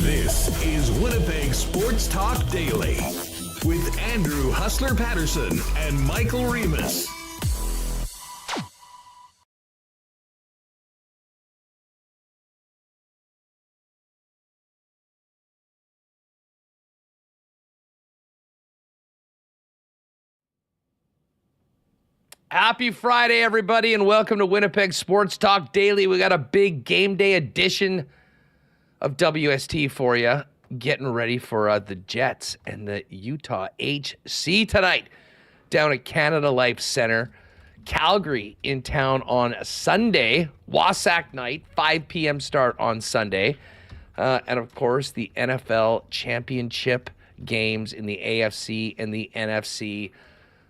This is Winnipeg Sports Talk Daily with Andrew Hustler Paterson and Michael Remis. Happy Friday, everybody, and welcome to Winnipeg Sports Talk Daily. We got a big game day edition of WST for you, getting ready for the Jets and the Utah HC tonight down at Canada Life Center. Calgary in town on Sunday, Wasack night, 5 p.m. start on Sunday. And, of course, the NFL championship games in the AFC and the NFC.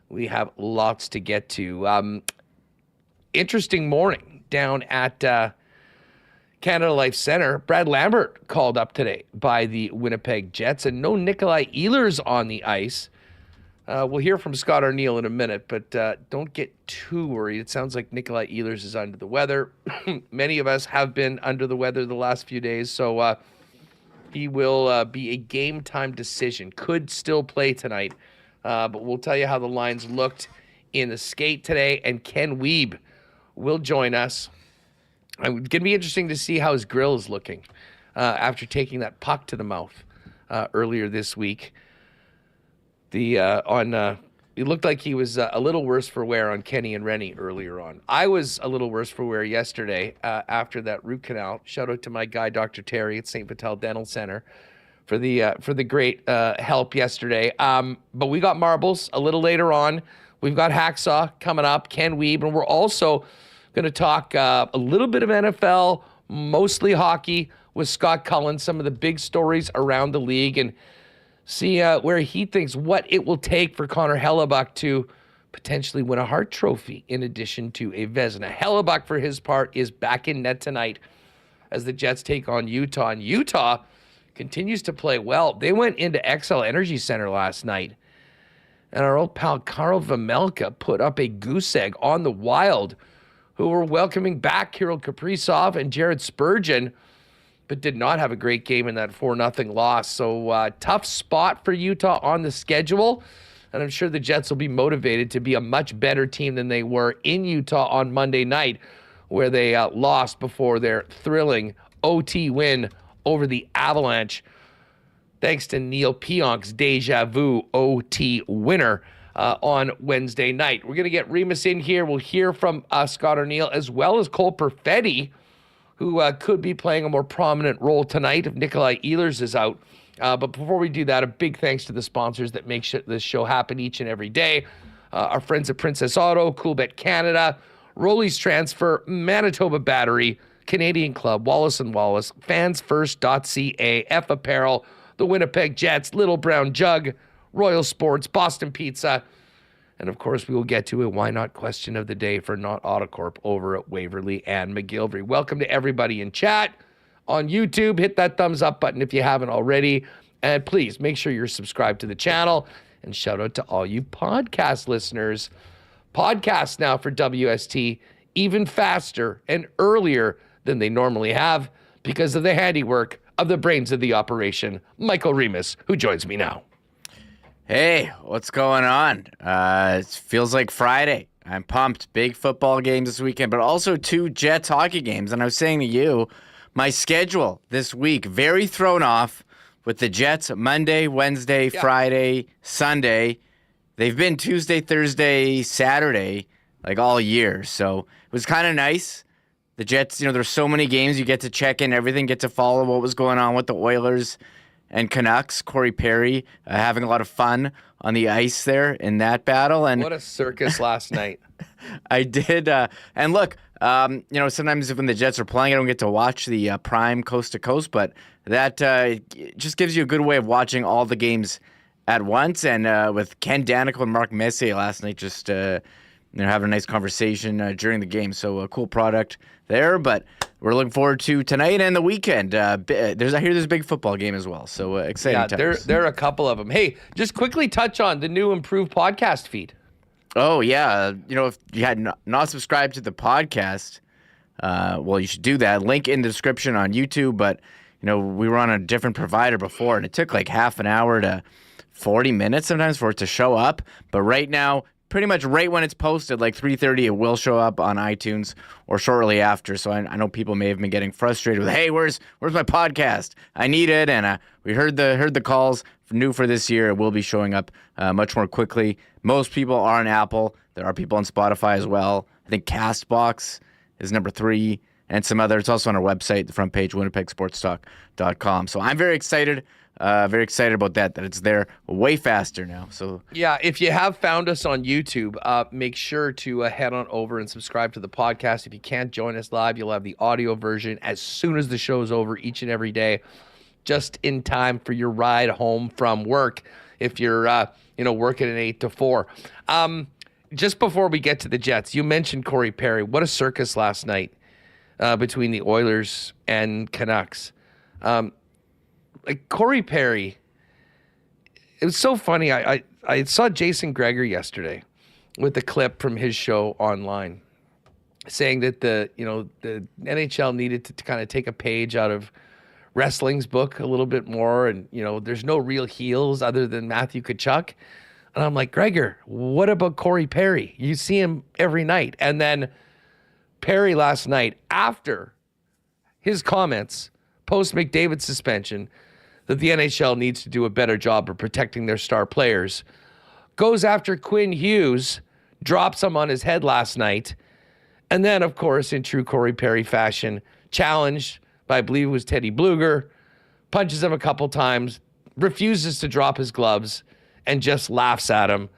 We have lots to get to. Interesting morning down at Canada Life Center. Brad Lambert called up today by the Winnipeg Jets, and no Nikolai Ehlers on the ice. We'll hear from Scott Arniel in a minute, but don't get too worried. It sounds like Nikolai Ehlers is under the weather. Many of us have been under the weather the last few days, so he will be a game-time decision. Could still play tonight, but we'll tell you how the lines looked in the skate today, and Ken Weeb will join us. It's going to be interesting to see how his grill is looking after taking that puck to the mouth earlier this week. It looked like he was a little worse for wear on Kenny and Rennie earlier on. I was a little worse for wear yesterday after that root canal. Shout out to my guy, Dr. Terry at St. Vital Dental Center for the great help yesterday. But we got marbles a little later on. We've got Hacksaw coming up, Ken Weeb, and we're also going to talk a little bit of NFL, mostly hockey, with Scott Cullen, some of the big stories around the league, and see where he thinks what it will take for Connor Hellebuyck to potentially win a Hart trophy in addition to a Vezina. Hellebuyck, for his part, is back in net tonight as the Jets take on Utah, and Utah continues to play well. They went into XL Energy Center last night, and our old pal Karl Vejmelka put up a goose egg on the Wild, who were welcoming back Kirill Kaprizov and Jared Spurgeon, but did not have a great game in that 4-0 loss. So tough spot for Utah on the schedule, and I'm sure the Jets will be motivated to be a much better team than they were in Utah on Monday night, where they lost before their thrilling OT win over the Avalanche, thanks to Neil Pionk's deja vu OT winner on Wednesday night. We're going to get Remis in here. We'll hear from Scott Arniel as well as Cole Peretti, who could be playing a more prominent role tonight if Nikolai Ehlers is out. But before we do that, a big thanks to the sponsors that make this show happen each and every day. Our friends at Princess Auto, Coolbet Canada, Rollies Transfer, Manitoba Battery, Canadian Club, Wallace & Wallace, fansfirst.ca, F Apparel, the Winnipeg Jets, Little Brown Jug, Royal Sports, Boston Pizza, and of course we will get to a why not question of the day for Not Autocorp over at Waverly and McGillivray. Welcome to everybody in chat on YouTube. Hit that thumbs up button if you haven't already, and please make sure you're subscribed to the channel, and shout out to all you podcast listeners. Podcasts now for WST even faster and earlier than they normally have because of the handiwork of the brains of the operation, Michael Remis, who joins me now. Hey, what's going on? It feels like Friday. I'm pumped. Big football games this weekend, but also 2 Jets hockey games. And I was saying to you, my schedule this week, very thrown off with the Jets Monday, Wednesday, Friday, Sunday. They've been Tuesday, Thursday, Saturday, like all year. So it was kind of nice. The Jets, there's so many games you get to check in, everything, get to follow what was going on with the Oilers. and Canucks. Corey Perry having a lot of fun on the ice there in that battle. And What a circus last night. I did. And look, sometimes when the Jets are playing, I don't get to watch the prime coast to coast, but that just gives you a good way of watching all the games at once. And with Ken Danikel and Mark Messier last night, just having a nice conversation during the game. So a cool product there. But we're looking forward to tonight and the weekend. I hear there's a big football game as well. So exciting times. There are a couple of them. Hey, just quickly touch on the new improved podcast feed. Oh, yeah. If you had not subscribed to the podcast, well, you should do that. Link in the description on YouTube. But, we were on a different provider before, and it took like half an hour to 40 minutes sometimes for it to show up. But right now, pretty much right when it's posted, like 3:30, it will show up on iTunes or shortly after. So I know people may have been getting frustrated with, hey, where's my podcast? I need it. And we heard the calls new for this year. It will be showing up much more quickly. Most people are on Apple. There are people on Spotify as well. I think Castbox is number 3 and some other. It's also on our website, the front page, winnipegsportstalk.com. So I'm very excited about that it's there way faster now. So yeah, if you have found us on YouTube, make sure to head on over and subscribe to the podcast. If you can't join us live, you'll have the audio version as soon as the show is over each and every day, just in time for your ride home from work if you're working an 8 to 4. Just before we get to the Jets, you mentioned Corey Perry. What a circus last night between the Oilers and Canucks. Like Corey Perry, it was so funny. I saw Jason Greger yesterday with a clip from his show online saying that the NHL needed to kind of take a page out of wrestling's book a little bit more, and there's no real heels other than Matthew Tkachuk. And I'm like, Greger, what about Corey Perry? You see him every night. And then Perry last night, after his comments post McDavid suspension, that the NHL needs to do a better job of protecting their star players, goes after Quinn Hughes, drops him on his head last night, and then, of course, in true Corey Perry fashion, challenged by, I believe it was Teddy Bluger, punches him a couple times, refuses to drop his gloves, and just laughs at him.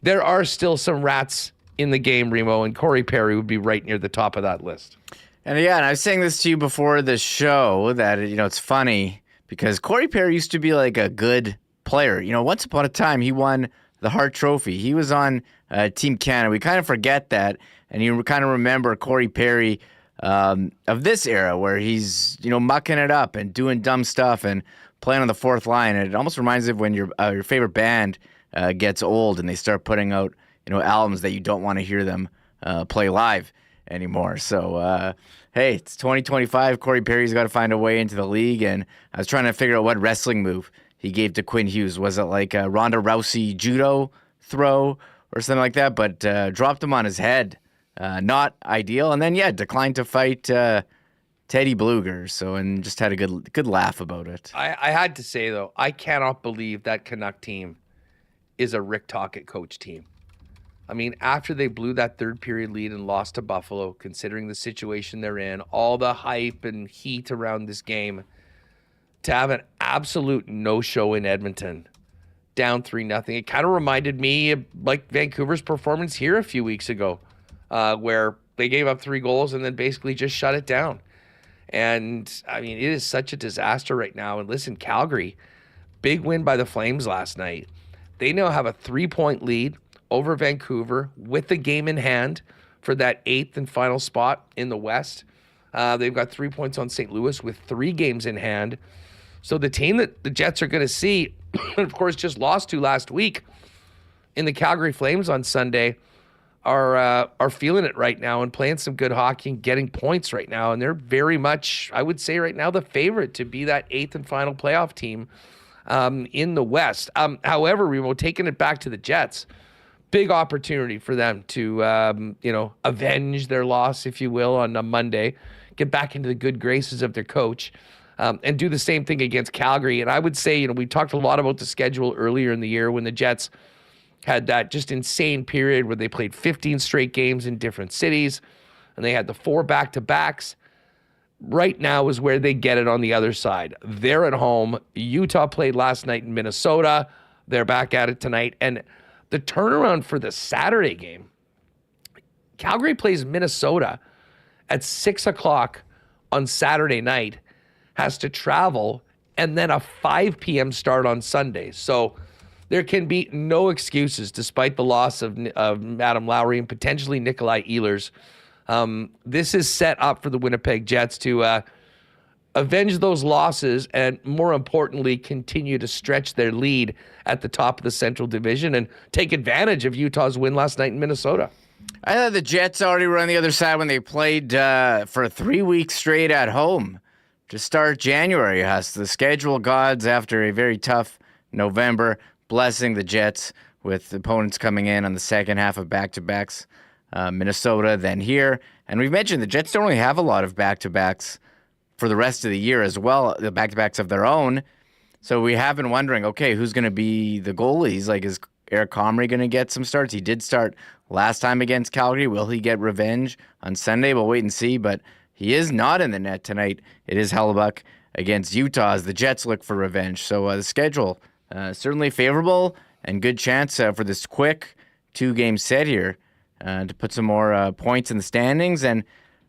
There are still some rats in the game, Remo, and Corey Perry would be right near the top of that list. And I was saying this to you before the show that, it's funny because Corey Perry used to be like a good player. Once upon a time, he won the Hart Trophy. He was on Team Canada. We kind of forget that, and you kind of remember Corey Perry of this era where he's, mucking it up and doing dumb stuff and playing on the fourth line. And it almost reminds me of when your favorite band gets old and they start putting out, albums that you don't want to hear them play live anymore. So, hey, it's 2025. Corey Perry's got to find a way into the league. And I was trying to figure out what wrestling move he gave to Quinn Hughes. Was it like a Ronda Rousey judo throw or something like that? But dropped him on his head. Not ideal. And then, declined to fight Teddy Bluger. So, and just had a good laugh about it. I had to say, though, I cannot believe that Canuck team is a Rick Tocchet coach team. I mean, after they blew that third period lead and lost to Buffalo, considering the situation they're in, all the hype and heat around this game, to have an absolute no-show in Edmonton, down 3-0. It kind of reminded me of like Vancouver's performance here a few weeks ago, where they gave up 3 goals and then basically just shut it down. And, I mean, it is such a disaster right now. And listen, Calgary, big win by the Flames last night. They now have a 3-point lead over Vancouver with the game in hand for that 8th and final spot in the West. They've got 3 points on St. Louis with 3 games in hand. So the team that the Jets are going to see, of course, just lost to last week in the Calgary Flames on Sunday, are feeling it right now and playing some good hockey and getting points right now. And they're very much, I would say right now, the favorite to be that 8th and final playoff team in the West. However, Remo, taking it back to the Jets, big opportunity for them to, avenge their loss, if you will, on a Monday, get back into the good graces of their coach, and do the same thing against Calgary. And I would say, we talked a lot about the schedule earlier in the year when the Jets had that just insane period where they played 15 straight games in different cities, and they had the 4 back-to-backs. right now is where they get it on the other side. They're at home. Utah played last night in Minnesota. They're back at it tonight. And the turnaround for the Saturday game, Calgary plays Minnesota at 6 o'clock on Saturday night, has to travel, and then a 5 p.m. start on Sunday. So there can be no excuses despite the loss of Adam Lowry and potentially Nikolai Ehlers. This is set up for the Winnipeg Jets to avenge those losses and, more importantly, continue to stretch their lead at the top of the Central Division and take advantage of Utah's win last night in Minnesota. I thought the Jets already were on the other side when they played for 3 weeks straight at home to start January. The schedule gods, after a very tough November, blessing the Jets with opponents coming in on the second half of back-to-backs. Minnesota, then here. And we've mentioned the Jets don't really have a lot of back-to-backs for the rest of the year as well, the back-to-backs of their own. So we have been wondering, okay, who's going to be the goalies? Like, is Eric Comrie going to get some starts? He did start last time against Calgary. Will he get revenge on Sunday? We'll wait and see, but he is not in the net tonight. It is Hellebuyck against Utah as the Jets look for revenge. So the schedule certainly favorable and good chance for this quick 2-game set here. To put some more points in the standings and,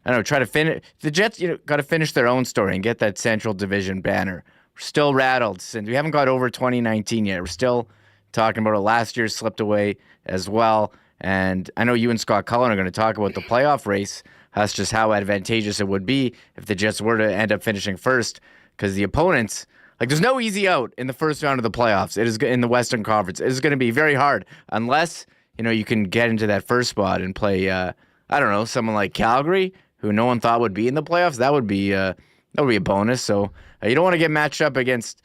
I don't know, try to finish. The Jets, got to finish their own story and get that Central Division banner. We're still rattled since we haven't got over 2019 yet. We're still talking about it. Last year slipped away as well. And I know you and Scott Cullen are going to talk about the playoff race. That's just how advantageous it would be if the Jets were to end up finishing first, because the opponents, there's no easy out in the first round of the playoffs. It is in the Western Conference. It is going to be very hard unless you can get into that first spot and play, someone like Calgary, who no one thought would be in the playoffs. That would be a bonus. So you don't want to get matched up against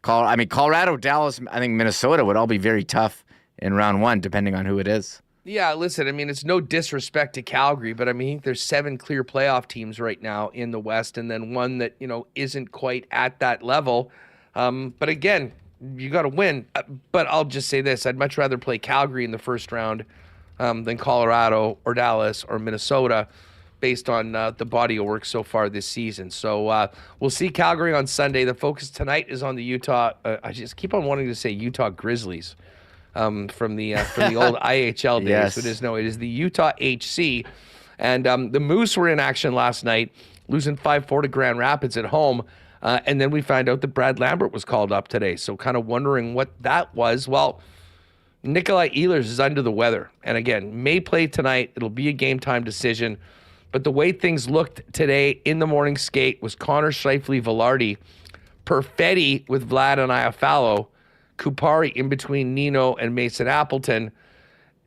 Colorado, Dallas, I think Minnesota would all be very tough in round one, depending on who it is. Yeah, listen, it's no disrespect to Calgary, but there's 7 clear playoff teams right now in the West, and then one that, isn't quite at that level. But again, you got to win. But I'll just say this. I'd much rather play Calgary in the first round than Colorado or Dallas or Minnesota based on the body of work so far this season. So we'll see Calgary on Sunday. The focus tonight is on the Utah. I just keep on wanting to say Utah Grizzlies from the old IHL days. Yes. It is the Utah HC. And the Moose were in action last night, losing 5-4 to Grand Rapids at home. And then we find out that Brad Lambert was called up today. So kind of wondering what that was. Well, Nikolai Ehlers is under the weather. And again, may play tonight. It'll be a game time decision. But the way things looked today in the morning skate was Connor Scheifele-Velarde, Peretti with Vlad and Iafallo, Kupari in between Nino and Mason Appleton,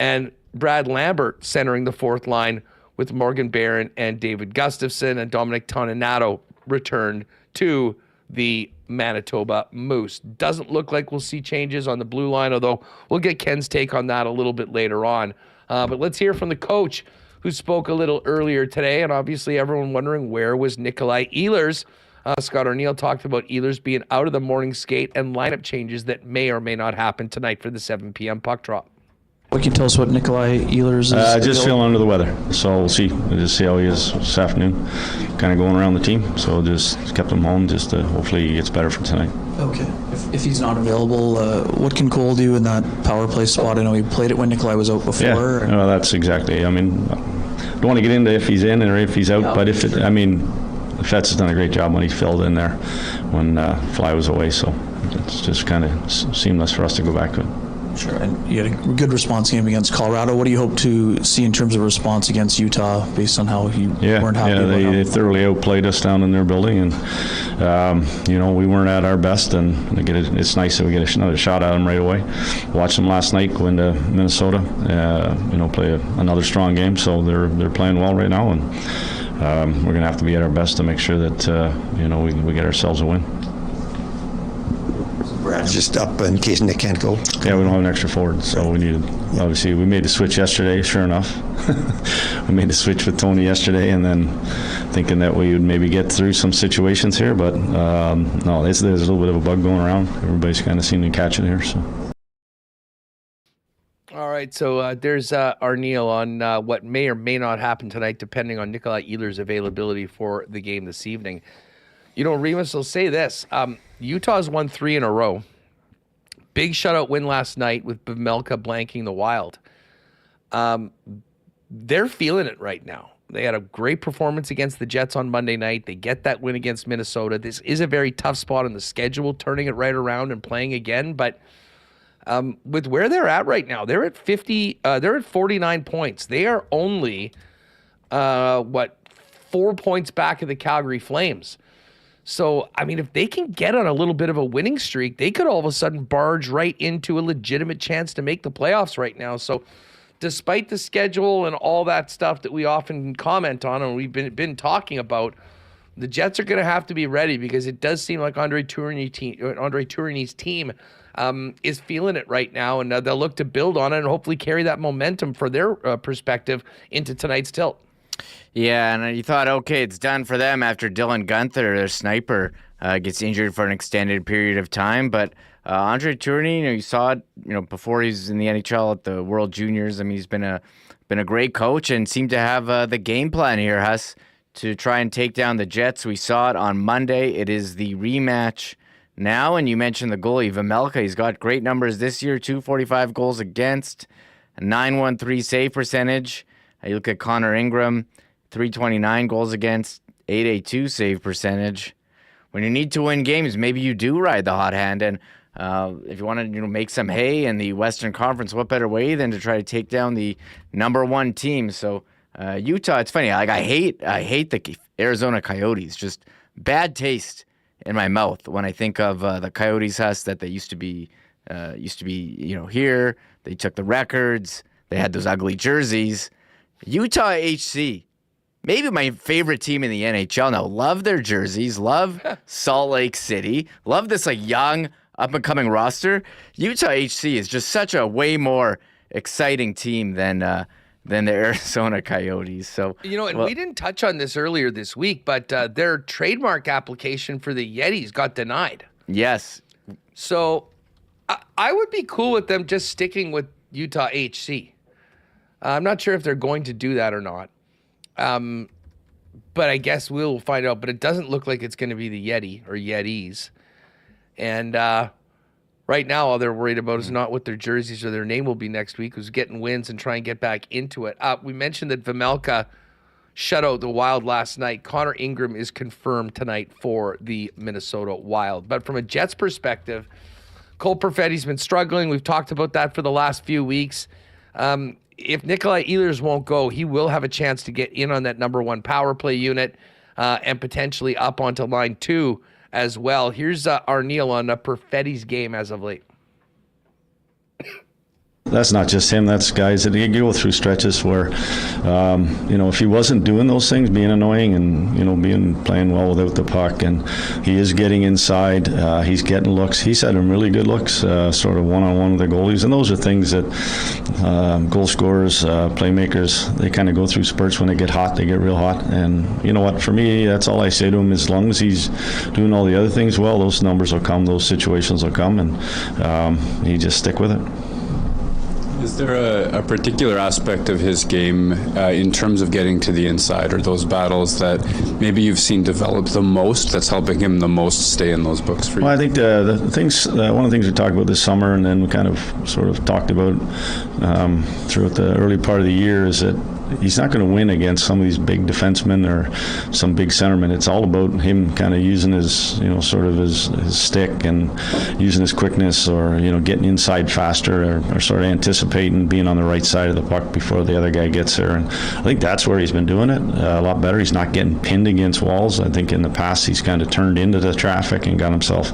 and Brad Lambert centering the fourth line with Morgan Barron and David Gustafson, and Dominic Toninato returned to the Manitoba Moose. Doesn't look like we'll see changes on the blue line, although we'll get Ken's take on that a little bit later on. But let's hear from the coach who spoke a little earlier today, and obviously everyone wondering where was Nikolai Ehlers. Scott O'Neill talked about Ehlers being out of the morning skate and lineup changes that may or may not happen tonight for the 7 p.m. puck drop. What can you tell us what Nikolai Ehlers is? Just feeling under the weather, so we'll see. We'll just see how he is this afternoon. Kind of going around the team, so just kept him home. Just hopefully he gets better for tonight. Okay. If he's not available, what can Cole do in that power play spot? I know he played it when Nikolai was out before. Yeah, no, that's exactly. I don't want to get into if he's in or if he's out, but Fetz has done a great job when he filled in there when Fly was away, so it's just kind of seamless for us to go back to it. Sure, and you had a good response game against Colorado. What do you hope to see in terms of response against Utah based on how you weren't happy about it? Yeah, they thoroughly outplayed us down in their building, and we weren't at our best, and it's nice that we get another shot at them right away. Watched them last night go into Minnesota, play another strong game, so they're playing well right now, and we're going to have to be at our best to make sure that we get ourselves a win. Brad's just up in case Nick can't go. Yeah, we don't have an extra forward, so we made the switch yesterday, sure enough. We made the switch with Tony yesterday, and then thinking that we would maybe get through some situations here, but no, there's a little bit of a bug going around. Everybody's kind of seeming to catch it here. So. All right, so there's our Neil on what may or may not happen tonight, depending on Nikolai Ehlers' availability for the game this evening. You know, Remis will say this. Utah's won 3 in a row. Big shutout win last night with Vejmelka blanking the Wild. They're feeling it right now. They had a great performance against the Jets on Monday night. They get that win against Minnesota. This is a very tough spot on the schedule, turning it right around and playing again. But with where they're at right now, they're at 49 points. They are only 4 points back of the Calgary Flames. So, I mean, if they can get on a little bit of a winning streak, they could all of a sudden barge right into a legitimate chance to make the playoffs right now. So, despite the schedule and all that stuff that we often comment on and we've been talking about, the Jets are going to have to be ready because it does seem like Andre Tourigny's team is feeling it right now, and they'll look to build on it and hopefully carry that momentum for their perspective into tonight's tilt. Yeah, and you thought, okay, it's done for them after Dylan Guenther, their sniper, gets injured for an extended period of time. But Andre Tourigny, you saw it, before he's in the NHL at the World Juniors. I mean, he's been a great coach and seemed to have the game plan here, Huss, to try and take down the Jets. We saw it on Monday. It is the rematch now, and you mentioned the goalie, Vejmelka. He's got great numbers this year, 245 goals against, a 913 save percentage. You look at Connor Ingram, 329 goals against, 882 save percentage. When you need to win games, maybe you do ride the hot hand. And if you want to make some hay in the Western Conference, what better way than to try to take down the number 1 team? So Utah, it's funny. Like I hate the Arizona Coyotes. Just bad taste in my mouth when I think of the Coyotes, Huss, that they used to be here. They took the records. They had those ugly jerseys. Utah HC, maybe my favorite team in the NHL now. Love their jerseys. Love Salt Lake City. Love this young up-and-coming roster. Utah HC is just such a way more exciting team than the Arizona Coyotes. So we didn't touch on this earlier this week, but their trademark application for the Yetis got denied. Yes. So I would be cool with them just sticking with Utah HC. I'm not sure if they're going to do that or not. But I guess we'll find out. But it doesn't look like it's going to be the Yeti or Yetis. And right now, all they're worried about is not what their jerseys or their name will be next week, who's getting wins and try and get back into it. We mentioned that Vejmelka shut out the Wild last night. Connor Ingram is confirmed tonight for the Minnesota Wild. But from a Jets perspective, Cole Perfetti's been struggling. We've talked about that for the last few weeks. If Nikolai Ehlers won't go, he will have a chance to get in on that number 1 power play unit and potentially up onto line 2 as well. Here's our Neil on Perfetti's game as of late. That's not just him. That's guys that you go through stretches where, if he wasn't doing those things, being annoying and, playing well without the puck, and he is getting inside, he's getting looks. He's had some really good looks, sort of one-on-one with the goalies, and those are things that goal scorers, playmakers, they kind of go through spurts. When they get hot, they get real hot. And you know what, for me, that's all I say to him. As long as he's doing all the other things well, those numbers will come, those situations will come, and you just stick with it. Is there a particular aspect of his game in terms of getting to the inside, or those battles that maybe you've seen develop the most, that's helping him the most stay in those books for you? Well, I think the things, one of the things we talked about this summer, and then we kind of sort of talked about throughout the early part of the year, is that he's not going to win against some of these big defensemen or some big centermen. It's all about him kind of using his, sort of his stick and using his quickness, or, getting inside faster, or sort of anticipating being on the right side of the puck before the other guy gets there. And I think that's where he's been doing it a lot better. He's not getting pinned against walls. I think in the past he's kind of turned into the traffic and got himself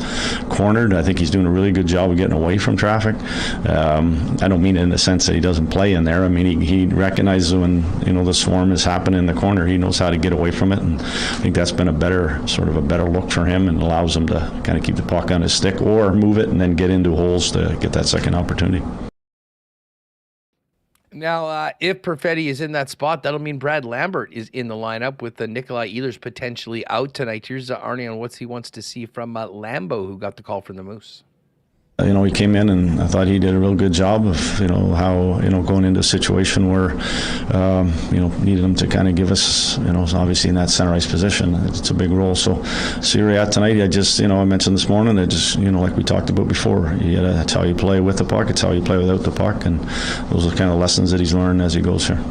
cornered. I think he's doing a really good job of getting away from traffic. I don't mean it in the sense that he doesn't play in there. I mean, he recognizes when the swarm is happening in the corner. He knows how to get away from it, and I think that's been a better look for him, and allows him to kind of keep the puck on his stick or move it and then get into holes to get that second opportunity. Now, if Perfetti is in that spot, that'll mean Brad Lambert is in the lineup with the Nikolai Ehlers potentially out tonight. Here's Arnie on what he wants to see from Lambo, who got the call from the Moose. He came in and I thought he did a real good job of, how, going into a situation where, needed him to kind of give us, obviously in that center ice position. It's a big role. So you're at tonight, I mentioned this morning that like we talked about before, it's how you play with the puck, it's how you play without the puck, and those are kind of lessons that he's learned as he goes here.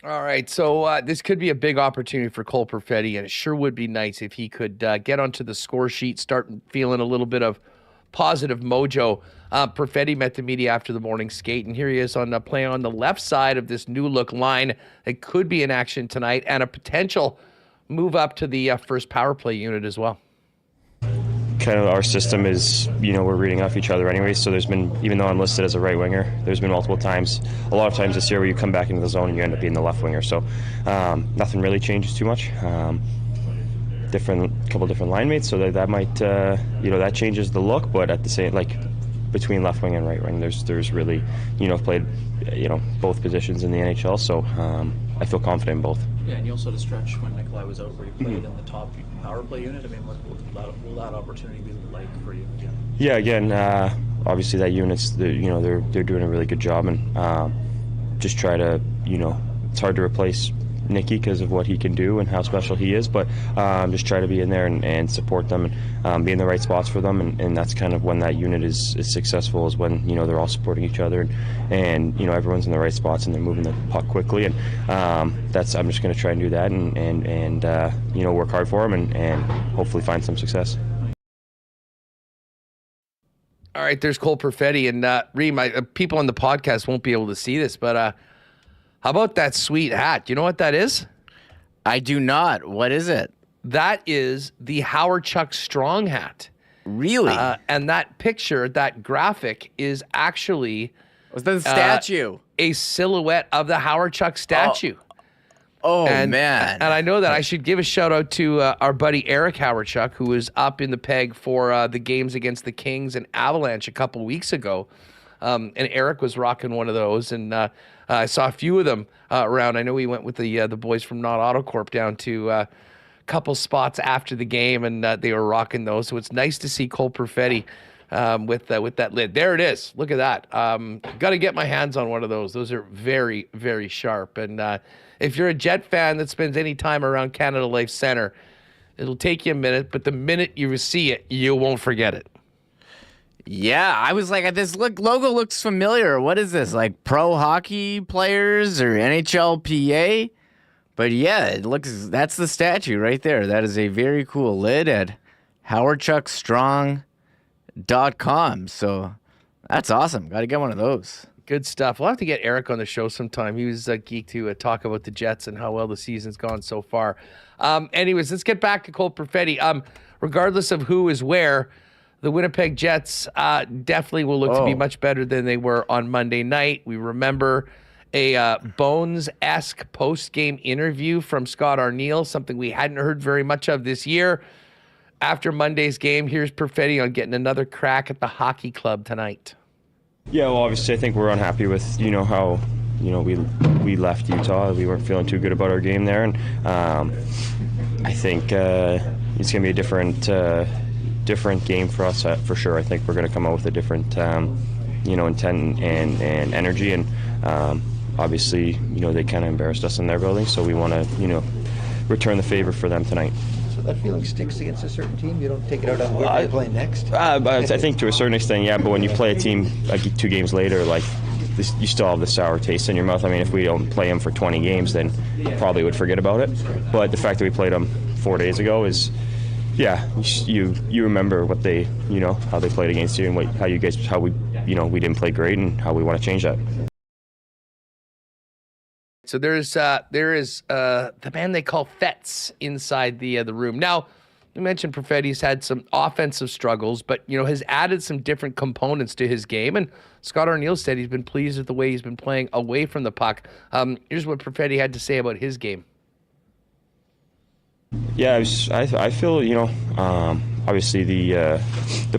All right, so this could be a big opportunity for Cole Peretti, and it sure would be nice if he could get onto the score sheet, start feeling a little bit of positive mojo. Peretti met the media after the morning skate, and here he is on playing on the left side of this new look line that could be in action tonight, and a potential move up to the first power play unit as well. Kind of our system is, we're reading off each other anyway, so there's been, even though I'm listed as a right winger, there's been multiple times, a lot of times this year where you come back into the zone and you end up being the left winger, so nothing really changes too much. Couple different line mates, so that might, that changes the look, but at the same, between left wing and right wing, there's really, I've played, both positions in the NHL, so I feel confident in both. Yeah, and you also had a stretch when Nikolai was out where you played in the top power play unit. I mean, what will that opportunity be like for you again? Yeah, again, obviously that unit's, they're doing a really good job, and just try to, it's hard to replace Nicky because of what he can do and how special he is, but just try to be in there and support them and be in the right spots for them, and that's kind of when that unit is successful, is when they're all supporting each other and everyone's in the right spots and they're moving the puck quickly, and I'm just going to try and do that and work hard for them and hopefully find some success. All right, there's Cole Peretti, and Reem, people on the podcast won't be able to see this, but how about that sweet hat? You know what that is? I do not. What is it? That is the Howard Chuck Strong hat. Really? And that picture, that graphic, is actually... Was that the statue? A silhouette of the Howard Chuck statue. Man. And I know that I should give a shout out to our buddy Eric Howard-Chuck, who was up in the peg for the games against the Kings and Avalanche a couple weeks ago. And Eric was rocking one of those, and I saw a few of them around. I know he went with the boys from Not Autocorp down to a couple spots after the game, and they were rocking those. So it's nice to see Cole Peretti with that lid. There it is. Look at that. Got to get my hands on one of those. Those are very, very sharp. And if you're a Jet fan that spends any time around Canada Life Center, it'll take you a minute, but the minute you see it, you won't forget it. Yeah, I was like, this logo looks familiar. What is this, like pro hockey players or NHLPA? But yeah, that's the statue right there. That is a very cool lid at howardchuckstrong.com. So that's awesome. Got to get one of those. Good stuff. We'll have to get Eric on the show sometime. He was geeked to talk about the Jets and how well the season's gone so far. Anyways, let's get back to Cole Peretti. Regardless of who is where, the Winnipeg Jets definitely will look to be much better than they were on Monday night. We remember a Bones-esque post-game interview from Scott Arniel, something we hadn't heard very much of this year. After Monday's game, here's Peretti on getting another crack at the hockey club tonight. Yeah, well, obviously I think we're unhappy with, how, we left Utah. We weren't feeling too good about our game there, and I think it's going to be a different game for us for sure. I think we're going to come out with a different, intent and energy, and obviously, they kind of embarrassed us in their building, so we want to, return the favor for them tonight. So that feeling sticks against a certain team? You don't take it out on who you're playing next? I think to a certain extent, yeah, but when you play a team 2 games later, you still have the sour taste in your mouth. I mean, if we don't play them for 20 games, then probably would forget about it. But the fact that we played them 4 days ago is, yeah, you remember what they, how they played against you and how we didn't play great and how we want to change that. So there is the man they call Fetz inside the room. Now, you mentioned Peretti's had some offensive struggles, but has added some different components to his game. And Scott Arniel said he's been pleased with the way he's been playing away from the puck. Here's what Peretti had to say about his game. Yeah, I feel obviously the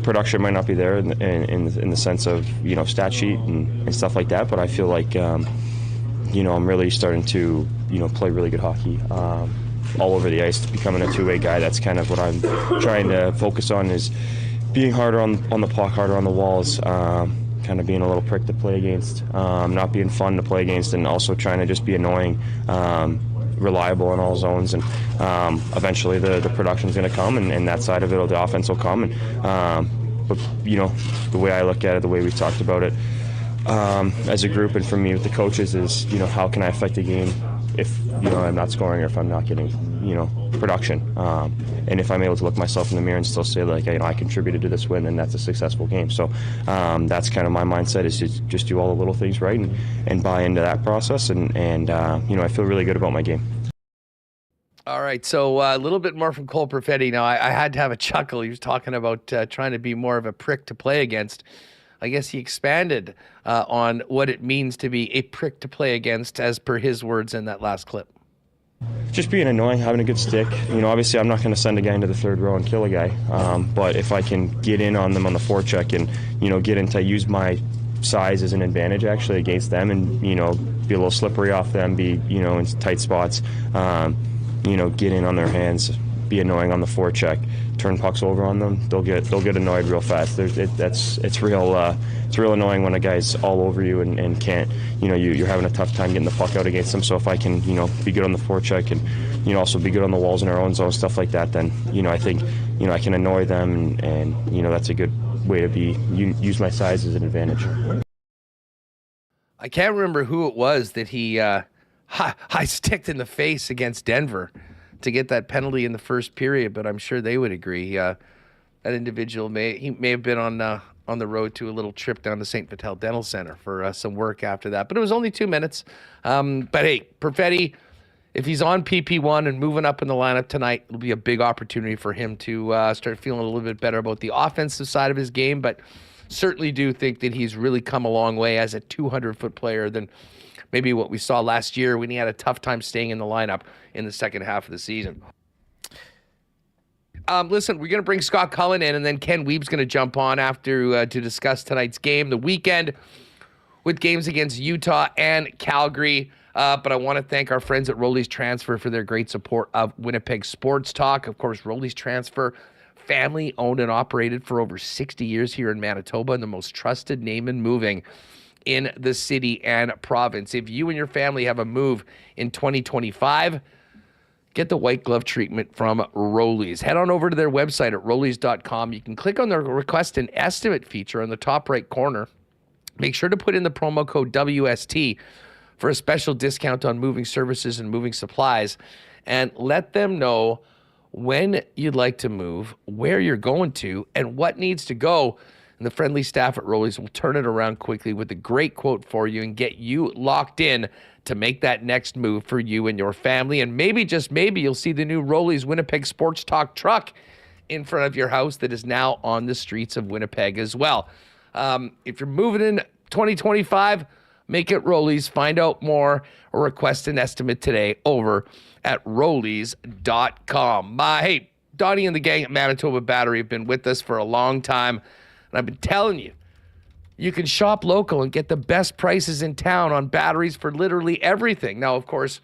production might not be there in the sense of stat sheet and stuff like that, but I feel like I'm really starting to play really good hockey all over the ice, becoming a two-way guy. That's kind of what I'm trying to focus on, is being harder on the puck, harder on the walls, kind of being a little prick to play against, not being fun to play against, and also trying to just be annoying, reliable in all zones, and eventually the production's going to come, and that side of it, the offense will come. But the way I look at it, the way we talked about it as a group, and for me with the coaches, is how can I affect the game if I'm not scoring, or if I'm not getting production, and if I'm able to look myself in the mirror and still say like I contributed to this win, and that's a successful game. So that's kind of my mindset, is to just do all the little things right and buy into that process, and I feel really good about my game. All right, so a little bit more from Cole Peretti. Now, I had to have a chuckle. He was talking about trying to be more of a prick to play against. I guess he expanded on what it means to be a prick to play against, as per his words in that last clip. Just being annoying, having a good stick. Obviously I'm not going to send a guy into the third row and kill a guy, but if I can get in on them on the forecheck and get into, use my size as an advantage actually against them, and be a little slippery off them, be in tight spots, get in on their hands, be annoying on the forecheck, turn pucks over on them, they'll get annoyed real fast. It's real annoying when a guy's all over you and can't, you're having a tough time getting the puck out against them. So if I can, be good on the forecheck and, also be good on the walls in our own zone, stuff like that, then, I think, I can annoy them, and that's a good way to use my size as an advantage. I can't remember who it was that he high-sticked in the face against Denver to get that penalty in the first period, but I'm sure they would agree. That individual may have been on the road to a little trip down to St. Vital Dental Center for some work after that, but it was only 2 minutes. But hey, Peretti, if he's on PP1 and moving up in the lineup tonight, it'll be a big opportunity for him to start feeling a little bit better about the offensive side of his game, but certainly do think that he's really come a long way as a 200-foot player than maybe what we saw last year when he had a tough time staying in the lineup in the second half of the season. Listen, we're going to bring Scott Cullen in, and then Ken Weeb's going to jump on after to discuss tonight's game, the weekend, with games against Utah and Calgary. But I want to thank our friends at Rolly's Transfer for their great support of Winnipeg Sports Talk. Of course, Rolly's Transfer, family owned and operated for over 60 years here in Manitoba, and the most trusted name in moving in the city and province. If you and your family have a move in 2025, get the white glove treatment from Rolly's. Head on over to their website at rollys.com. You can click on the request an estimate feature on the top right corner. Make sure to put in the promo code WST for a special discount on moving services and moving supplies, and let them know when you'd like to move, where you're going to, and what needs to go. And the friendly staff at Rolly's will turn it around quickly with a great quote for you and get you locked in to make that next move for you and your family. And maybe, just maybe, you'll see the new Rolly's Winnipeg Sports Talk truck in front of your house that is now on the streets of Winnipeg as well. If you're moving in 2025, make it Rolly's. Find out more or request an estimate today over at rollys.com. Hey, Donnie and the gang at Manitoba Battery have been with us for a long time. And I've been telling you, you can shop local and get the best prices in town on batteries for literally everything. Now, of course,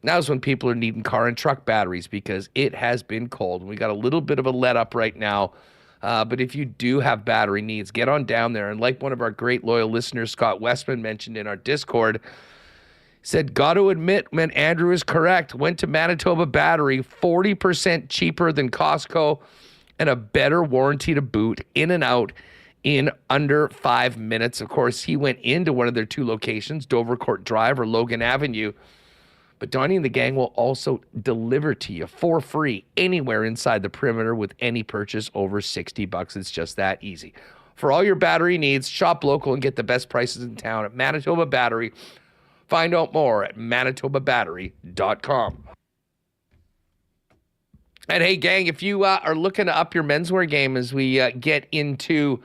now's when people are needing car and truck batteries because it has been cold. We got a little bit of a let up right now. But if you do have battery needs, get on down there. And like one of our great loyal listeners, Scott Westman, mentioned in our Discord, said, got to admit when Andrew is correct, went to Manitoba Battery, 40% cheaper than Costco, and a better warranty to boot, in and out in under 5 minutes. Of course, he went into one of their two locations, Dovercourt Drive or Logan Avenue. But Donnie and the gang will also deliver to you for free anywhere inside the perimeter with any purchase over $60. It's just that easy. For all your battery needs, shop local and get the best prices in town at Manitoba Battery. Find out more at manitobabattery.com. And hey, gang, if you are looking to up your menswear game as we get into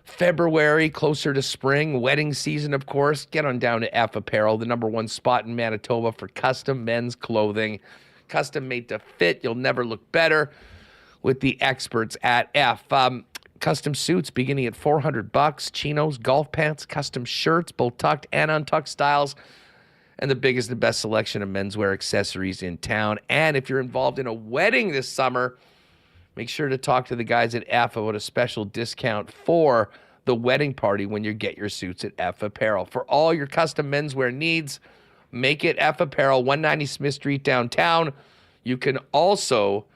February, closer to spring, wedding season, of course, get on down to F Apparel, the #1 spot in Manitoba for custom men's clothing. Custom made to fit. You'll never look better with the experts at F. Custom suits beginning at $400, chinos, golf pants, custom shirts, both tucked and untucked styles, and the biggest and best selection of menswear accessories in town. And if you're involved in a wedding this summer, make sure to talk to the guys at F about a special discount for the wedding party when you get your suits at F Apparel. For all your custom menswear needs, make it F Apparel, 190 Smith Street downtown. You can also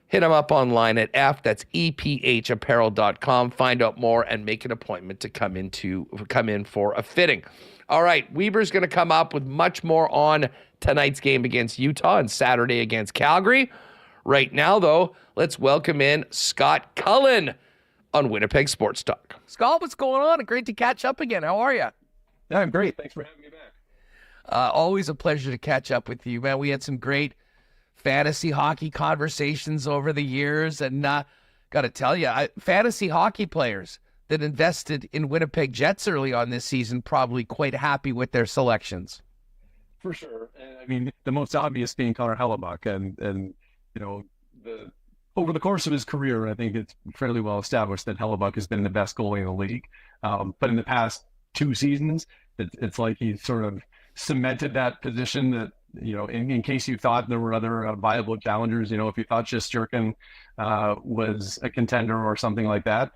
hit them up online at that's EPHapparel.com. Find out more and make an appointment to come in for a fitting. All right, Weber's going to come up with much more on tonight's game against Utah and Saturday against Calgary. Right now, though, let's welcome in Scott Cullen on Winnipeg Sports Talk. Scott, what's going on? Great to catch up again. How are you? Yeah, I'm great. Thanks for having me back. Always a pleasure to catch up with you, man. We had some great fantasy hockey conversations over the years, and got to tell you, fantasy hockey players that invested in Winnipeg Jets early on this season probably quite happy with their selections. For sure. And, I mean, the most obvious being Connor Hellebuyck, and over the course of his career, I think it's fairly well established that Hellebuyck has been the best goalie in the league. But in the past 2 seasons, it's like he's sort of cemented that position that, in case you thought there were other viable challengers, if you thought Shesterkin was a contender or something like that,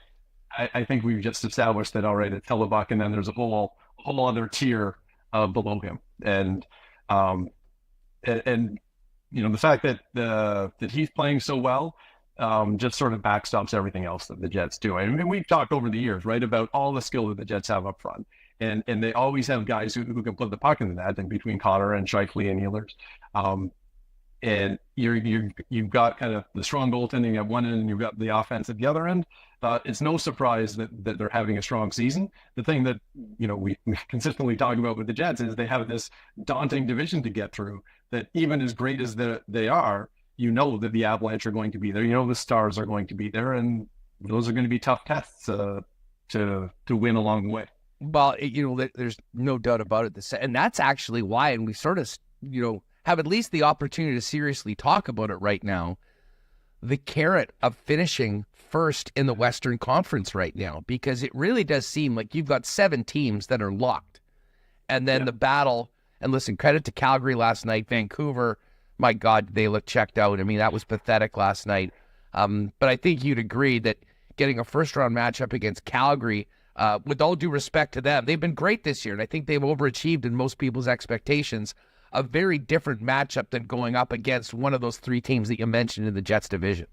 I think we've just established that, all right, it's Hellebuyck, and then there's a whole other tier below him. And the fact that he's playing so well just sort of backstops everything else that the Jets do. And we've talked over the years, right, about all the skill that the Jets have up front. And they always have guys who can put the puck in the net, and between Connor and Scheifele and Ehlers. And you've got kind of the strong goaltending at one end, and you've got the offense at the other end. It's no surprise that they're having a strong season. The thing that we consistently talk about with the Jets is they have this daunting division to get through. That even as great as they are, that the Avalanche are going to be there. The Stars are going to be there, and those are going to be tough tests to win along the way. Well, there's no doubt about it. And that's actually why, and we sort of, have at least the opportunity to seriously talk about it right now, the carrot of finishing first in the Western Conference right now, because it really does seem like you've got 7 teams that are locked. And then the battle, and listen, credit to Calgary last night, Vancouver, my God, they look checked out. I mean, that was pathetic last night. But I think you'd agree that getting a first-round matchup against Calgary, with all due respect to them, they've been great this year, and I think they've overachieved in most people's expectations. A very different matchup than going up against one of those 3 teams that you mentioned in the Jets division.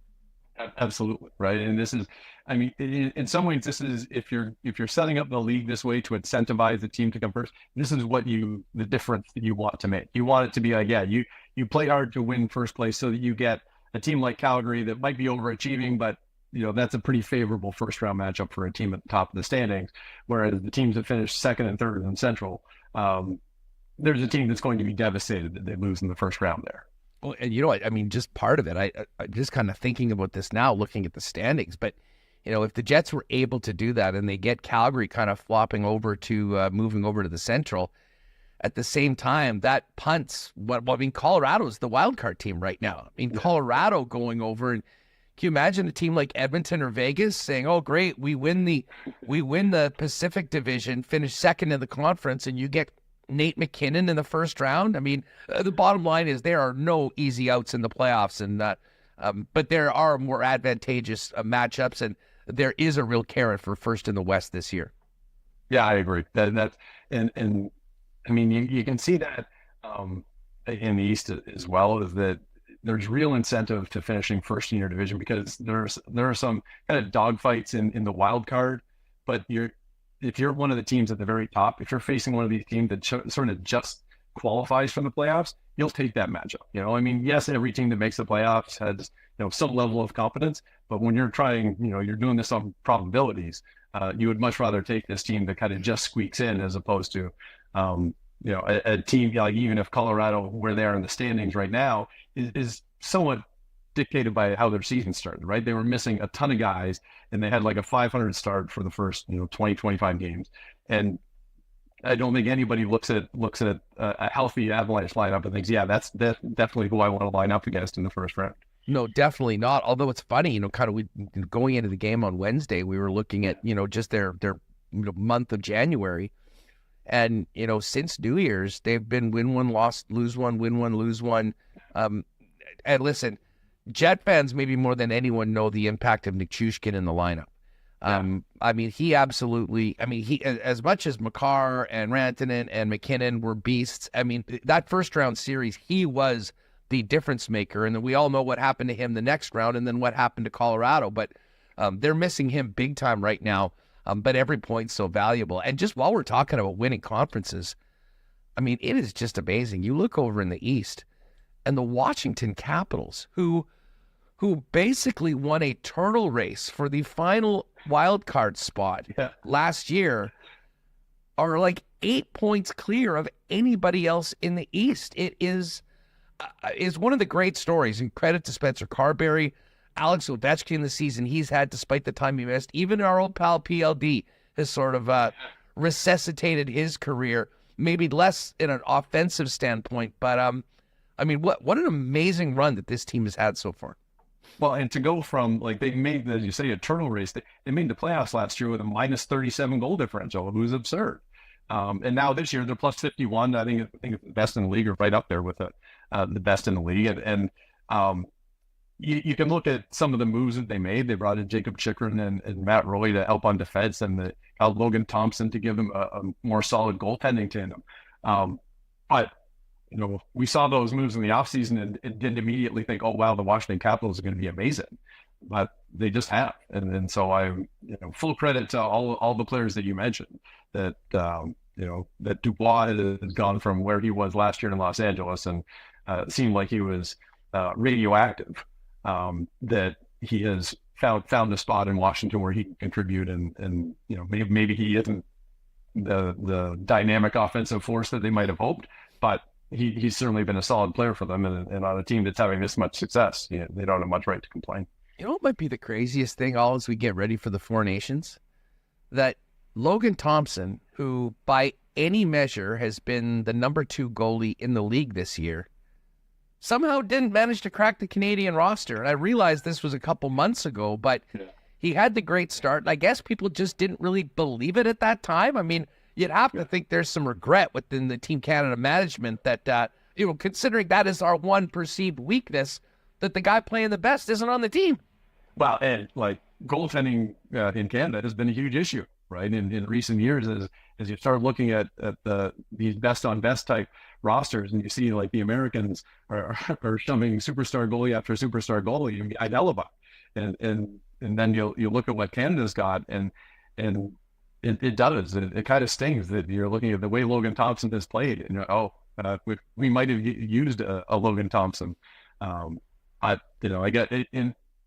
Absolutely, right. And this is, I mean, in some ways, this is, if you're setting up the league this way to incentivize the team to come first, this is the difference that you want to make. You want it to be like, you play hard to win first place, so that you get a team like Calgary that might be overachieving, but that's a pretty favorable first round matchup for a team at the top of the standings. Whereas the teams that finish second and third in Central, there's a team that's going to be devastated that they lose in the first round there. Well, and I mean, just part of it, I just kind of thinking about this now, looking at the standings, but if the Jets were able to do that and they get Calgary kind of flopping over to moving over to the Central, at the same time, that punts Colorado's the wild card team right now. I mean, Colorado going over, and can you imagine a team like Edmonton or Vegas saying, "Oh, great, we win the Pacific Division, finish second in the conference, and you get Nate McKinnon in the first round"? I mean, the bottom line is there are no easy outs in the playoffs, and but there are more advantageous matchups, and there is a real carrot for first in the West this year. Yeah, I agree. And I mean, you can see that in the East as well, is that there's real incentive to finishing first in your division, because there are some kind of dogfights in the wild card, but if you're one of the teams at the very top, if you're facing one of these teams that sort of just qualifies from the playoffs, you'll take that matchup. I mean, yes, every team that makes the playoffs has some level of competence, but when you're trying, you're doing this on probabilities, you would much rather take this team that kind of just squeaks in, as opposed to a team like, even if Colorado, where they are in the standings right now, is somewhat dictated by how their season started, right? They were missing a ton of guys, and they had like a 500 start for the first 20-25 games, and I don't think anybody looks at a healthy Avalanche lineup and thinks, that's definitely who I want to line up against in the first round. No, definitely not. Although it's funny, going into the game on Wednesday, we were looking at just their month of January, and since New Year's they've been win one, lose one, win one, lose one. And listen, Jet fans, maybe more than anyone, know the impact of Nichushkin in the lineup. I mean, he absolutely, he, as much as Makar and Rantanen and McKinnon were beasts, I mean, that first round series, he was the difference maker. And then we all know what happened to him the next round and then what happened to Colorado. But they're missing him big time right now. But every point's so valuable. And just while we're talking about winning conferences, I mean, it is just amazing. You look over in the East and the Washington Capitals, who basically won a turtle race for the final wild card spot last year, are like 8 points clear of anybody else in the East. It is one of the great stories, and credit to Spencer Carberry, Alex Ovechkin, the season he's had despite the time he missed. Even our old pal PLD has sort of resuscitated his career, maybe less in an offensive standpoint, but I mean, what an amazing run that this team has had so far. Well, and to go from, like, they made, as you say, a turtle race, they made the playoffs last year with a minus 37 goal differential. It was absurd. And now this year, they're plus 51. I think it's the best in the league, or right up there with the best in the league. And you can look at some of the moves that they made. They brought in Jacob Chikrin and Matt Roy to help on defense, and they held Logan Thompson to give them a more solid goaltending tandem. But you know, we saw those moves in the offseason and didn't immediately think, oh, wow, the Washington Capitals are going to be amazing. But they just have. And so I'm, full credit to all the players that you mentioned, that, that Dubois has gone from where he was last year in Los Angeles and seemed like he was radioactive, that he has found a spot in Washington where he can contribute. And maybe he isn't the dynamic offensive force that they might have hoped, but he's certainly been a solid player for them, and on a team that's having this much success, they don't have much right to complain. You know what might be the craziest thing, all as we get ready for the Four Nations? That Logan Thompson, who by any measure has been the number 2 goalie in the league this year, somehow didn't manage to crack the Canadian roster. And I realized this was a couple months ago, but he had the great start. And I guess people just didn't really believe it at that time. I mean, you'd have to think there's some regret within the Team Canada management that, considering that is our one perceived weakness, that the guy playing the best isn't on the team. Well, and like goaltending in Canada has been a huge issue, right? In recent years, as you start looking at these best on best type rosters, and you see like the Americans are shoving superstar goalie after superstar goalie at Hellebuyck, and then you look at what Canada's got, and it does. It kind of stings that you're looking at the way Logan Thompson has played, and we might have used a Logan Thompson. I get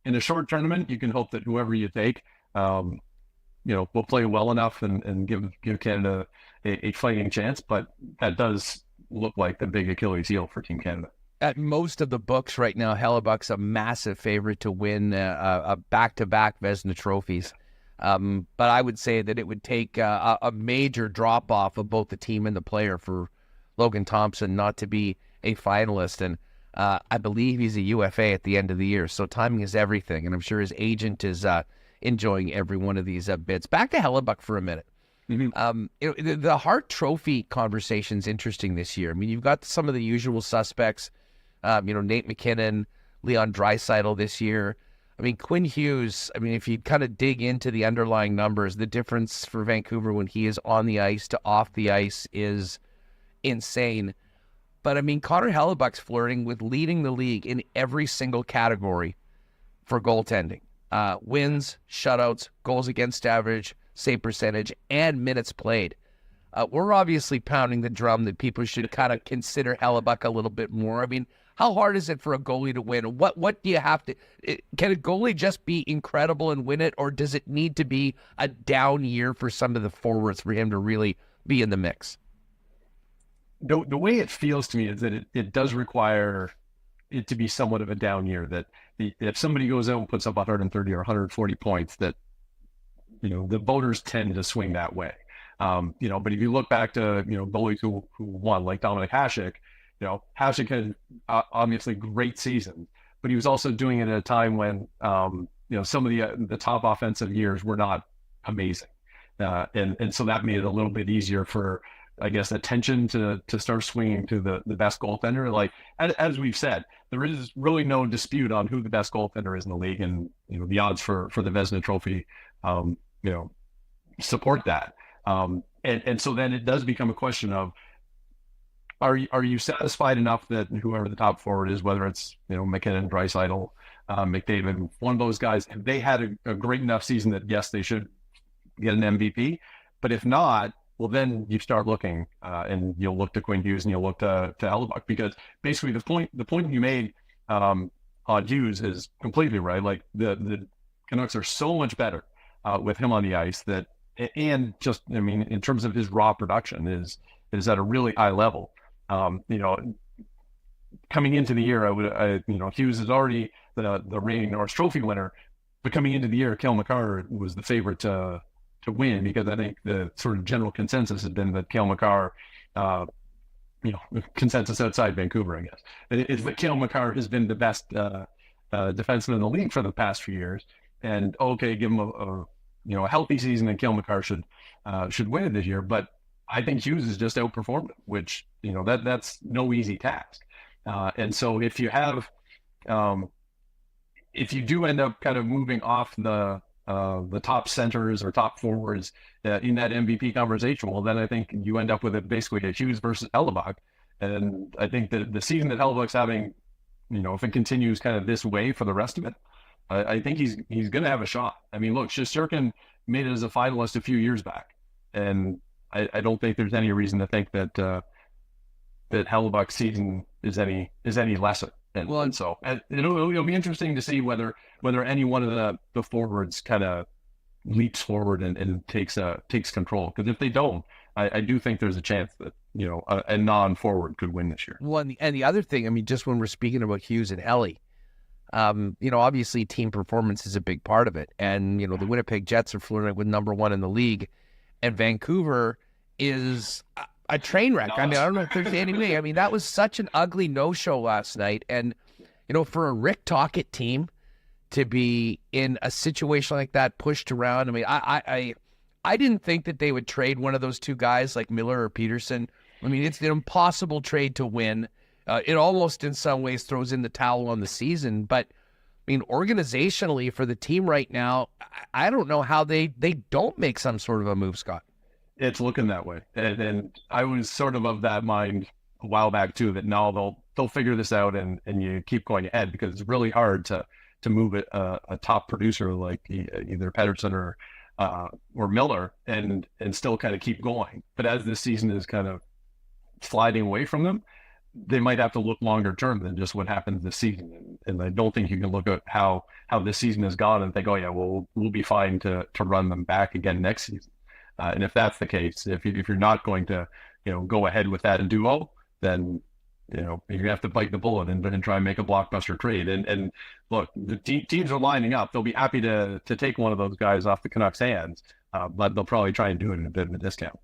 in a short tournament, you can hope that whoever you take, will play well enough and give Canada a fighting chance. But that does look like the big Achilles heel for Team Canada. At most of the books right now, Hellebuyck's a massive favorite to win a back-to-back Vezina trophies. But I would say that it would take a major drop-off of both the team and the player for Logan Thompson not to be a finalist. And I believe he's a UFA at the end of the year, so timing is everything. And I'm sure his agent is enjoying every one of these bits. Back to Hellebuyck for a minute. Mm-hmm. The Hart Trophy conversation's interesting this year. I mean, you've got some of the usual suspects, Nate McKinnon, Leon Draisaitl this year. I mean, Quinn Hughes, if you kind of dig into the underlying numbers, the difference for Vancouver when he is on the ice to off the ice is insane. But, Connor Hellebuyck's flirting with leading the league in every single category for goaltending. Wins, shutouts, goals against average, save percentage, and minutes played. We're obviously pounding the drum that people should kind of consider Hellebuyck a little bit more. How hard is it for a goalie to win? What do you have to... Can a goalie just be incredible and win it, or does it need to be a down year for some of the forwards for him to really be in the mix? The way it feels to me is that it does require it to be somewhat of a down year, that if somebody goes out and puts up 130 or 140 points, that, the voters tend to swing that way. But if you look back to, goalies who won, like Dominic Hasek, Hasek had obviously great season, but he was also doing it at a time when, some of the top offensive years were not amazing. And so that made it a little bit easier for I guess, attention to start swinging to the best goaltender. Like, as we've said, there is really no dispute on who the best goaltender is in the league, and the odds for the Vezina Trophy, support that. And so then it does become a question of, are you satisfied enough that whoever the top forward is, whether it's McKinnon, Draisaitl, McDavid, one of those guys, if they had a great enough season that yes, they should get an MVP, but if not, well, then you start looking, and you'll look to Quinn Hughes and you'll look to Hellebuyck, because basically the point you made on Hughes is completely right. Like the Canucks are so much better with him on the ice that, and just in terms of his raw production is at a really high level. Coming into the year, Hughes is already the reigning Norris Trophy winner, but coming into the year, Cale Makar was the favorite to win, because I think the sort of general consensus has been that Cale Makar, consensus outside Vancouver, I guess, is that Cale Makar has been the best defenseman in the league for the past few years, and give him a healthy season, and Cale Makar should win it this year. But I think Hughes has just outperformed him, which that's no easy task. And so if you have, if you do end up kind of moving off the top centers or top forwards in that MVP conversation, well, then I think you end up with basically a Hughes versus Hellebuyck. And I think that the season that Hellebuyck's having, if it continues kind of this way for the rest of it, I think he's going to have a shot. I mean, look, Shesterkin made it as a finalist a few years back, and I don't think there's any reason to think that that Hellebuyck's season is any lesser. And so it'll be interesting to see whether any one of the forwards kind of leaps forward and takes control. Because if they don't, I do think there's a chance that a non-forward could win this year. Well, and the other thing, just when we're speaking about Hughes and Ellie, obviously team performance is a big part of it, and the Winnipeg Jets are flirting with number 1 in the league, and Vancouver is a train wreck. I don't know if there's any way. That was such an ugly no-show last night. And, for a Rick Tocchet team to be in a situation like that, pushed around, I didn't think that they would trade one of those two guys like Miller or Paterson. It's an impossible trade to win. It almost in some ways throws in the towel on the season. But, organizationally for the team right now, I don't know how they don't make some sort of a move, Scott. It's looking that way, and I was sort of that mind a while back too, that now they'll figure this out, and you keep going ahead, because it's really hard to move a top producer like either Paterson or Miller and still kind of keep going. But as this season is kind of sliding away from them, they might have to look longer term than just what happens this season. And I don't think you can look at how this season has gone and think, oh yeah, well, we'll be fine to run them back again next season. And if that's the case, if you're not going to, go ahead with that duo, then, you're going to have to bite the bullet and try and make a blockbuster trade. And look, the teams are lining up. They'll be happy to take one of those guys off the Canucks' hands, but they'll probably try and do it at a bit of a discount.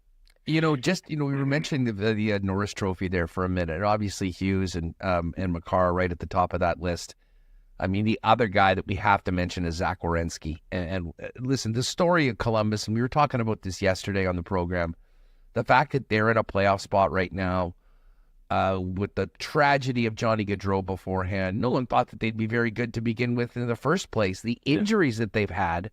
We were mentioning the Norris Trophy there for a minute. Obviously, Hughes and Makar right at the top of that list. The other guy that we have to mention is Zach Werenski. And listen, the story of Columbus, and we were talking about this yesterday on the program, the fact that they're in a playoff spot right now, with the tragedy of Johnny Gaudreau beforehand, no one thought that they'd be very good to begin with in the first place. The injuries that they've had,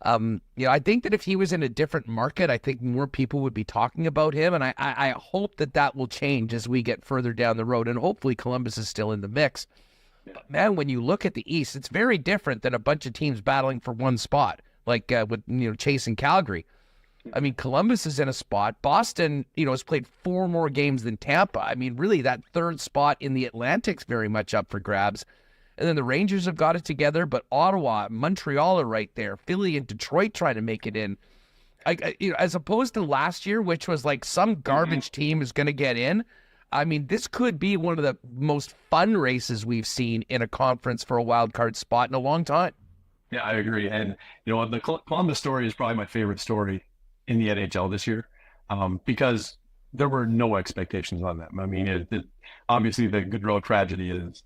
I think that if he was in a different market, I think more people would be talking about him, and I hope that will change as we get further down the road, and hopefully Columbus is still in the mix. But man, when you look at the East, it's very different than a bunch of teams battling for one spot, like with chasing Calgary. Columbus is in a spot. Boston, has played 4 more games than Tampa. Really, that third spot in the Atlantic's very much up for grabs. And then the Rangers have got it together, but Ottawa, Montreal are right there. Philly and Detroit trying to make it in. As opposed to last year, which was like some garbage team is going to get in. This could be one of the most fun races we've seen in a conference for a wild card spot in a long time. Yeah, I agree. And, the Columbus story is probably my favorite story in the NHL this year, because there were no expectations on them. Obviously the Gaudreau tragedy is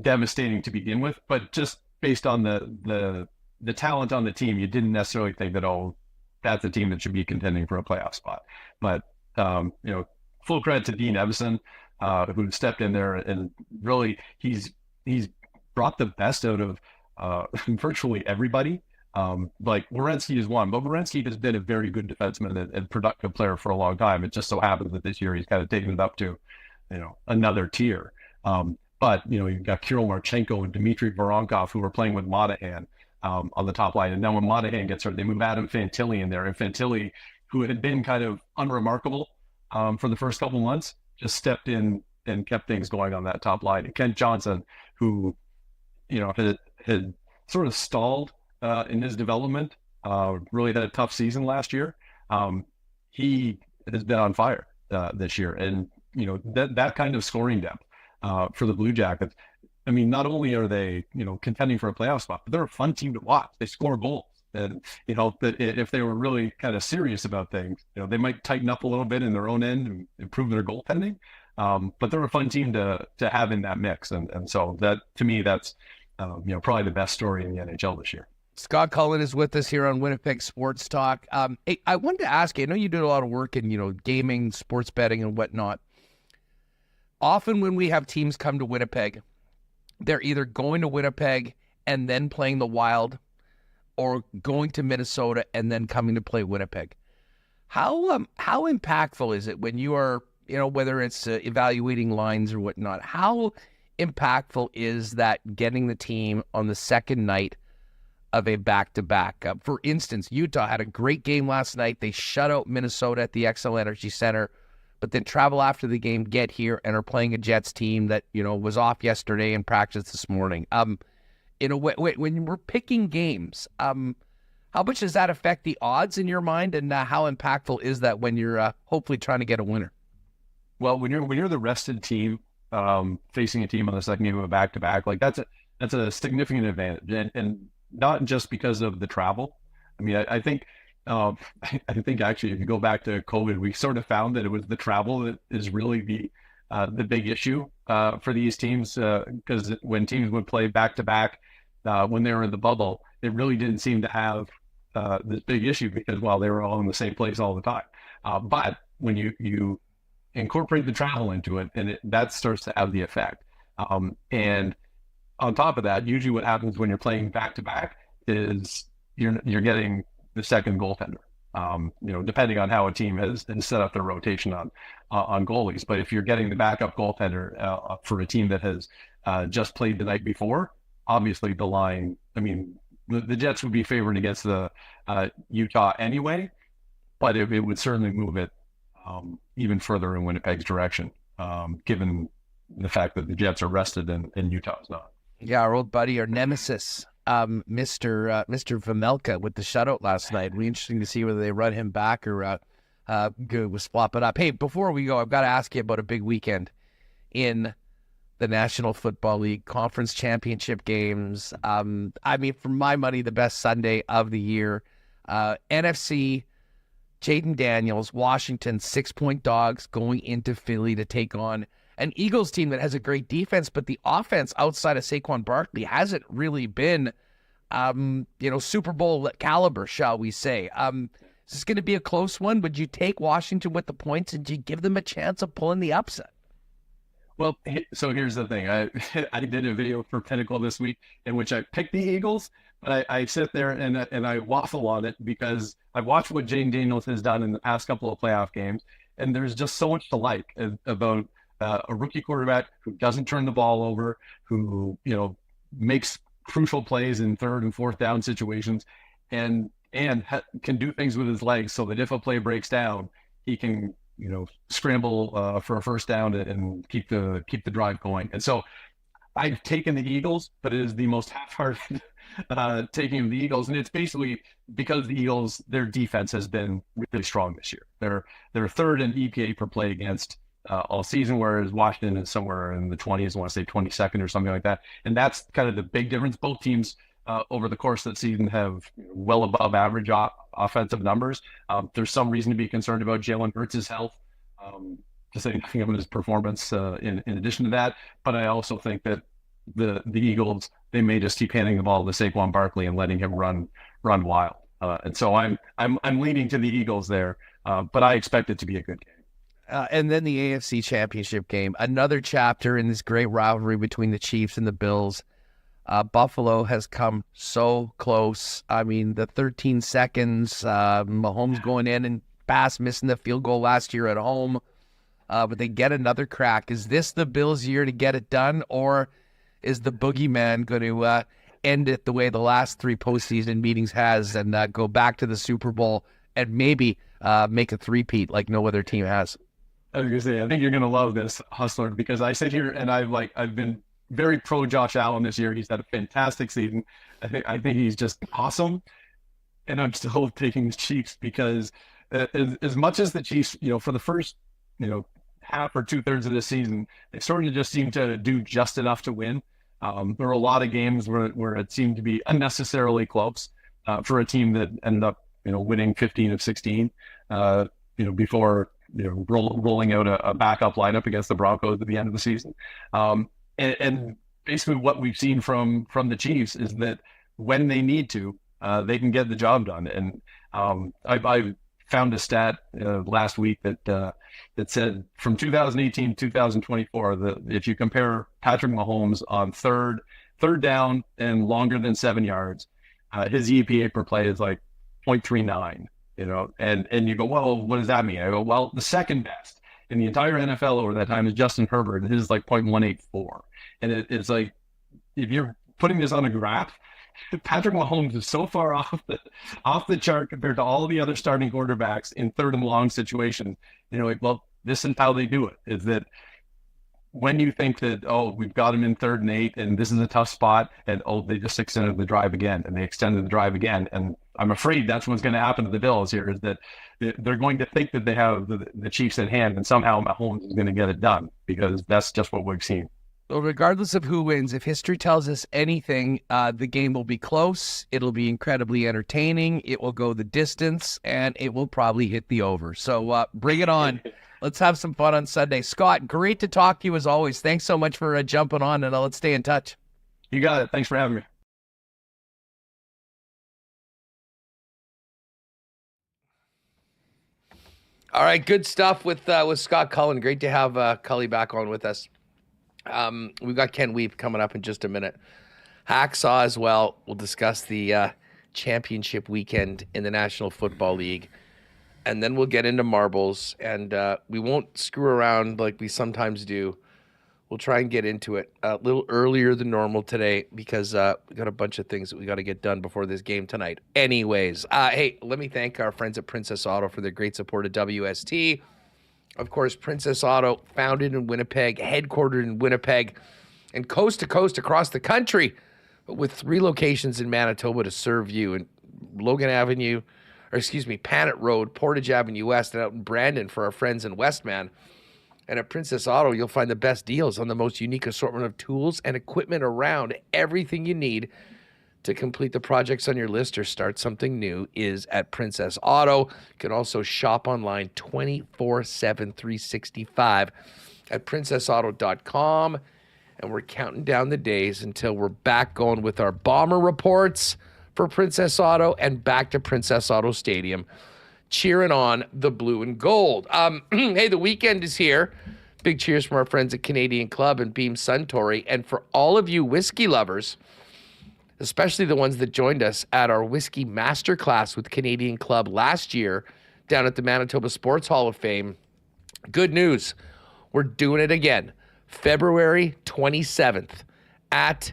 devastating to begin with, but just based on the talent on the team, you didn't necessarily think that, that's a team that should be contending for a playoff spot. But full credit to Dean Evison, who stepped in there, and really he's brought the best out of virtually everybody. Like Werenski is one, but Werenski has been a very good defenseman and productive player for a long time. It just so happens that this year he's kind of taken it up to, another tier. But you've got Kirill Marchenko and Dmitry Voronkov, who are playing with Monahan on the top line. And then when Monahan gets hurt, they move Adam Fantilli in there. And Fantilli, who had been kind of unremarkable for the first couple months, just stepped in and kept things going on that top line. And Kent Johnson, who, had sort of stalled in his development, really had a tough season last year. He has been on fire this year. And, that kind of scoring depth for the Blue Jackets. I mean, not only are they, contending for a playoff spot, but they're a fun team to watch. They score goals. And, that if they were really kind of serious about things, they might tighten up a little bit in their own end and improve their goaltending. But they're a fun team to have in that mix. And so that, to me, that's, probably the best story in the NHL this year. Scott Cullen is with us here on Winnipeg Sports Talk. Hey, I wanted to ask you, I know you do a lot of work in, gaming, sports betting and whatnot. Often when we have teams come to Winnipeg, they're either going to Winnipeg and then playing the Wild, or going to Minnesota and then coming to play Winnipeg. How impactful is it when you are, whether it's evaluating lines or whatnot, how impactful is that getting the team on the second night of a back-to-back? For instance, Utah had a great game last night. They shut out Minnesota at the XL Energy Center, but then travel after the game, get here, and are playing a Jets team that, was off yesterday and practiced this morning. When we're picking games, how much does that affect the odds in your mind, and how impactful is that when you're hopefully trying to get a winner? Well, when you're the rested team facing a team on the second game of a back-to-back, like that's a significant advantage, and not just because of the travel. I mean, I think actually, if you go back to COVID, we sort of found that it was the travel that is really the big issue for these teams, because when teams would play back-to-back when they were in the bubble, it really didn't seem to have this big issue because, well, they were all in the same place all the time. But when you incorporate the travel into it, and that starts to have the effect. And on top of that, usually what happens when you're playing back-to-back is you're getting the second goaltender, depending on how a team has set up their rotation on goalies. But if you're getting the backup goaltender for a team that has just played the night before, obviously the line, I mean, the Jets would be favored against the Utah anyway, but it would certainly move it even further in Winnipeg's direction, given the fact that the Jets are rested and Utah's not. Yeah, our old buddy, our nemesis, Mr. Vejmelka with the shutout last night. It'll be interesting to see whether they run him back or swap it up. Hey, before we go, I've got to ask you about a big weekend in the National Football League Conference Championship games. I mean, for my money, the best Sunday of the year. NFC, Jaden Daniels, Washington, 6-point dogs going into Philly to take on an Eagles team that has a great defense, but the offense outside of Saquon Barkley hasn't really been, Super Bowl caliber, shall we say. Is this going to be a close one? Would you take Washington with the points, and do you give them a chance of pulling the upset? Well, so here's the thing. I did a video for Pinnacle this week in which I picked the Eagles, but I sit there and I waffle on it because I've watched what Jaden Daniels has done in the past couple of playoff games, and there's just so much to like about a rookie quarterback who doesn't turn the ball over, who makes crucial plays in third and fourth down situations, and can do things with his legs so that if a play breaks down, he can scramble for a first down and keep the drive going. And so I've taken the Eagles, but it is the most half-hearted taking of the Eagles, and it's basically because the Eagles, their defense has been really strong this year. They're third in EPA per play against all season, whereas Washington is somewhere in the 20s, I want to say 22nd or something like that. And that's kind of the big difference. Both teams over the course of the season have well above average offensive numbers. There's some reason to be concerned about Jalen Hurts' health, to say nothing of his performance in addition to that. But I also think that the Eagles, they may just keep handing the ball to Saquon Barkley and letting him run wild. And so I'm leaning to the Eagles there, but I expect it to be a good game. And then the AFC Championship game, another chapter in this great rivalry between the Chiefs and the Bills. Buffalo has come so close. I mean, the 13 seconds, Mahomes going in and Bass missing the field goal last year at home, but they get another crack. Is this the Bills' year to get it done, or is the boogeyman going to end it the way the last 3 postseason meetings has and go back to the Super Bowl and maybe make a three-peat like no other team has? I was going to say, I think you're going to love this, Hustler, because I sit here and I've been very pro Josh Allen this year. He's had a fantastic season. I think he's just awesome. And I'm still taking the Chiefs because as much as the Chiefs, for the first, half or 2/3 of the season, they sort of just seemed to do just enough to win. There were a lot of games where it seemed to be unnecessarily close for a team that ended up, winning 15 of 16, before, rolling out a backup lineup against the Broncos at the end of the season. And basically what we've seen from the Chiefs is that when they need to, they can get the job done. And I found a stat last week that said from 2018 to 2024 that if you compare Patrick Mahomes on third down and longer than 7 yards, his EPA per play is like 0.39. And you go, well, what does that mean? I go, well, the second best in the entire NFL over that time is Justin Herbert. His is like 0.184. And it's like, if you're putting this on a graph, Patrick Mahomes is so far off the chart compared to all the other starting quarterbacks in third and long situations. Well, this is how they do it, is that when you think that, we've got him in 3rd and 8 and this is a tough spot, and they just extended the drive again and they extended the drive again. And I'm afraid that's what's going to happen to the Bills here, is that they're going to think that they have the Chiefs at hand and somehow Mahomes is going to get it done, because that's just what we've seen. Well, regardless of who wins, if history tells us anything, the game will be close. It'll be incredibly entertaining. It will go the distance, and it will probably hit the over. So bring it on. Let's have some fun on Sunday. Scott, great to talk to you as always. Thanks so much for jumping on, and let's stay in touch. You got it. Thanks for having me. All right, good stuff with Scott Cullen. Great to have Cully back on with us. We've got Ken Weeb coming up in just a minute. Hacksaw as well. We'll discuss the championship weekend in the National Football League. And then we'll get into marbles. And we won't screw around like we sometimes do. We'll try and get into it a little earlier than normal today because we got a bunch of things that we got to get done before this game tonight. Anyways, hey, let me thank our friends at Princess Auto for their great support of WST. Of course, Princess Auto, founded in Winnipeg, headquartered in Winnipeg, and coast to coast across the country, but with 3 locations in Manitoba to serve you. In Panet Road, Portage Avenue West, and out in Brandon for our friends in Westman. And at Princess Auto, you'll find the best deals on the most unique assortment of tools and equipment around. Everything you need to complete the projects on your list or start something new is at Princess Auto. You can also shop online 24/7, 365 at princessauto.com. And we're counting down the days until we're back going with our bomber reports for Princess Auto and back to Princess Auto Stadium, cheering on the blue and gold. Hey, the weekend is here. Big cheers from our friends at Canadian Club and Beam Suntory. And for all of you whiskey lovers, especially the ones that joined us at our Whiskey Masterclass with Canadian Club last year down at the Manitoba Sports Hall of Fame. Good news, we're doing it again. February 27th at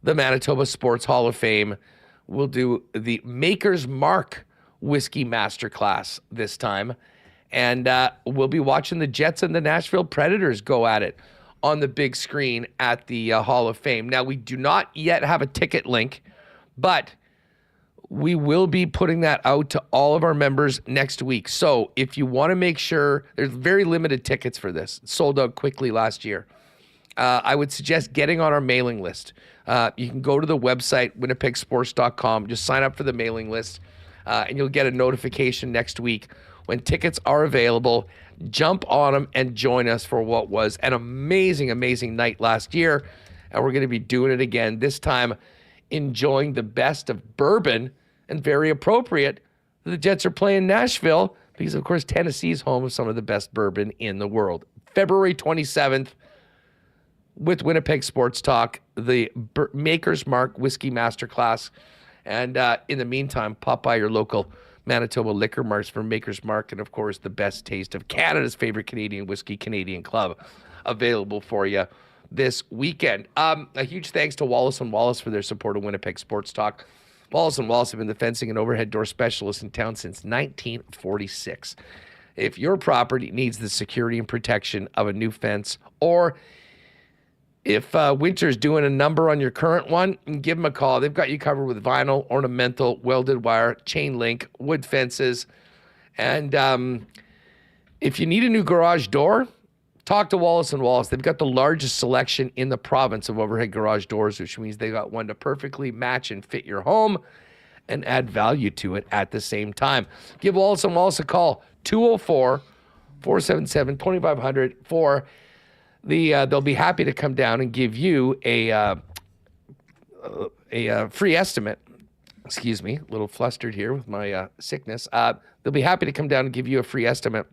the Manitoba Sports Hall of Fame. We'll do the Maker's Mark Whiskey Masterclass this time. And we'll be watching the Jets and the Nashville Predators go at it on the big screen at the Hall of Fame. Now, we do not yet have a ticket link, but we will be putting that out to all of our members next week. So if you want to make sure, there's very limited tickets for this. It sold out quickly last year. I would suggest getting on our mailing list. You can go to the website, winnipegsports.com, just sign up for the mailing list, and you'll get a notification next week when tickets are available. Jump on them and join us for what was an amazing, amazing night last year. And we're going to be doing it again, this time enjoying the best of bourbon, and very appropriate. The Jets are playing Nashville because, of course, Tennessee's home of some of the best bourbon in the world. February 27th, with Winnipeg Sports Talk, the Maker's Mark Whiskey Masterclass. And in the meantime, pop by your local Manitoba Liquor Marts for Maker's Mark, and, of course, the best taste of Canada's favorite Canadian whiskey, Canadian Club, available for you this weekend. A huge thanks to Wallace & Wallace for their support of Winnipeg Sports Talk. Wallace & Wallace have been the fencing and overhead door specialists in town since 1946. If your property needs the security and protection of a new fence, or if winter's doing a number on your current one, give them a call. They've got you covered with vinyl, ornamental, welded wire, chain link, wood fences. And if you need a new garage door, talk to Wallace & Wallace. They've got the largest selection in the province of overhead garage doors, which means they got one to perfectly match and fit your home and add value to it at the same time. Give Wallace & Wallace a call, 204-477-2500 for they'll be happy to come down and give you a free estimate. Excuse me, a little flustered here with my sickness. They'll be happy to come down and give you a free estimate.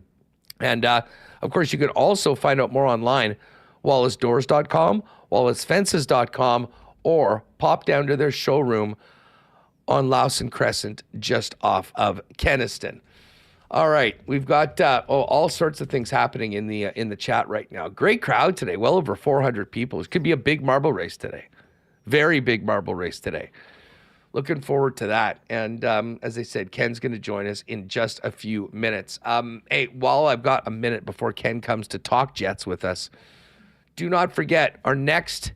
And, of course, you can also find out more online, wallacedoors.com, wallacefences.com, or pop down to their showroom on Lawson Crescent just off of Kenaston. All right, we've got all sorts of things happening in the chat right now. Great crowd today, well over 400 people. It could be a big marble race today. Very big marble race today. Looking forward to that. And as I said, Ken's going to join us in just a few minutes. Hey, while I've got a minute before Ken comes to talk Jets with us, do not forget our next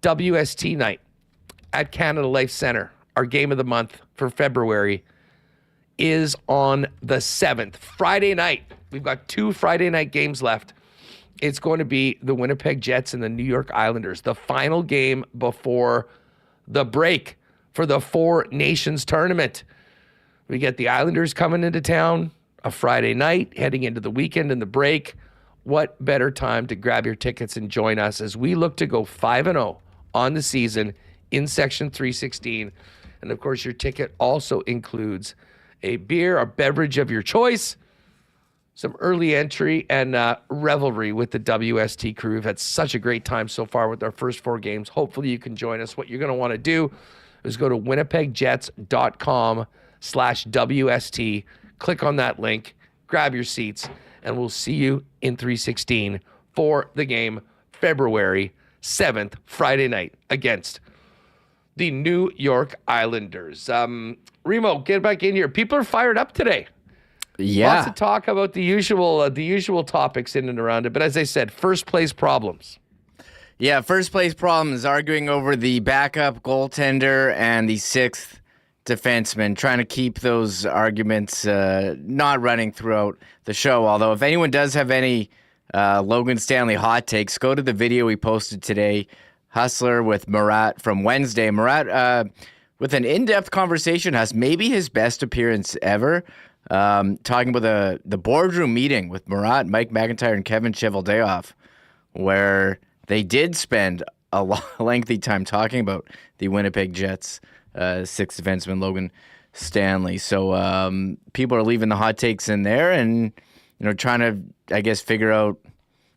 WST night at Canada Life Center, our game of the month for February, is on the 7th, Friday night. We've got 2 Friday night games left. It's going to be the Winnipeg Jets and the New York Islanders, the final game before the break for the Four Nations tournament. We get the Islanders coming into town a Friday night, heading into the weekend and the break. What better time to grab your tickets and join us as we look to go 5-0 on the season in Section 316. And, of course, your ticket also includes a beer, a beverage of your choice, some early entry, and revelry with the WST crew. We've had such a great time so far with our first 4 games. Hopefully you can join us. What you're going to want to do is go to winnipegjets.com/WST, click on that link, grab your seats, and we'll see you in 316 for the game February 7th, Friday night, against the New York Islanders. Remo, get back in here. People are fired up today. Yeah. Lots of talk about the usual topics in and around it. But as I said, first place problems. Yeah, first place problems, arguing over the backup goaltender and the 6th defenseman, trying to keep those arguments not running throughout the show. Although if anyone does have any Logan Stanley hot takes, go to the video we posted today, Hustler with Murat from Wednesday. Murat, with an in-depth conversation, has maybe his best appearance ever, talking about the boardroom meeting with Murat, Mike McIntyre, and Kevin Cheveldayoff, where they did spend a lengthy time talking about the Winnipeg Jets' 6th defenseman, Logan Stanley. So people are leaving the hot takes in there and, trying to, I guess, figure out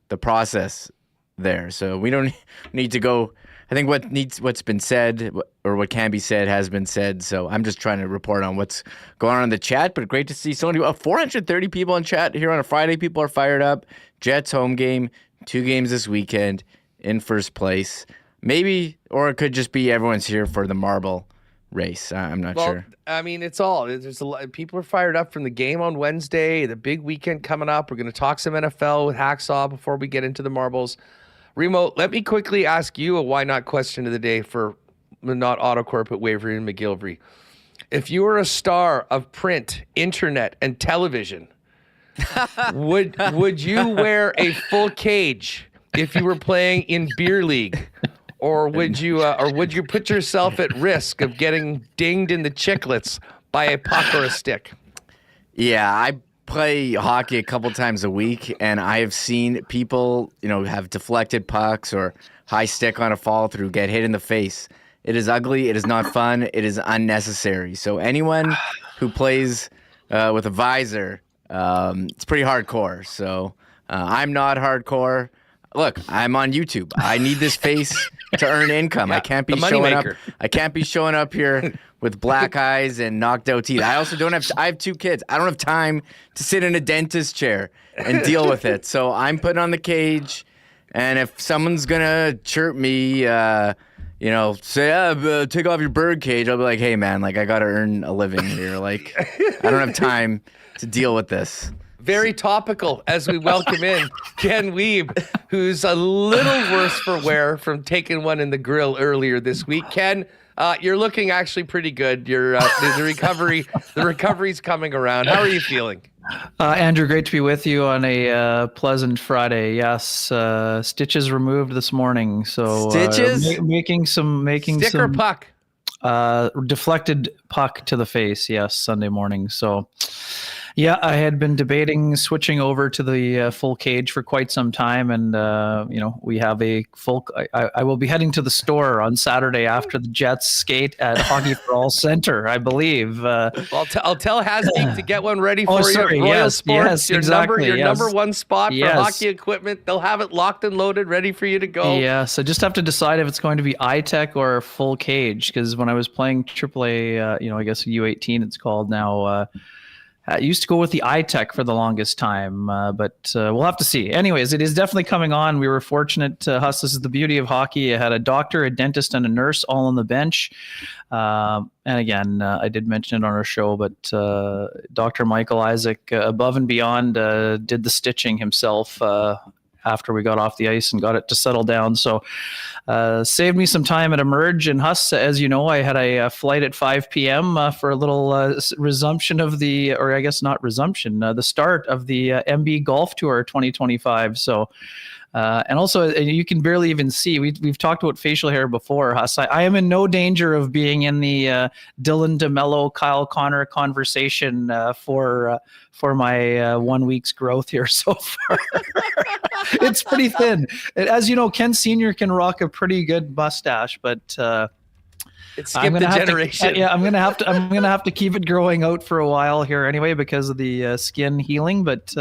the process there. So we don't need to go. I think what's been said or what can be said has been said. So I'm just trying to report on what's going on in the chat. But great to see so many 430 people in chat here on a Friday. People are fired up. Jets home game, 2 games this weekend in first place. Maybe, or it could just be everyone's here for the marble race. I'm not sure. I mean, it's all. There's a lot. People are fired up from the game on Wednesday, the big weekend coming up. We're going to talk some NFL with Hacksaw before we get into the marbles. Remo, let me quickly ask you a why not question of the day for not Autocorp at Waverly and McGillivray. If you were a star of print, internet, and television, would you wear a full cage if you were playing in beer league, or would you put yourself at risk of getting dinged in the chiclets by a puck or a stick? Yeah, I play hockey a couple times a week, and I have seen people, have deflected pucks or high stick on a fall through, get hit in the face. It is ugly. It is not fun. It is unnecessary. So anyone who plays with a visor, It's pretty hardcore. So I'm not hardcore. Look, I'm on YouTube. I need this face to earn income. I can't be showing up. I can't be showing up here with black eyes and knocked out teeth. I also don't have. I have 2 kids. I don't have time to sit in a dentist chair and deal with it. So I'm putting on the cage, and if someone's gonna chirp me, say, take off your bird cage, I'll be like, hey man, like I gotta earn a living here. Like I don't have time to deal with this. Very topical as we welcome in Ken Weeb, who's a little worse for wear from taking one in the grill earlier this week. Ken, you're looking actually pretty good. You're the recovery's coming around. How are you feeling? Andrew, great to be with you on a pleasant Friday. Yes, stitches removed this morning. So stitches, making some sticker puck, deflected puck to the face. Yes, Sunday morning. So. Yeah, I had been debating switching over to the full cage for quite some time, and we have a full. I will be heading to the store on Saturday after the Jets skate at Hockey for All Center, I believe. I'll tell Hasbeek to get one ready for you. Sorry, Royal Sports, yes, your exactly, number one spot for hockey equipment. They'll have it locked and loaded, ready for you to go. Yes, I just have to decide if it's going to be iTech or full cage, because when I was playing AAA, I guess U18 it's called now. I used to go with the iTech for the longest time, but we'll have to see. Anyways, it is definitely coming on. We were fortunate, Huss, this is the beauty of hockey. I had a doctor, a dentist, and a nurse all on the bench. And again, I did mention it on our show, but Dr. Michael Isaac, above and beyond, did the stitching himself after we got off the ice and got it to settle down. So saved me some time at Emerge. And Huss, as you know, I had a flight at 5 p.m. For a little resumption of the start of the MB Golf Tour 2025. So and also, you can barely even see. We've talked about facial hair before, Huss. I am in no danger of being in the Dylan DeMello, Kyle Connor conversation for my 1 week's growth here so far. It's pretty thin. As you know, Ken Sr. can rock a pretty good mustache, but it skipped the generation. I'm gonna have to keep it growing out for a while here anyway because of the skin healing. But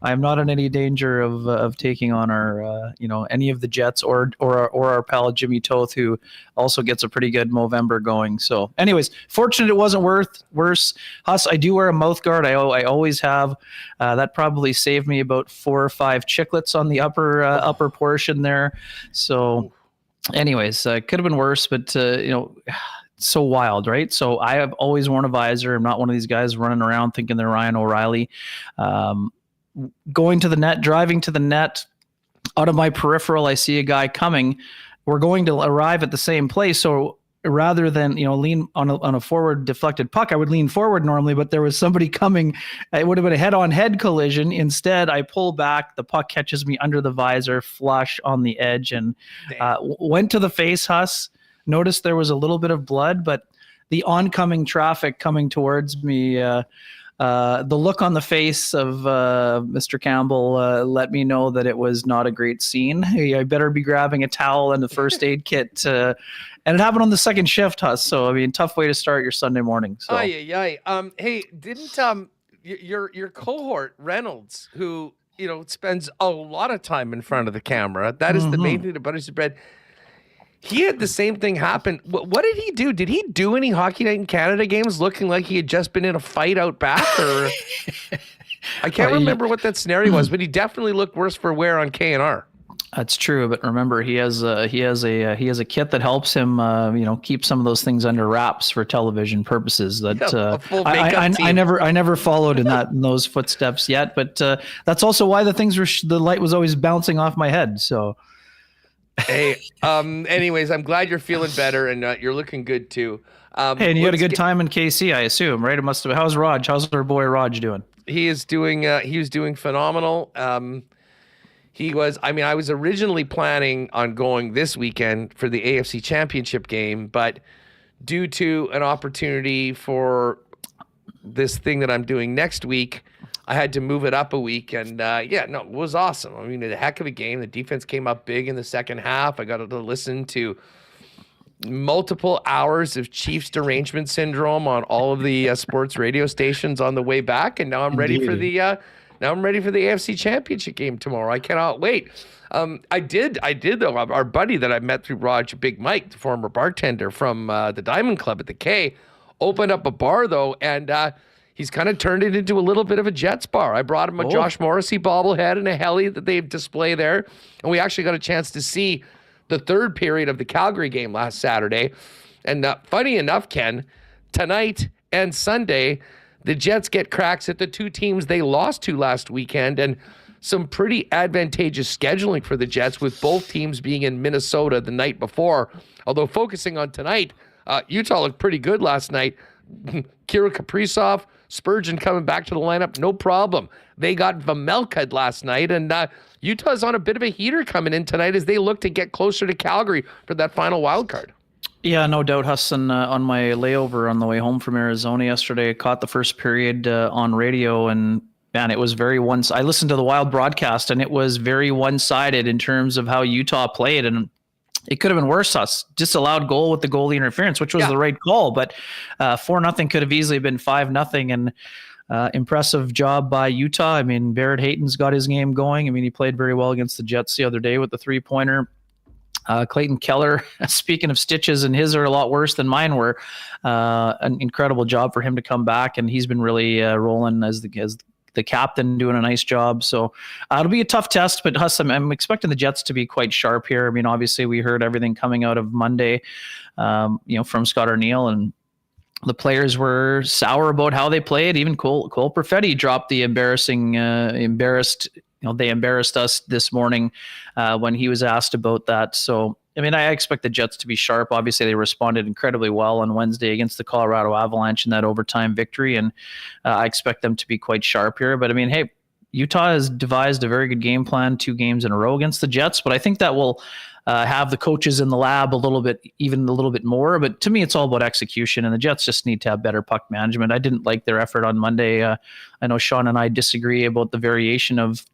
I'm not in any danger of taking on our any of the Jets or our pal Jimmy Toth, who also gets a pretty good Movember going. So, anyways, fortunate it wasn't worse. Huss, I do wear a mouth guard. I always have. That probably saved me about 4 or 5 chiclets on the upper portion there. So. Anyways, could have been worse, but so wild, right? So I have always worn a visor. I'm not one of these guys running around thinking they're Ryan O'Reilly. Going to the net, driving to the net, out of my peripheral, I see a guy coming. We're going to arrive at the same place, so rather than lean on a forward deflected puck, I would lean forward normally, but there was somebody coming. It would have been a head-on-head collision. Instead, I pull back, the puck catches me under the visor, flush on the edge, and went to the face, Huss. Noticed there was a little bit of blood, but the oncoming traffic coming towards me, the look on the face of Mr. Campbell let me know that it was not a great scene. I better be grabbing a towel and the first aid kit. And it happened on the second shift, Huss. So, I mean, tough way to start your Sunday morning. So. Hey, didn't your cohort, Reynolds, who, spends a lot of time in front of the camera, that is the main thing that butters the bread. He had the same thing happen. What did he do? Did he do any Hockey Night in Canada games looking like he had just been in a fight out back? Or I can't remember what that scenario was, but he definitely looked worse for wear on K&R. That's true, but remember he has a kit that helps him keep some of those things under wraps for television purposes. That a full makeup team. I never followed in those footsteps yet, but that's also why the light was always bouncing off my head. So. Hey, anyways, I'm glad you're feeling better and you're looking good too. Hey, and you had a good time in KC, I assume, right? It must have. How's Raj? How's our boy Raj doing? He was doing phenomenal. I was originally planning on going this weekend for the AFC Championship game, but due to an opportunity for this thing that I'm doing next week, I had to move it up a week. And it was awesome. I mean, a heck of a game. The defense came up big in the second half. I got to listen to multiple hours of Chiefs derangement syndrome on all of the sports radio stations on the way back, and now I'm ready for the AFC Championship game tomorrow. I cannot wait. I did though. Our buddy that I met through Raj, Big Mike, the former bartender from the Diamond Club at the K, opened up a bar though, and he's kind of turned it into a little bit of a Jets bar. I brought him a Josh Morrissey bobblehead and a heli that they display there, and we actually got a chance to see the third period of the Calgary game last Saturday. And funny enough, Ken, tonight and Sunday, the Jets get cracks at the two teams they lost to last weekend, and some pretty advantageous scheduling for the Jets, with both teams being in Minnesota the night before. Although focusing on tonight, Utah looked pretty good last night. Kirill Kaprizov, Spurgeon coming back to the lineup, no problem. They got Vamelkad last night, and Utah's on a bit of a heater coming in tonight as they look to get closer to Calgary for that final wild card. Yeah, no doubt, Husson. On my layover on the way home from Arizona yesterday, I caught the first period on radio, and man, it was very I listened to the Wild broadcast, and it was very one-sided in terms of how Utah played, and it could have been worse. Us disallowed goal with the goalie interference, which was the right call, but 4-0 could have easily been 5-0, and impressive job by Utah. I mean, Barrett Hayton's got his game going. I mean, he played very well against the Jets the other day with the 3-pointer. Clayton Keller, speaking of stitches, and his are a lot worse than mine were. An incredible job for him to come back, and he's been really rolling as the captain, doing a nice job. So it'll be a tough test, but Huss, I'm expecting the Jets to be quite sharp here. I mean, obviously we heard everything coming out of Monday, from Scott Arniel, and the players were sour about how they played. Even Cole Peretti dropped the they embarrassed us this morning when he was asked about that. So, I mean, I expect the Jets to be sharp. Obviously, they responded incredibly well on Wednesday against the Colorado Avalanche in that overtime victory, and I expect them to be quite sharp here. But, I mean, hey, Utah has devised a very good game plan 2 games in a row against the Jets, but I think that will have the coaches in the lab even a little bit more. But to me, it's all about execution, and the Jets just need to have better puck management. I didn't like their effort on Monday. I know Sean and I disagree about the variation of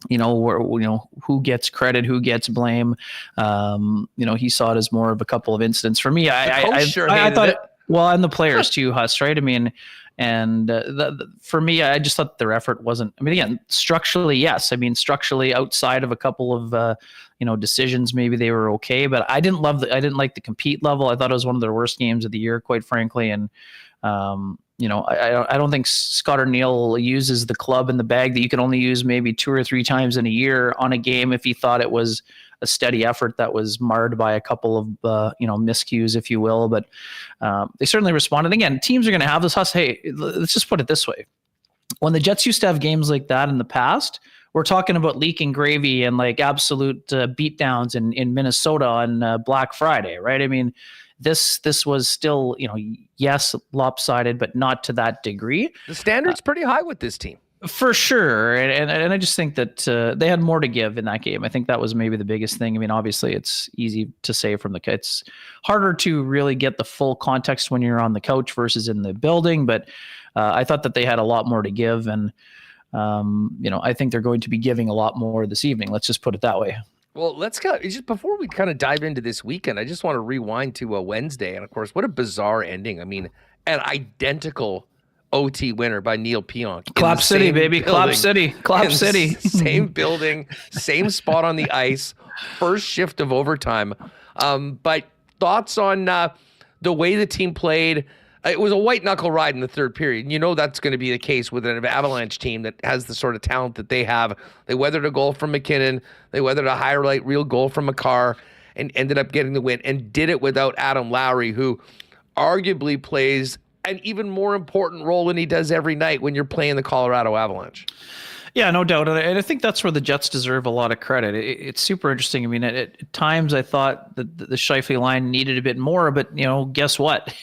who gets credit, who gets blame. He saw it as more of a couple of incidents. For me, I thought it. Well, and the players too, Huss, right? I mean, and for me, I just thought their effort wasn't. I mean, again, structurally, yes. I mean, structurally, outside of a couple of decisions, maybe they were okay. But I didn't like the compete level. I thought it was one of their worst games of the year, quite frankly. And I don't think Scott Arniel uses the club in the bag that you can only use maybe 2 or 3 times in a year on a game if he thought it was a steady effort that was marred by a couple of miscues, if you will. But they certainly responded. Again, teams are going to have this. Hey, let's just put it this way: when the Jets used to have games like that in the past, we're talking about leaking gravy and like absolute beatdowns in Minnesota on Black Friday, right? I mean, this was still, yes, lopsided, but not to that degree. The standard's pretty high with this team. For sure. And I just think that they had more to give in that game. I think that was maybe the biggest thing. I mean, obviously it's easy to say it's harder to really get the full context when you're on the couch versus in the building. But I thought that they had a lot more to give. And, I think they're going to be giving a lot more this evening. Let's just put it that way. Well, let's go. Just before we kind of dive into this weekend, I just want to rewind to a Wednesday. And of course, what a bizarre ending. I mean, an identical OT winner by Neil Pionk. Clap City, baby. Clap City. Clap City. Same building, same spot on the ice, first shift of overtime. But thoughts on the way the team played? It was a white knuckle ride in the third period. And that's going to be the case with an Avalanche team that has the sort of talent that they have. They weathered a goal from McKinnon. They weathered a highlight reel goal from Makar and ended up getting the win, and did it without Adam Lowry, who arguably plays an even more important role than he does every night when you're playing the Colorado Avalanche. Yeah, no doubt. And I think that's where the Jets deserve a lot of credit. It's super interesting. I mean, at times I thought that the Scheifele line needed a bit more, but, guess what?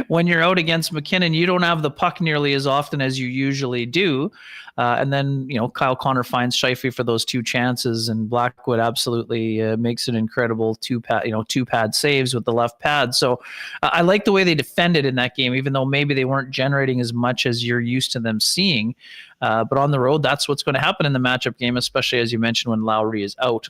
When you're out against McKinnon, you don't have the puck nearly as often as you usually do. And then, Kyle Connor finds Scheifele for those 2 chances, and Blackwood absolutely makes an incredible 2 pad saves with the left pad. So I like the way they defended in that game, even though maybe they weren't generating as much as you're used to them seeing. But on the road, that's what's going to happen in the matchup game, especially as you mentioned when Lowry is out.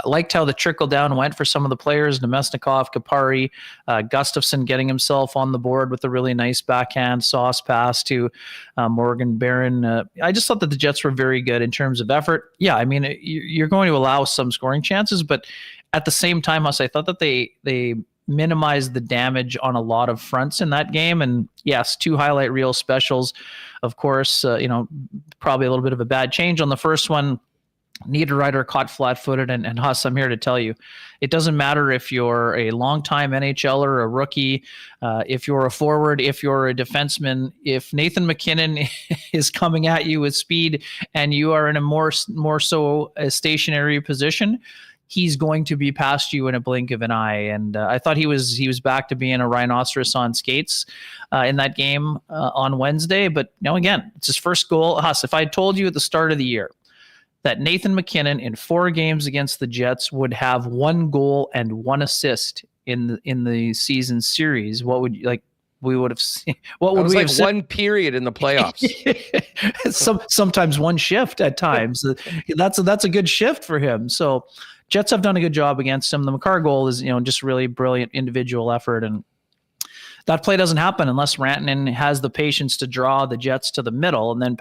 Liked how the trickle down went for some of the players, Nemesnikov, Kapari, Gustafsson getting himself on the board with a really nice backhand sauce pass to Morgan Barron. I just thought that the Jets were very good in terms of effort. Yeah, I mean, you're going to allow some scoring chances, but at the same time, I thought that they minimized the damage on a lot of fronts in that game. And yes, 2 highlight reel specials, of course, probably a little bit of a bad change on the first one. Niederreiter caught flat-footed, and Huss, I'm here to tell you, it doesn't matter if you're a longtime NHLer, a rookie, if you're a forward, if you're a defenseman, if Nathan McKinnon is coming at you with speed and you are in a more so a stationary position, he's going to be past you in a blink of an eye. And I thought he was back to being a rhinoceros on skates in that game on Wednesday. But again, it's his first goal. Huss, if I had told you at the start of the year that Nathan McKinnon in 4 games against the Jets would have 1 goal and 1 assist in the season series, what would we would have seen? What would we have said? 1 period in the playoffs? Sometimes 1 shift at times. That's a good shift for him. So Jets have done a good job against him. The Makar goal is just really brilliant individual effort, and that play doesn't happen unless Rantanen has the patience to draw the Jets to the middle and then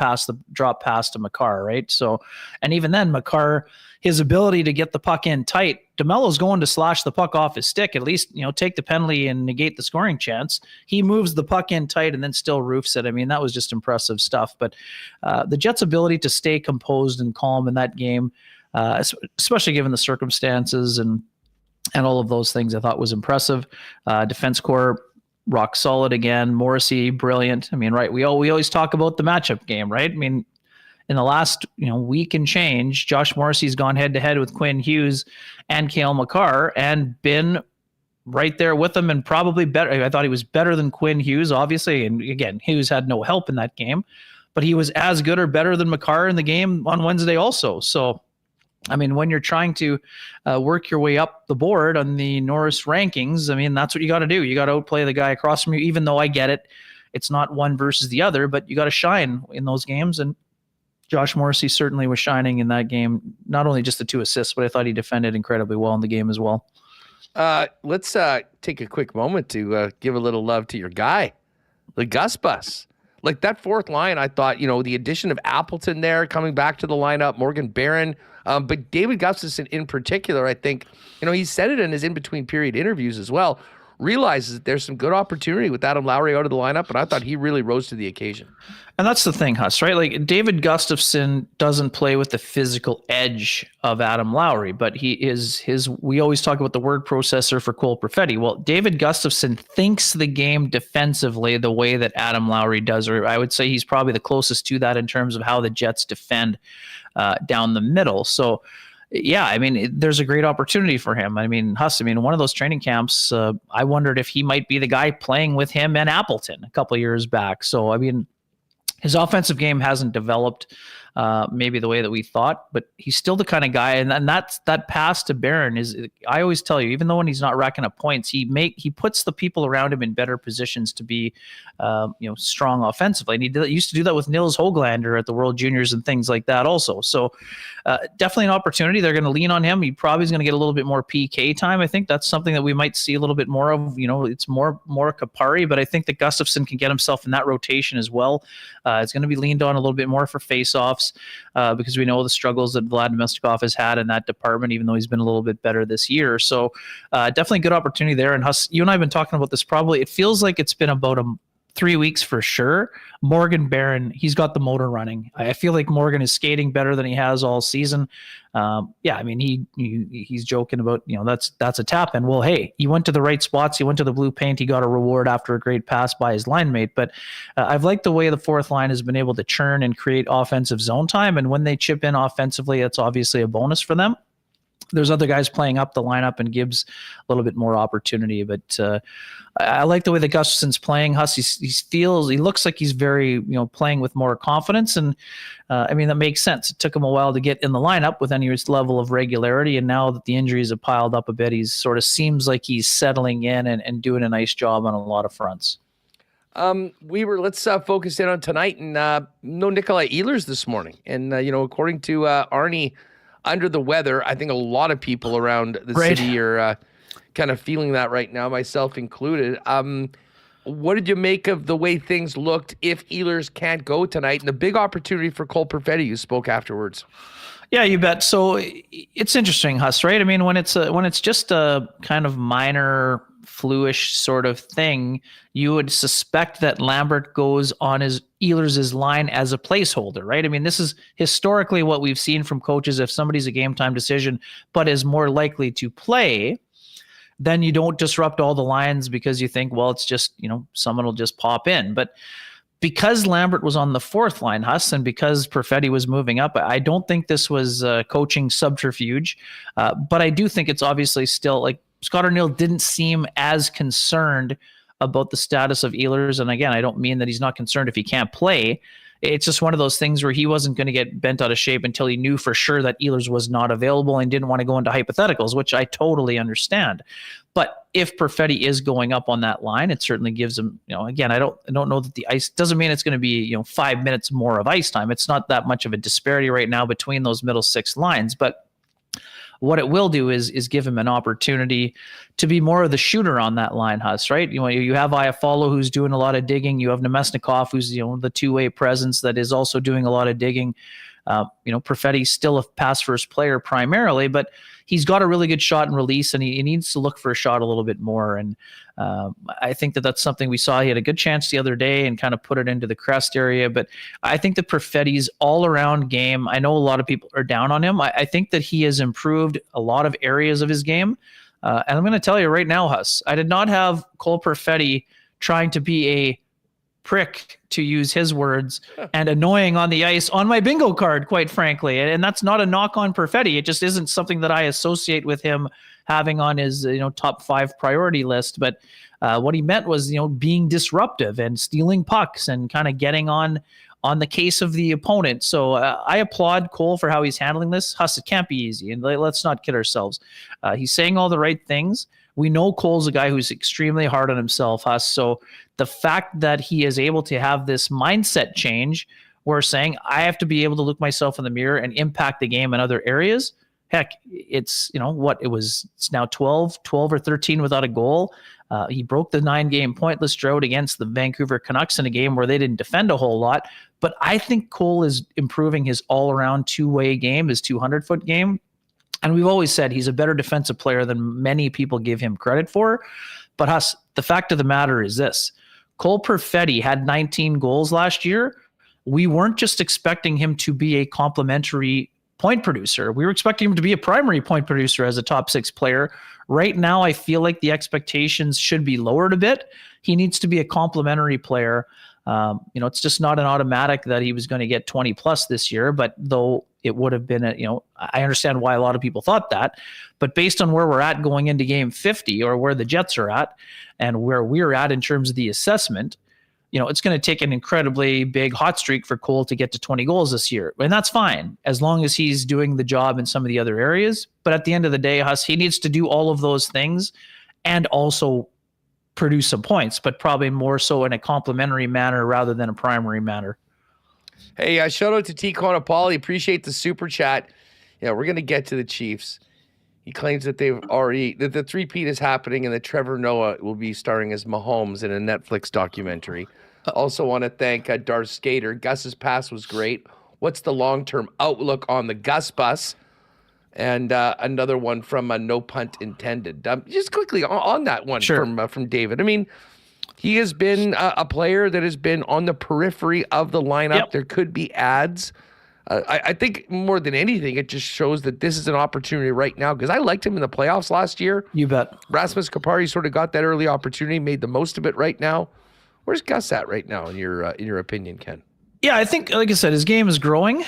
drop pass to Makar, right? So, and even then, Makar, his ability to get the puck in tight, DeMello's going to slash the puck off his stick, at least, take the penalty and negate the scoring chance. He moves the puck in tight and then still roofs it. I mean, that was just impressive stuff. But the Jets' ability to stay composed and calm in that game, especially given the circumstances and all of those things, I thought was impressive. Defense corps, rock solid again. Morrissey, brilliant. I mean, right, we always talk about the matchup game, right? I mean, in the last week and change, Josh Morrissey's gone head-to-head with Quinn Hughes and Cale Makar and been right there with them, and probably better. I thought he was better than Quinn Hughes, obviously, and again, Hughes had no help in that game, but he was as good or better than Makar in the game on Wednesday also. So, I mean, when you're trying to work your way up the board on the Norris rankings, I mean, that's what you got to do. You got to outplay the guy across from you, even though I get it. It's not one versus the other, but you got to shine in those games. And Josh Morrissey certainly was shining in that game. Not only just the 2 assists, but I thought he defended incredibly well in the game as well. Let's take a quick moment to give a little love to your guy, the Gus Bus. Like that 4th line, I thought, the addition of Appleton there coming back to the lineup, Morgan Barron, but David Gustafsson in particular, I think, he said it in his in-between period interviews as well, realizes that there's some good opportunity with Adam Lowry out of the lineup, and I thought he really rose to the occasion. And that's the thing, Huss, right? Like David Gustafsson doesn't play with the physical edge of Adam Lowry, but he is we always talk about the word processor for Cole Peretti. Well, David Gustafsson thinks the game defensively the way that Adam Lowry does, or I would say he's probably the closest to that in terms of how the Jets defend down the middle. So, yeah, I mean, there's a great opportunity for him. I mean, Huss, one of those training camps, I wondered if he might be the guy playing with him and Appleton a couple of years back. So, I mean, his offensive game hasn't developed maybe the way that we thought, but he's still the kind of guy. And that pass to Barron is, I always tell you, even though when he's not racking up points, he puts the people around him in better positions to be, strong offensively. And he used to do that with Nils Höglander at the World Juniors and things like that also. So definitely an opportunity. They're going to lean on him. He probably is going to get a little bit more PK time. I think that's something that we might see a little bit more of. It's more Kapari, but I think that Gustafsson can get himself in that rotation as well. It's going to be leaned on a little bit more for faceoffs because we know the struggles that Vlad Nemesnikov has had in that department, even though he's been a little bit better this year. So definitely a good opportunity there. And Huss, you and I have been talking about this probably, it feels like it's been about 3 weeks for sure. Morgan Barron, he's got the motor running. I feel like Morgan is skating better than he has all season. Yeah, I mean, he's joking about, that's a tap in. Well, hey, he went to the right spots. He went to the blue paint. He got a reward after a great pass by his line mate. But I've liked the way the 4th line has been able to churn and create offensive zone time. And when they chip in offensively, it's obviously a bonus for them. There's other guys playing up the lineup and gives a little bit more opportunity. But I like the way that Gustafsson's playing. Huss, he looks like he's very, playing with more confidence. And that makes sense. It took him a while to get in the lineup with any level of regularity. And now that the injuries have piled up a bit, he's sort of seems like he's settling in and doing a nice job on a lot of fronts. Let's focus in on tonight. And no Nikolai Ehlers this morning. And, according to Arnie under the weather. I think a lot of people around the Right. city are kind of feeling that right now, myself included. What did you make of the way things looked if Ehlers can't go tonight, and the big opportunity for Cole Perfetti, who spoke afterwards? Yeah, you bet. So it's interesting, Huss, right? I mean, when it's just a kind of minor fluish sort of thing, you would suspect that Lambert goes on Ehlers' line as a placeholder, right? I mean, this is historically what we've seen from coaches. If somebody's a game time decision, but is more likely to play, then you don't disrupt all the lines because you think, well, it's just, someone will just pop in. But because Lambert was on the fourth line, Huss, and because Perfetti was moving up, I don't think this was coaching subterfuge. But I do think it's obviously still, like, Scott O'Neill didn't seem as concerned about the status of Ehlers. And again, I don't mean that he's not concerned if he can't play. It's just one of those things where he wasn't going to get bent out of shape until he knew for sure that Ehlers was not available and didn't want to go into hypotheticals, which I totally understand. But if Perfetti is going up on that line, it certainly gives him, again, I don't know that the ice doesn't mean it's going to be, 5 minutes more of ice time. It's not that much of a disparity right now between those middle six lines, but what it will do is give him an opportunity to be more of the shooter on that line, Huss, right? You have Iafallo, who's doing a lot of digging. You have Nemesnikov, who's the two-way presence that is also doing a lot of digging. Perfetti's still a pass-first player primarily, but he's got a really good shot and release, and he needs to look for a shot a little bit more. And I think that's something we saw. He had a good chance the other day and kind of put it into the crest area. But I think that Perfetti's all-around game, I know a lot of people are down on him. I think that he has improved a lot of areas of his game. And I'm going to tell you right now, Huss, I did not have Cole Perfetti trying to be a prick, to use his words, and annoying on the ice on my bingo card, quite frankly. And that's not a knock on Perfetti. It just isn't something that I associate with him having on his top 5 priority list. But what he meant was being disruptive and stealing pucks and kind of getting on the case of the opponent. So I applaud Cole for how he's handling this. Huss, it can't be easy, and let's not kid ourselves. He's saying all the right things. We know Cole's a guy who's extremely hard on himself, Huss. So the fact that he is able to have this mindset change, where saying I have to be able to look myself in the mirror and impact the game in other areas. Heck, it's it's now 12 or 13 without a goal. He broke the 9-game pointless drought against the Vancouver Canucks in a game where they didn't defend a whole lot. But I think Cole is improving his all-around two-way game, his 200-foot game. And we've always said he's a better defensive player than many people give him credit for. But Huss, the fact of the matter is this. Cole Perfetti had 19 goals last year. We weren't just expecting him to be a complementary point producer. We were expecting him to be a primary point producer as a top 6 player. Right now, I feel like the expectations should be lowered a bit. He needs to be a complementary player. It's just not an automatic that he was going to get 20 plus this year, but though it would have been I understand why a lot of people thought that, but based on where we're at going into game 50, or where the Jets are at and where we're at in terms of the assessment, it's going to take an incredibly big hot streak for Cole to get to 20 goals this year. And that's fine, as long as he's doing the job in some of the other areas. But at the end of the day, Huss, he needs to do all of those things and also produce some points, but probably more so in a complementary manner rather than a primary manner. Hey, shout out to T. Conapoli. Appreciate the super chat. Yeah, we're going to get to the Chiefs. He claims that that the three-peat is happening and that Trevor Noah will be starring as Mahomes in a Netflix documentary. Also want to thank Darth Skater. Gus's pass was great. What's the long-term outlook on the Gus bus? And another one from No Punt Intended. Just quickly on that one. Sure. From David. I mean, he has been a player that has been on the periphery of the lineup. Yep. There could be ads. I think more than anything, it just shows that this is an opportunity right now, because I liked him in the playoffs last year. You bet. Rasmus Kupari sort of got that early opportunity, made the most of it right now. Where's Gus at right now, in your opinion, Ken? Yeah, I think, like I said, his game is growing.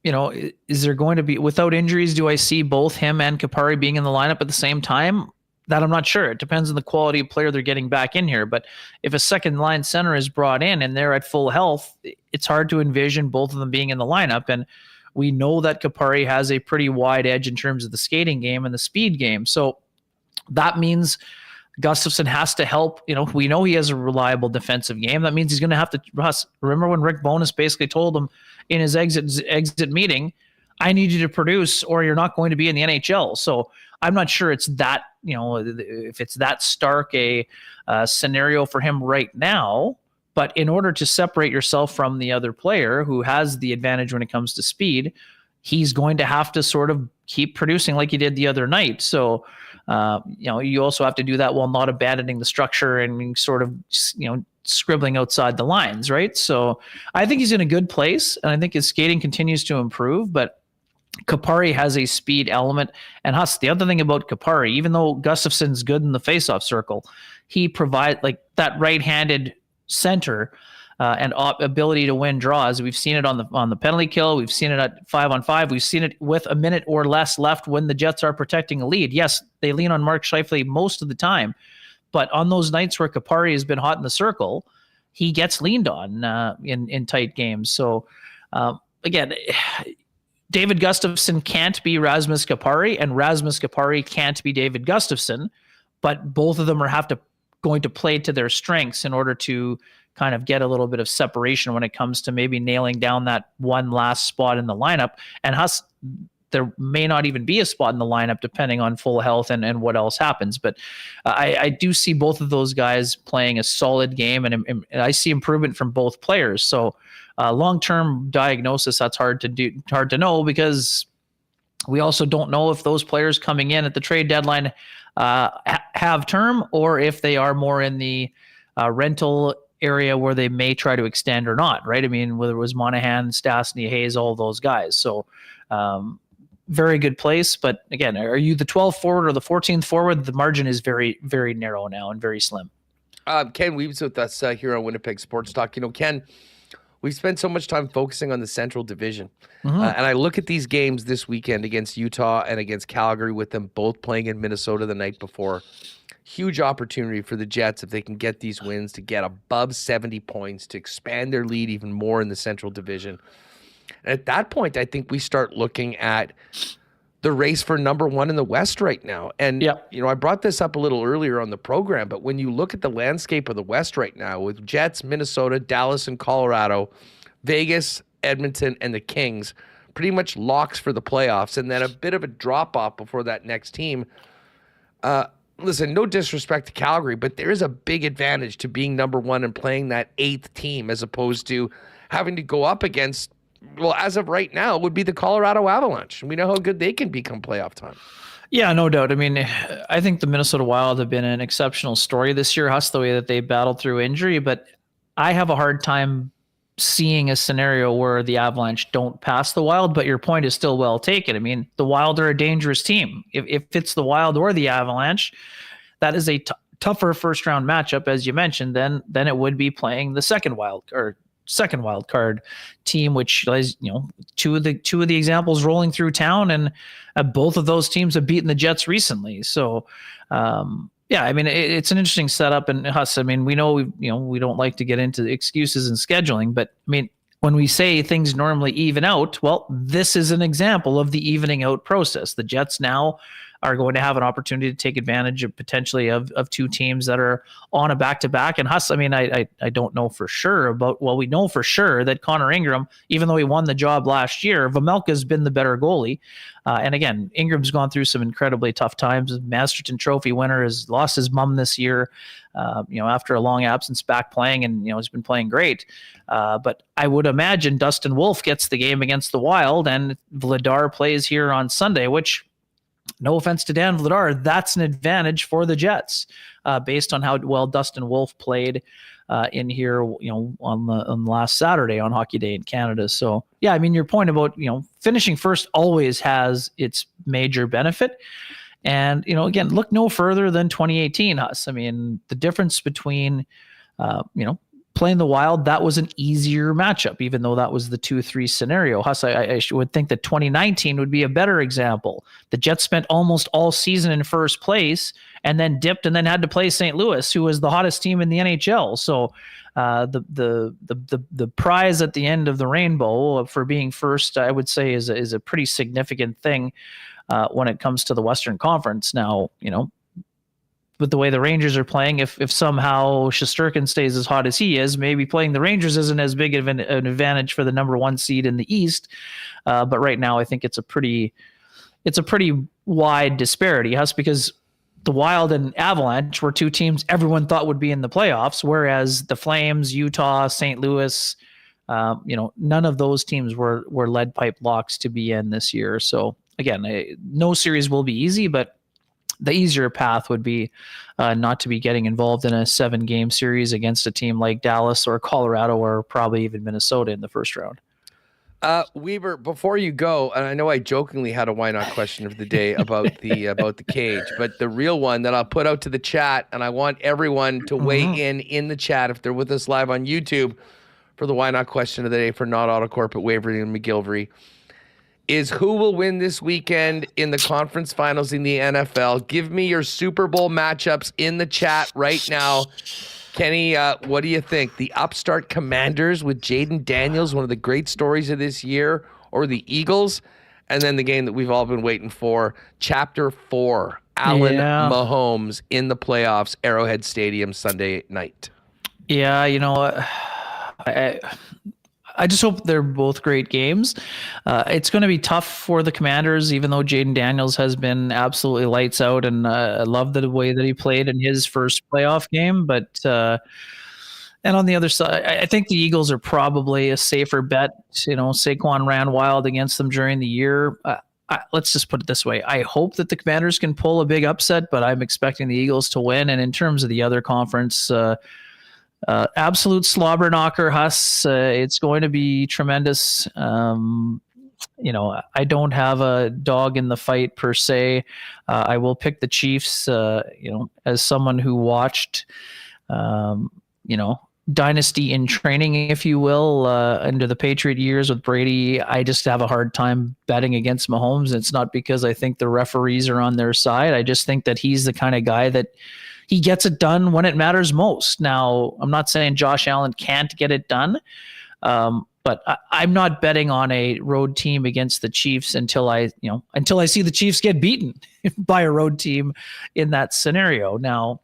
Is there going to be, without injuries, do I see both him and Kupari being in the lineup at the same time? That I'm not sure. It depends on the quality of player they're getting back in here. But if a second line center is brought in and they're at full health, it's hard to envision both of them being in the lineup. And we know that Kupari has a pretty wide edge in terms of the skating game and the speed game. So that means Gustafsson has to help. We know he has a reliable defensive game. That means he's going to have to. Russ, remember when Rick Bowness basically told him in his exit meeting, I need you to produce or you're not going to be in the NHL. So I'm not sure it's that, if it's that stark a scenario for him right now. But in order to separate yourself from the other player who has the advantage when it comes to speed, he's going to have to sort of keep producing like he did the other night. So, you also have to do that while not abandoning the structure and sort of, scribbling outside the lines, right? So I think he's in a good place, and I think his skating continues to improve, but Kupari has a speed element. And the other thing about Kupari, even though Gustafson's good in the faceoff circle, he provides like that right-handed center and ability to win draws. We've seen it on the penalty kill. We've seen it at 5-on-5. We've seen it with a minute or less left when the Jets are protecting a lead. Yes, they lean on Mark Scheifele most of the time, but on those nights where Kupari has been hot in the circle, he gets leaned on in tight games. So again, David Gustafsson can't be Rasmus Kupari, and Rasmus Kupari can't be David Gustafsson, but both of them are going to play to their strengths in order to kind of get a little bit of separation when it comes to maybe nailing down that one last spot in the lineup. And there may not even be a spot in the lineup depending on full health and what else happens. But I do see both of those guys playing a solid game, and I see improvement from both players. So long-term diagnosis, that's hard to know, because we also don't know if those players coming in at the trade deadline have term, or if they are more in the rental area where they may try to extend or not, right? I mean, whether it was Monahan, Stastny, Hayes, all those guys. So very good place. But again, are you the 12th forward or the 14th forward? The margin is very, very narrow now and very slim. Ken Weeb's with us here on Winnipeg Sports Talk. Ken, we've spent so much time focusing on the Central Division. And I look at these games this weekend against Utah and against Calgary, with them both playing in Minnesota the night before. Huge opportunity for the Jets, if they can get these wins, to get above 70 points, to expand their lead even more in the Central Division. And at that point, I think we start looking at the race for number one in the West right now. And, I brought this up a little earlier on the program, but when you look at the landscape of the West right now, with Jets, Minnesota, Dallas, and Colorado, Vegas, Edmonton, and the Kings, pretty much locks for the playoffs, and then a bit of a drop-off before that next team. Listen, no disrespect to Calgary, but there is a big advantage to being number one and playing that eighth team, as opposed to having to go up against, well, as of right now, would be the Colorado Avalanche. We know how good they can become playoff time. Yeah, no doubt. I mean, I think the Minnesota Wild have been an exceptional story this year, the way that they battled through injury, but I have a hard time seeing a scenario where the Avalanche don't pass the Wild, but your point is still well taken. I mean, the Wild are a dangerous team. If it's the Wild or the Avalanche, that is a tougher first round matchup, as you mentioned, than it would be playing the second wild card team, which is, two of the examples rolling through town, and both of those teams have beaten the Jets recently. So yeah, I mean, it's an interesting setup. And I mean, we know we don't like to get into excuses and scheduling, but I mean, when we say things normally even out, well, this is an example of the evening out process. The Jets now are going to have an opportunity to take advantage of potentially of two teams that are on a back-to-back. And I mean, I don't know for sure we know for sure that Connor Ingram, even though he won the job last year, Vejmelka's been the better goalie. And again, Ingram's gone through some incredibly tough times. Masterton Trophy winner, has lost his mom this year, after a long absence, back playing, and, has been playing great. But I would imagine Dustin Wolf gets the game against the Wild, and Vladar plays here on Sunday, which, no offense to Dan Vladar, that's an advantage for the Jets, based on how well Dustin Wolf played in here, on last Saturday on Hockey Day in Canada. So yeah, I mean, your point about, finishing first always has its major benefit. And, again, look no further than 2018, I mean, the difference between, playing the Wild, that was an easier matchup, even though that was the 2-3 scenario. I would think that 2019 would be a better example. The Jets spent almost all season in first place and then dipped and then had to play St. Louis, who was the hottest team in the NHL. So the prize at the end of the rainbow for being first, I would say, is a pretty significant thing when it comes to the Western Conference. Now, with the way the Rangers are playing, if somehow Shesterkin stays as hot as he is, maybe playing the Rangers isn't as big of an advantage for the number 1 seed in the East. But right now, I think it's a pretty wide disparity, because the Wild and Avalanche were 2 teams everyone thought would be in the playoffs, whereas the Flames, Utah, St. Louis, none of those teams were lead pipe locks to be in this year. So again, no series will be easy, but the easier path would be not to be getting involved in a 7-game series against a team like Dallas or Colorado or probably even Minnesota in the first round. Weber, before you go, and I know I jokingly had a why not question of the day about the cage, but the real one that I'll put out to the chat, and I want everyone to weigh in the chat if they're with us live on YouTube for the why not question of the day for Not Autocorp at Waverly and McGillivray, is who will win this weekend in the conference finals in the NFL. Give me your Super Bowl matchups in the chat right now. Kenny, what do you think? The upstart Commanders with Jaden Daniels, one of the great stories of this year, or the Eagles? And then the game that we've all been waiting for, Chapter 4, Allen Mahomes in the playoffs, Arrowhead Stadium, Sunday night. Yeah, I just hope they're both great games. It's going to be tough for the Commanders, even though Jaden Daniels has been absolutely lights out, and I love the way that he played in his first playoff game. But and on the other side, I think the Eagles are probably a safer bet. Saquon ran wild against them during the year. Let's just put it this way. I hope that the Commanders can pull a big upset, but I'm expecting the Eagles to win. And in terms of the other conference, absolute slobber knocker, Huss. It's going to be tremendous. I don't have a dog in the fight per se. I will pick the Chiefs, as someone who watched, dynasty in training, if you will, under the Patriot years with Brady. I just have a hard time betting against Mahomes. It's not because I think the referees are on their side. I just think that he's the kind of guy that he gets it done when it matters most. Now, I'm not saying Josh Allen can't get it done, but I'm not betting on a road team against the Chiefs until I see the Chiefs get beaten by a road team in that scenario. Now,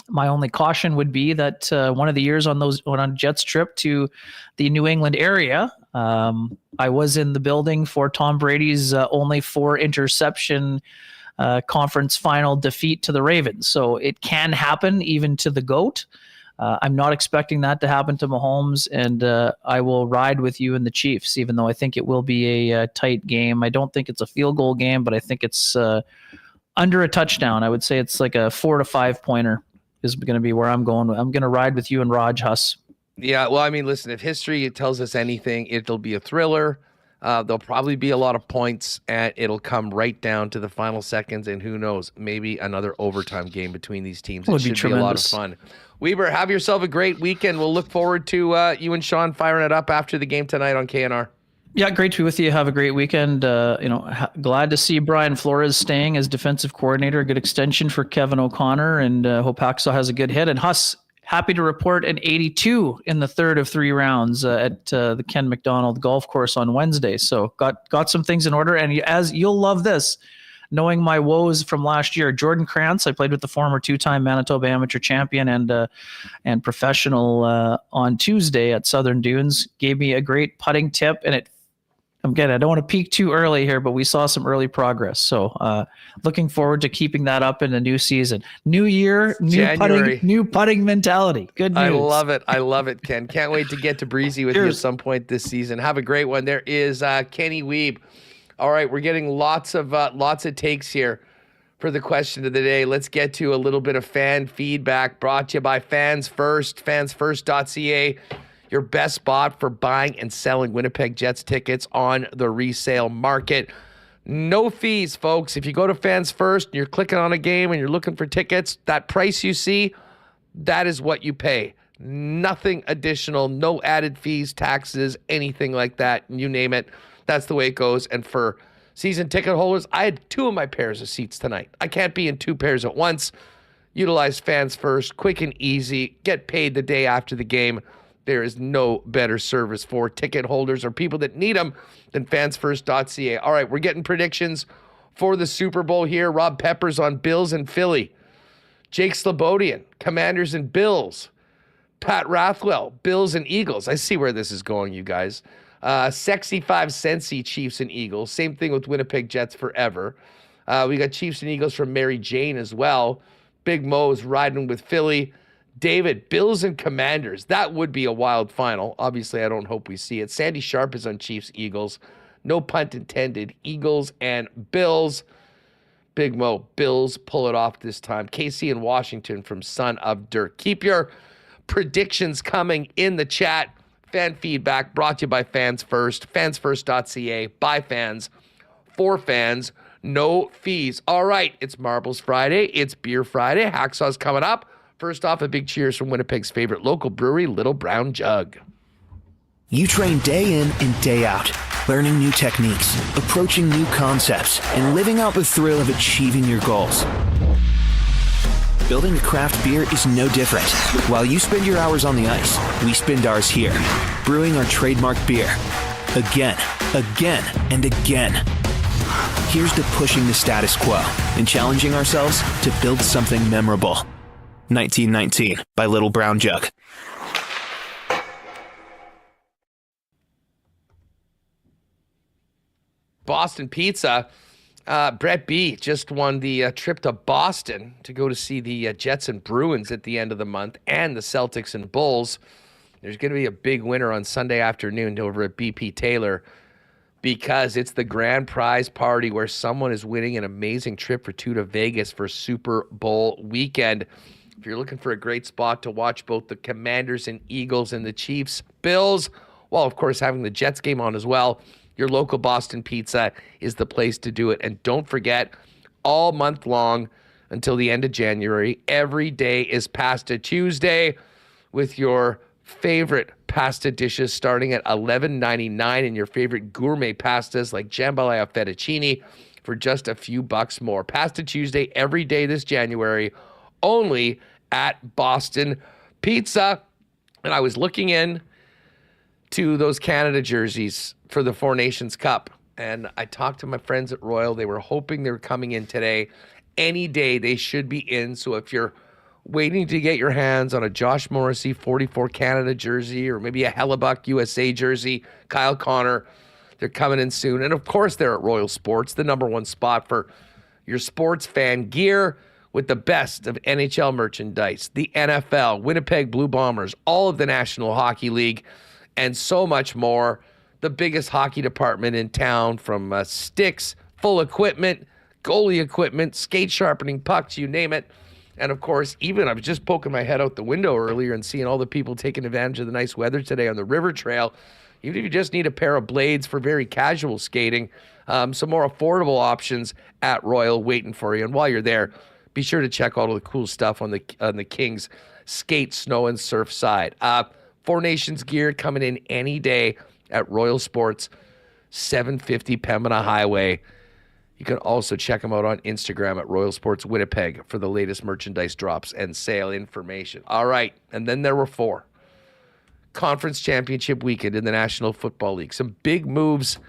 my only caution would be that one of the years on a Jets trip to the New England area, I was in the building for Tom Brady's only 4 interception conference final defeat to the Ravens. So it can happen even to the GOAT. I'm not expecting that to happen to Mahomes, and I will ride with you in the Chiefs, even though I think it will be a tight game. I don't think it's a field goal game, but I think it's under a touchdown. I would say it's like a 4 to 5 pointer is going to be where I'm going. I'm going to ride with you and Raj, Huss. Yeah, well, I mean, listen, if history tells us anything, it'll be a thriller. There'll probably be a lot of points, and it'll come right down to the final seconds, and who knows, maybe another overtime game between these teams. It should be a lot of fun. Weber, have yourself a great weekend. We'll look forward to you and Sean firing it up after the game tonight on KNR. Yeah, great to be with you. Have a great weekend. Glad to see Brian Flores staying as defensive coordinator. A good extension for Kevin O'Connor, and hope Hacksaw has a good hit. And Huss, happy to report an 82 in the third of 3 rounds at the Ken McDonald Golf Course on Wednesday. So got some things in order. And as you'll love this, knowing my woes from last year, Jordan Krantz, I played with the former 2-time Manitoba amateur champion and professional on Tuesday at Southern Dunes, gave me a great putting tip. And I don't want to peak too early here, but we saw some early progress. So looking forward to keeping that up in the new season. New year, new putting mentality. Good news. I love it, Ken. Can't wait to get to breezy with you at some point this season. Have a great one. There is Kenny Weeb. All right, we're getting lots of takes here for the question of the day. Let's get to a little bit of fan feedback brought to you by Fans First, fansfirst.ca. Your best spot for buying and selling Winnipeg Jets tickets on the resale market. No fees, folks. If you go to Fans First and you're clicking on a game and you're looking for tickets, that price you see, that is what you pay. Nothing additional, no added fees, taxes, anything like that. You name it. That's the way it goes. And for season ticket holders, I had 2 of my pairs of seats tonight. I can't be in 2 pairs at once. Utilize Fans First, quick and easy. Get paid the day after the game. There is no better service for ticket holders or people that need them than fansfirst.ca. All right, we're getting predictions for the Super Bowl here. Rob Peppers on Bills and Philly. Jake Slobodian, Commanders and Bills. Pat Rathwell, Bills and Eagles. I see where this is going, you guys. Sexy 5 Sensi, Chiefs and Eagles. Same thing with Winnipeg Jets forever. We got Chiefs and Eagles from Mary Jane as well. Big Mo's riding with Philly. David, Bills and Commanders. That would be a wild final. Obviously, I don't hope we see it. Sandy Sharp is on Chiefs, Eagles. No pun intended. Eagles and Bills. Big Mo, Bills pull it off this time. KC and Washington from Son of Dirt. Keep your predictions coming in the chat. Fan feedback brought to you by Fans First. Fansfirst.ca. By fans. For fans. No fees. All right, it's Marbles Friday. It's Beer Friday. Hacksaw's coming up. First off, a big cheers from Winnipeg's favorite local brewery, Little Brown Jug. You train day in and day out, learning new techniques, approaching new concepts, and living out the thrill of achieving your goals. Building a craft beer is no different. While you spend your hours on the ice, we spend ours here, brewing our trademark beer. Again, and again. Here's to pushing the status quo and challenging ourselves to build something memorable. 1919 by Little Brown Jug. Boston Pizza. Brett B. just won the trip to Boston to go to see the Jets and Bruins at the end of the month and the Celtics and Bulls. There's going to be a big winner on Sunday afternoon over at BP Taylor because it's the grand prize party where someone is winning an amazing trip for two to Vegas for Super Bowl weekend. If you're looking for a great spot to watch both the Commanders and Eagles and the Chiefs, Bills, well, of course, having the Jets game on as well, your local Boston Pizza is the place to do it. And don't forget, all month long until the end of January, every day is Pasta Tuesday with your favorite pasta dishes starting at $11.99 and your favorite gourmet pastas like jambalaya fettuccine for just a few bucks more. Pasta Tuesday every day this January, only at Boston Pizza. And I was looking in to those Canada jerseys for the Four Nations Cup. And I talked to my friends at Royal. They were hoping they were coming in today. Any day they should be in. So if you're waiting to get your hands on a Josh Morrissey 44 Canada jersey or maybe a Hellebuyck USA jersey, Kyle Connor, they're coming in soon. And of course they're at Royal Sports, the number one spot for your sports fan gear with the best of NHL merchandise, the NFL, Winnipeg Blue Bombers, all of the National Hockey League, and so much more. The biggest hockey department in town, from sticks, full equipment, goalie equipment, skate sharpening pucks, you name it. And of course, even I was just poking my head out the window earlier and seeing all the people taking advantage of the nice weather today on the river trail. Even if you just need a pair of blades for very casual skating, some more affordable options at Royal waiting for you. And while you're there, be sure to check all of the cool stuff on the Kings skate, snow, and surf side. Four Nations gear coming in any day at Royal Sports, 750 Pembina Highway. You can also check them out on Instagram at Royal Sports Winnipeg for the latest merchandise drops and sale information. All right, and then there were four. Conference Championship weekend in the National Football League. Some big moves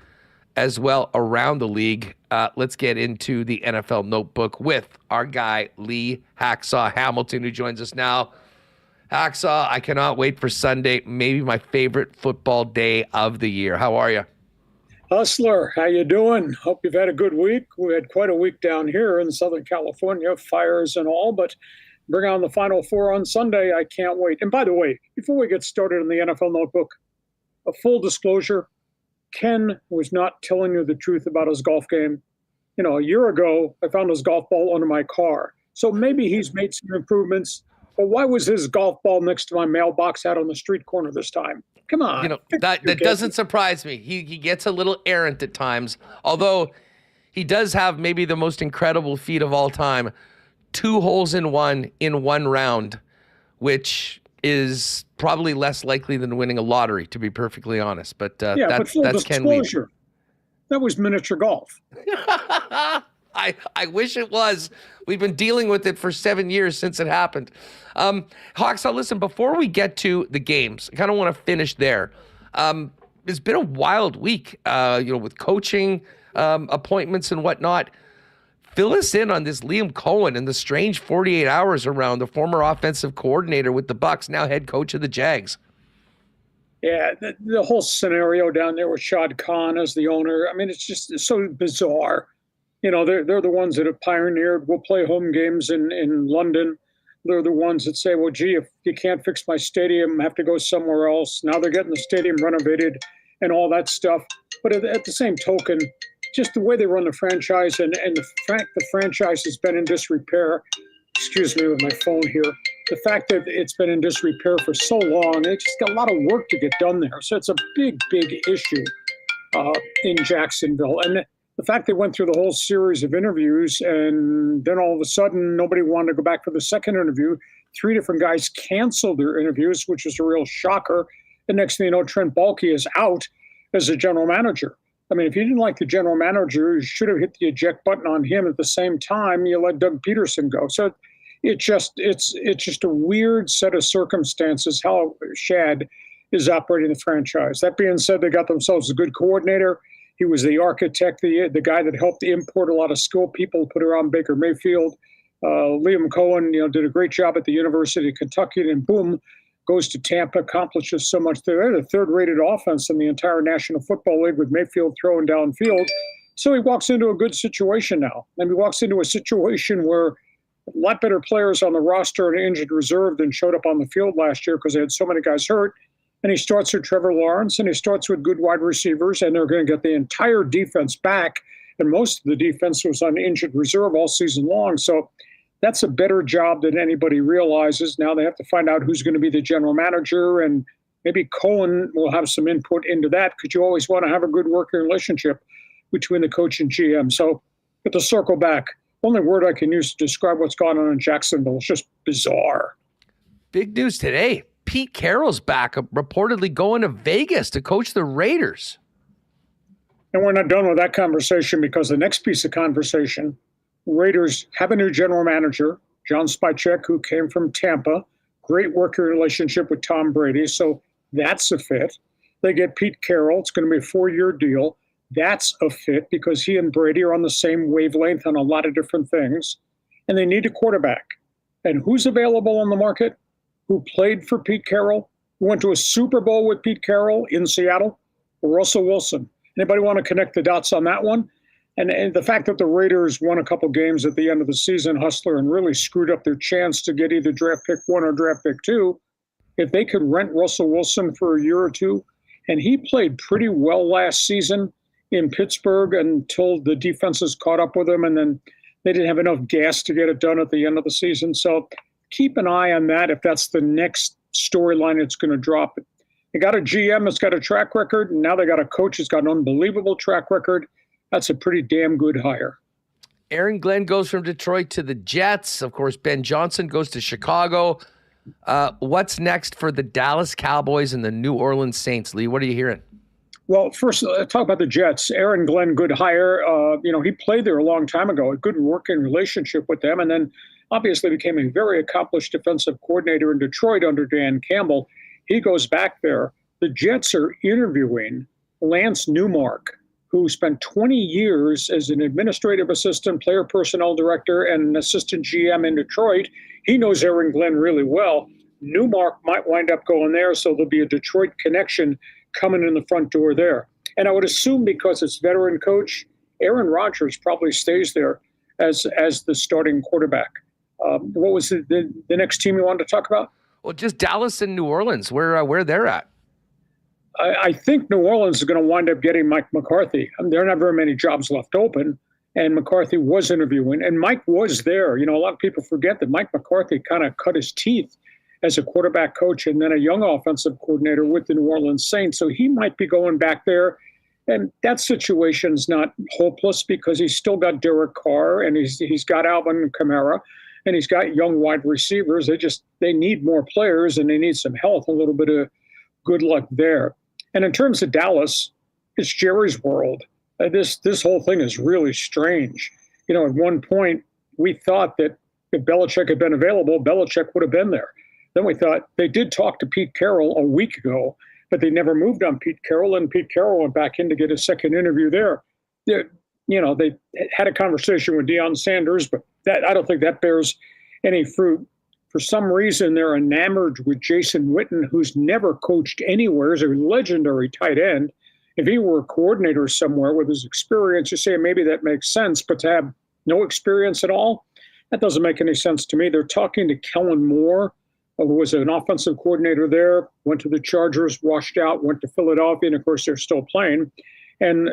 as well around the league. Let's get into the NFL Notebook with our guy, Lee Hacksaw Hamilton, who joins us now. Hacksaw, I cannot wait for Sunday, maybe my favorite football day of the year. How are you? Hustler, how you doing? Hope you've had a good week. We had quite a week down here in Southern California, fires and all, but bring on the Final Four on Sunday. I can't wait. And by the way, before we get started in the NFL Notebook, a full disclosure, Ken was not telling you the truth about his golf game. You know, a year ago, I found his golf ball under my car. So maybe he's made some improvements. But why was his golf ball next to my mailbox out on the street corner this time? Come on. You know, that doesn't surprise me. He gets a little errant at times, although he does have maybe the most incredible feat of all time, 2 holes in one round, which is probably less likely than winning a lottery, to be perfectly honest. But that's Ken Weeb. That was miniature golf. I wish it was. We've been dealing with it for 7 years since it happened. Hacksaw, listen, before we get to the games, I kind of want to finish there. It's been a wild week, with coaching appointments and whatnot. Fill us in on this Liam Cullen and the strange 48 hours around the former offensive coordinator with the Bucks, now head coach of the Jags. Yeah, the whole scenario down there with Shad Khan as the owner, I mean, it's so bizarre. You know, they're the ones that have pioneered, we'll play home games in London. They're the ones that say, well, gee, if you can't fix my stadium, I have to go somewhere else. Now they're getting the stadium renovated and all that stuff. But at the same token, just the way they run the franchise and the fact the franchise has been in disrepair, excuse me with my phone here, the fact that it's been in disrepair for so long, it's just got a lot of work to get done there. So it's a big, big issue in Jacksonville. And the fact they went through the whole series of interviews and then all of a sudden nobody wanted to go back for the second interview. 3 different guys canceled their interviews, which was a real shocker. The next thing you know, Trent Baalke is out as a general manager. I mean, if you didn't like the general manager, you should have hit the eject button on him at the same time you let Doug Peterson go. So it's just a weird set of circumstances how Shad is operating the franchise. That being said, they got themselves a good coordinator. He was the architect, the guy that helped import a lot of skilled people, put around Baker Mayfield. Liam Cohen, did a great job at the University of Kentucky, and boom, goes to Tampa, accomplishes so much. They're the third-rated offense in the entire National Football League with Mayfield throwing downfield. So he walks into a good situation now. And he walks into a situation where a lot better players on the roster and injured reserve than showed up on the field last year because they had so many guys hurt. And he starts with Trevor Lawrence, and he starts with good wide receivers, and they're going to get the entire defense back. And most of the defense was on injured reserve all season long. So that's a better job than anybody realizes. Now they have to find out who's going to be the general manager, and maybe Cullen will have some input into that because you always want to have a good working relationship between the coach and GM. So, but to circle back, only word I can use to describe what's going on in Jacksonville is just bizarre. Big news today. Pete Carroll's back, reportedly going to Vegas to coach the Raiders. And we're not done with that conversation because the next piece of conversation, Raiders have a new general manager, John Spychek, who came from Tampa. Great working relationship with Tom Brady, so that's a fit. They get Pete Carroll. It's going to be a 4-year deal. That's a fit because he and Brady are on the same wavelength on a lot of different things. And they need a quarterback. And who's available on the market? Who played for Pete Carroll, who went to a Super Bowl with Pete Carroll in Seattle? Russell Wilson. Anybody want to connect the dots on that one? And the fact that the Raiders won a couple games at the end of the season, Hustler, and really screwed up their chance to get either draft pick 1 or draft pick 2, if they could rent Russell Wilson for a year or two, and he played pretty well last season in Pittsburgh until the defenses caught up with him, and then they didn't have enough gas to get it done at the end of the season. So keep an eye on that if that's the next storyline that's going to drop. They got a GM that's got a track record, and now they got a coach that's got an unbelievable track record. That's a pretty damn good hire. Aaron Glenn goes from Detroit to the Jets. Of course, Ben Johnson goes to Chicago. What's next for the Dallas Cowboys and the New Orleans Saints, Lee? What are you hearing? Well, first, talk about the Jets. Aaron Glenn, good hire. He played there a long time ago, a good working relationship with them, and then obviously became a very accomplished defensive coordinator in Detroit under Dan Campbell. He goes back there. The Jets are interviewing Lance Newmark, who spent 20 years as an administrative assistant, player personnel director, and an assistant GM in Detroit. He knows Aaron Glenn really well. Newmark might wind up going there, so there'll be a Detroit connection coming in the front door there. And I would assume because it's veteran coach, Aaron Rodgers probably stays there as the starting quarterback. What was the next team you wanted to talk about? Well, just Dallas and New Orleans, where they're at. I think New Orleans is going to wind up getting Mike McCarthy. There are not very many jobs left open, and McCarthy was interviewing, and Mike was there. A lot of people forget that Mike McCarthy kind of cut his teeth as a quarterback coach and then a young offensive coordinator with the New Orleans Saints. So he might be going back there. And that situation's not hopeless because he's still got Derek Carr and he's got Alvin Kamara and he's got young wide receivers. They need more players and they need some health, a little bit of good luck there. And in terms of Dallas, it's Jerry's world. This whole thing is really strange. At one point, we thought that if Belichick had been available, Belichick would have been there. Then we thought they did talk to Pete Carroll a week ago, but they never moved on Pete Carroll, and Pete Carroll went back in to get a second interview there. they had a conversation with Deion Sanders, but I don't think that bears any fruit. For some reason, they're enamored with Jason Witten, who's never coached anywhere, is a legendary tight end. If he were a coordinator somewhere with his experience, you say maybe that makes sense, but to have no experience at all, that doesn't make any sense to me. They're talking to Cullen Moore, who was an offensive coordinator there, went to the Chargers, washed out, went to Philadelphia, and of course they're still playing. And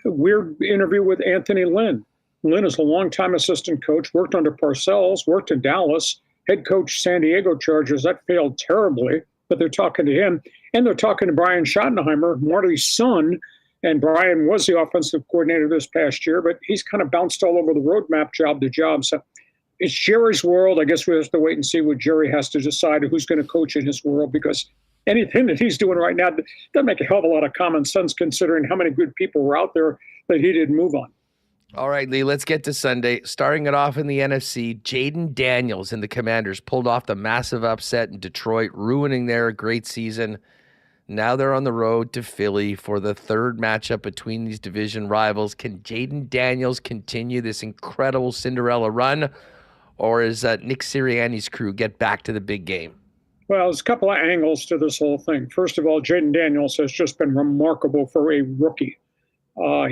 weird interview with Anthony Lynn. Lynn is a longtime assistant coach, worked under Parcells, worked in Dallas, head coach San Diego Chargers. That failed terribly, but they're talking to him. And they're talking to Brian Schottenheimer, Marty's son. And Brian was the offensive coordinator this past year, but he's kind of bounced all over the roadmap, job to job. So it's Jerry's world. I guess we have to wait and see what Jerry has to decide who's going to coach in his world, because anything that he's doing right now doesn't make a hell of a lot of common sense considering how many good people were out there that he didn't move on. All right, Lee, let's get to Sunday. Starting it off in the NFC, Jaden Daniels and the Commanders pulled off the massive upset in Detroit, ruining their great season. Now they're on the road to Philly for the third matchup between these division rivals. Can Jaden Daniels continue this incredible Cinderella run, or is Nick Sirianni's crew get back to the big game? Well, there's a couple of angles to this whole thing. First of all, Jaden Daniels has just been remarkable for a rookie.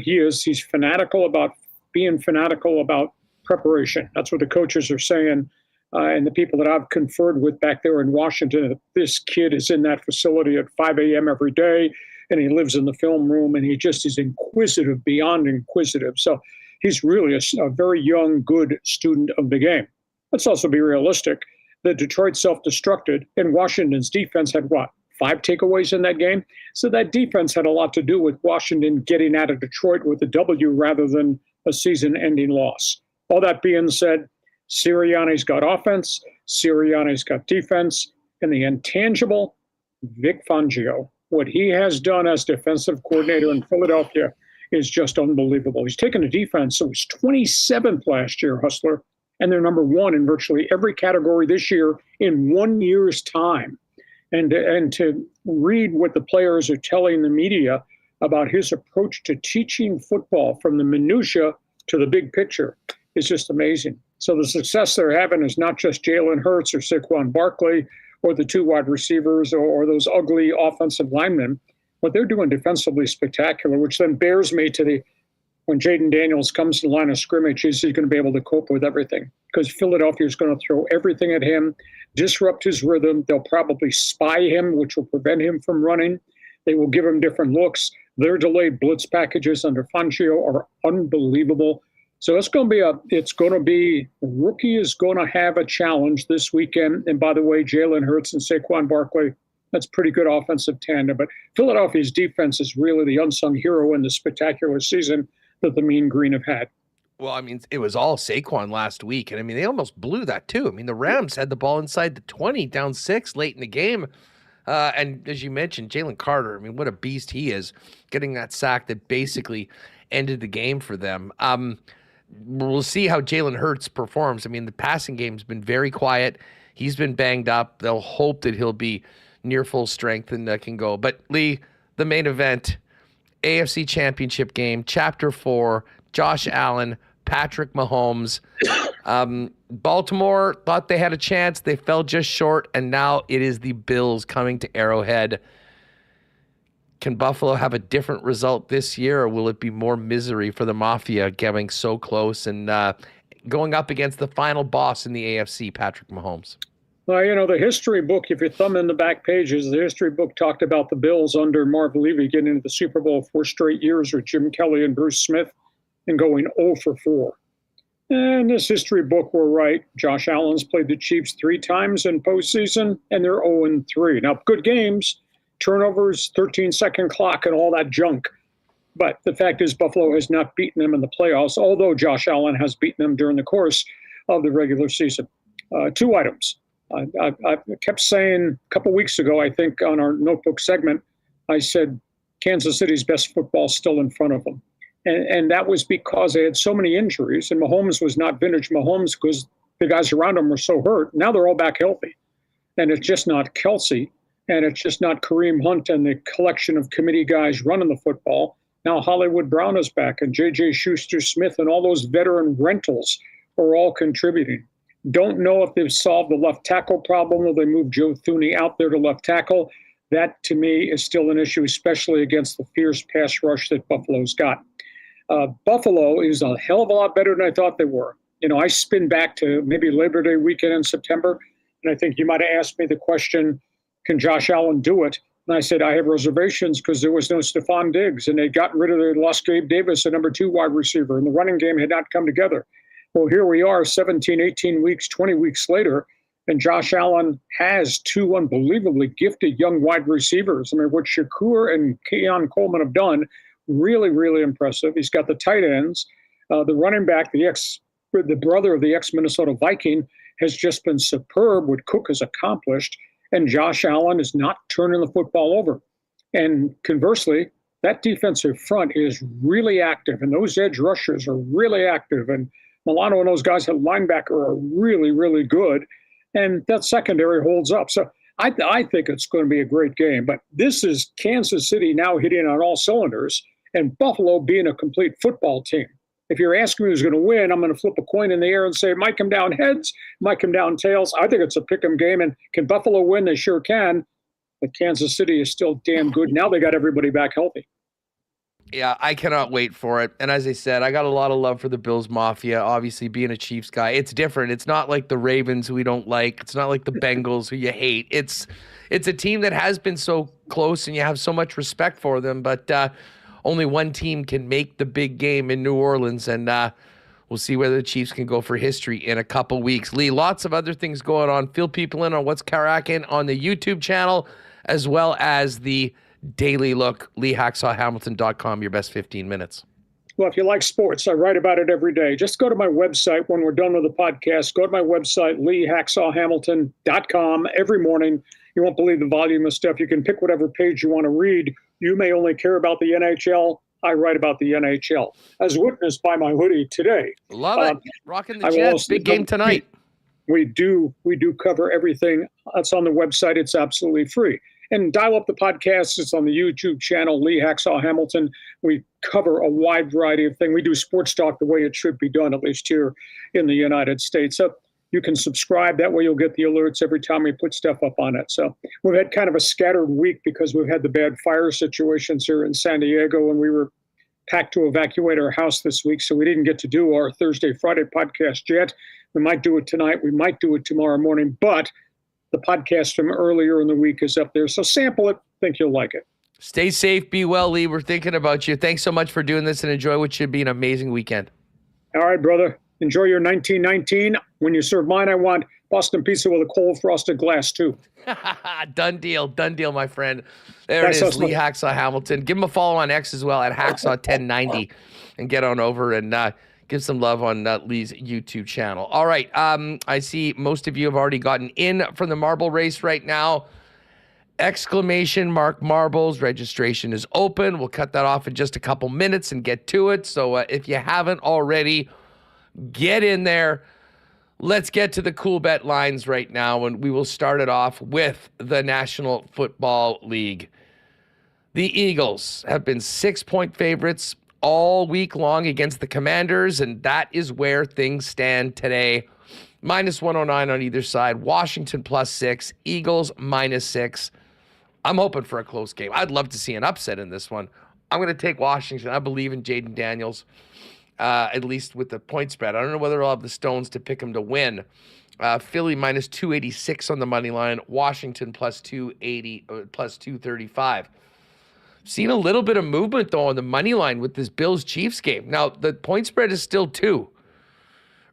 He's fanatical about being fanatical about preparation. That's what the coaches are saying. And the people that I've conferred with back there in Washington, this kid is in that facility at 5 a.m. every day, and he lives in the film room, and he just is inquisitive, beyond inquisitive. So he's really a very young, good student of the game. Let's also be realistic. The Detroit self-destructed, and Washington's defense had, 5 takeaways in that game? So that defense had a lot to do with Washington getting out of Detroit with a W rather than a season-ending loss. All that being said, Sirianni's got offense, Sirianni's got defense, and the intangible Vic Fangio, what he has done as defensive coordinator in Philadelphia is just unbelievable. He's taken a defense, so he's 27th last year, Hustler, and they're number 1 in virtually every category this year in 1 year's time. And to read what the players are telling the media about his approach to teaching football from the minutia to the big picture is just amazing. So the success they're having is not just Jalen Hurts or Saquon Barkley or the 2 wide receivers or those ugly offensive linemen. What they're doing defensively is spectacular, which then bears me to when Jaden Daniels comes to the line of scrimmage, he's going to be able to cope with everything because Philadelphia is going to throw everything at him, disrupt his rhythm. They'll probably spy him, which will prevent him from running. They will give him different looks. Their delayed blitz packages under Fangio are unbelievable. So it's going to be, the rookie is going to have a challenge this weekend. And by the way, Jalen Hurts and Saquon Barkley, that's pretty good offensive tandem. But Philadelphia's defense is really the unsung hero in the spectacular season that the Mean Green have had. Well, I mean, it was all Saquon last week. And I mean, they almost blew that too. I mean, the Rams had the ball inside the 20, down 6 late in the game. And as you mentioned, Jalen Carter, I mean, what a beast he is, getting that sack that basically ended the game for them. We'll see how Jalen Hurts performs. I mean, the passing game's been very quiet. He's been banged up. They'll hope that he'll be near full strength and can go. But Lee, the main event, AFC Championship game, Chapter 4, Josh Allen, Patrick Mahomes. Baltimore thought they had a chance. They fell just short, and now it is the Bills coming to Arrowhead. Can Buffalo have a different result this year, or will it be more misery for the Mafia getting so close and going up against the final boss in the AFC, Patrick Mahomes? Well, the history book, if you thumb in the back pages, the history book talked about the Bills under Marv Levy getting into the Super Bowl 4 straight years with Jim Kelly and Bruce Smith and going 0 for 4. And this history book were right. Josh Allen's played the Chiefs 3 times in postseason, and they're 0-3. Now, good games, turnovers, 13-second clock, and all that junk. But the fact is Buffalo has not beaten them in the playoffs, although Josh Allen has beaten them during the course of the regular season. 2 items. I kept saying a couple weeks ago, I think on our notebook segment, I said Kansas City's best football still in front of them. And that was because they had so many injuries, and Mahomes was not vintage Mahomes because the guys around him were so hurt. Now they're all back healthy. And it's just not Kelsey, and it's just not Kareem Hunt and the collection of committee guys running the football. Now Hollywood Brown is back, and J.J. Schuster-Smith and all those veteran rentals are all contributing. Don't know if they've solved the left tackle problem or they moved Joe Thuney out there to left tackle. That, to me, is still an issue, especially against the fierce pass rush that Buffalo's got. Buffalo is a hell of a lot better than I thought they were. I spin back to maybe Labor Day weekend in September, and I think you might have asked me the question, can Josh Allen do it? And I said, I have reservations because there was no Stephon Diggs, and they'd gotten rid of their lost Gabe Davis, a number 2 wide receiver, and the running game had not come together. Well, here we are 17, 18 weeks, 20 weeks later, and Josh Allen has 2 unbelievably gifted young wide receivers. I mean, what Shakur and Keon Coleman have done, really, really impressive. He's got the tight ends. The running back, the brother of the ex-Minnesota Viking, has just been superb, what Cook has accomplished, and Josh Allen is not turning the football over. And conversely, that defensive front is really active, and those edge rushers are really active, and Milano and those guys at linebacker are really, really good, and that secondary holds up. So I think it's going to be a great game, but this is Kansas City now hitting on all cylinders, and Buffalo being a complete football team. If you're asking me who's going to win, I'm going to flip a coin in the air and say it might come down heads, might come down tails. I think it's a pick'em game, and can Buffalo win? They sure can, but Kansas City is still damn good. Now they got everybody back healthy. Yeah, I cannot wait for it. And as I said, I got a lot of love for the Bills Mafia. Obviously, being a Chiefs guy, it's different. It's not like the Ravens, who we don't like. It's not like the Bengals, who you hate. It's a team that has been so close, and you have so much respect for them. But only one team can make the big game in New Orleans, and we'll see whether the Chiefs can go for history in a couple weeks. Lee, lots of other things going on. Fill people in on what's cracking on the YouTube channel, as well as the Daily Look, LeeHacksawHamilton.com, your best 15 minutes. Well, if you like sports, I write about it every day. Just go to my website when we're done with the podcast. Go to my website, LeeHacksawHamilton.com, every morning. You won't believe the volume of stuff. You can pick whatever page you want to read. You may only care about the NHL. I write about the NHL, as witnessed by my hoodie today. Love it. Rocking the Jets. Big game tonight. We do cover everything. That's on the website. It's absolutely free. And dial up the podcast. It's on the YouTube channel, Lee Hacksaw Hamilton. We cover a wide variety of things. We do sports talk the way it should be done, at least here in the United States. So you can subscribe. That way you'll get the alerts every time we put stuff up on it. So we've had kind of a scattered week because we've had the bad fire situations here in San Diego, and we were packed to evacuate our house this week. So we didn't get to do our Thursday, Friday podcast yet. We might do it tonight. We might do it tomorrow morning, but the podcast from earlier in the week is up there. So sample it. Think you'll like it. Stay safe. Be well, Lee. We're thinking about you. Thanks so much for doing this, and enjoy what should be an amazing weekend. All right, brother. Enjoy your 1919. When you serve mine, I want Boston pizza with a cold frosted glass, too. Done deal. Done deal, my friend. There it is, Lee Hacksaw Hamilton. Give him a follow on X as well at Hacksaw1090 and get on over and give some love on Lee's YouTube channel. All right. I see most of you have already gotten in from the marble race right now. Exclamation mark marbles. Registration is open. We'll cut that off in just a couple minutes and get to it. So if you haven't already, get in there. Let's get to the cool bet lines right now, and we will start it off with the National Football League. The Eagles have been 6-point favorites all week long against the Commanders, and that is where things stand today. -109 on either side. Washington +6, Eagles -6. I'm hoping for a close game. I'd love to see an upset in this one. I'm going to take Washington. I believe in Jaden Daniels, at least with the point spread. I don't know whether I'll have the stones to pick him to win. Philly -286 on the money line. Washington +280, +235. Seen a little bit of movement, though, on the money line with this Bills-Chiefs game. Now, the point spread is still 2.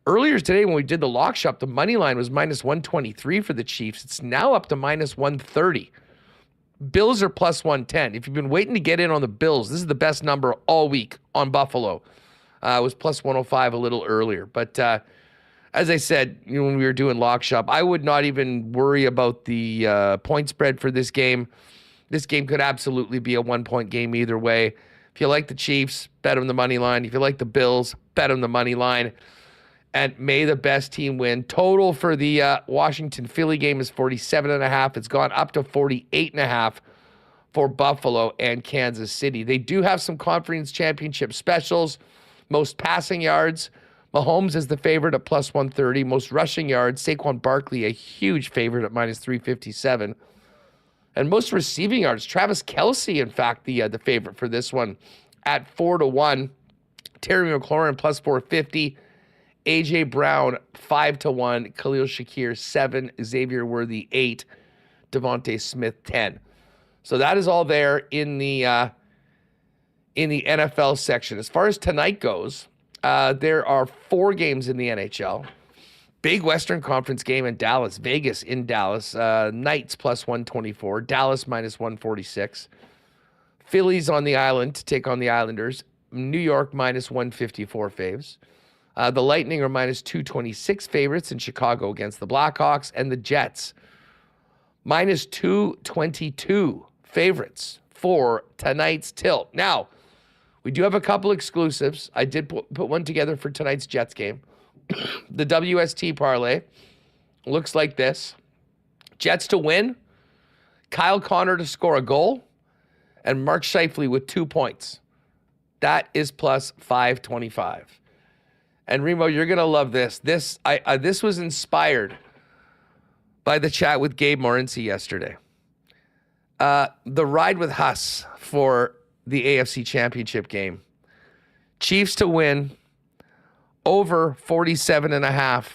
Earlier today, when we did the lock shop, the money line was -123 for the Chiefs. It's now up to -130. Bills are +110. If you've been waiting to get in on the Bills, this is the best number all week on Buffalo. It was +105 a little earlier. But as I said, when we were doing lock shop, I would not even worry about the point spread for this game. This game could absolutely be a 1-point game either way. If you like the Chiefs, bet them the money line. If you like the Bills, bet them the money line. And may the best team win. Total for the Washington-Philly game is 47.5. It's gone up to 48.5. for Buffalo and Kansas City. They do have some conference championship specials. Most passing yards, Mahomes is the favorite at plus 130. Most rushing yards, Saquon Barkley, a huge favorite at minus 357. And most receiving yards, Travis Kelce, in fact, the favorite for this one at 4-1. Terry McLaurin plus 450. A.J. Brown 5-1. Khalil Shakir 7. Xavier Worthy 8. Devontae Smith 10. So that is all there in the NFL section. As far as tonight goes, there are 4 games in the NHL. Big Western Conference game in Dallas. Vegas in Dallas. Knights plus 124. Dallas minus 146. Phillies on the island to take on the Islanders. New York minus 154 faves. The Lightning are minus 226 favorites in Chicago against the Blackhawks. And the Jets minus 222 favorites for tonight's tilt. Now, we do have a couple exclusives. I did put one together for tonight's Jets game. The WST parlay looks like this. Jets to win, Kyle Connor to score a goal, and Mark Scheifele with 2 points. That is plus 525. And Remo, you're going to love this. This was inspired by the chat with Gabe Morency yesterday. The ride with Huss for the AFC Championship game. Chiefs to win, over 47.5,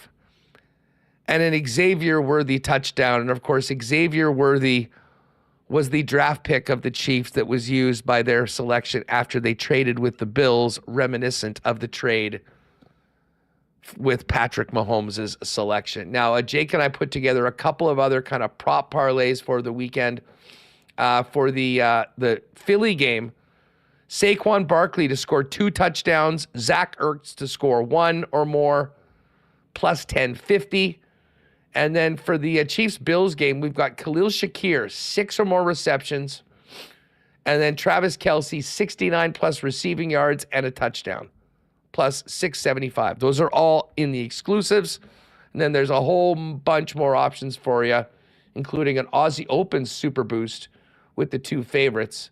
and an Xavier Worthy touchdown. And of course, Xavier Worthy was the draft pick of the Chiefs that was used by their selection after they traded with the Bills, reminiscent of the trade with Patrick Mahomes' selection. Now, Jake and I put together a couple of other kind of prop parlays for the weekend. For the Philly game, Saquon Barkley to score 2 touchdowns, Zach Ertz to score 1 or more, plus 1050. And then for the Chiefs-Bills game, we've got Khalil Shakir, 6 or more receptions, and then Travis Kelce, 69 plus receiving yards and a touchdown, plus 675. Those are all in the exclusives. And then there's a whole bunch more options for you, including an Aussie Open Super Boost with the 2 favorites,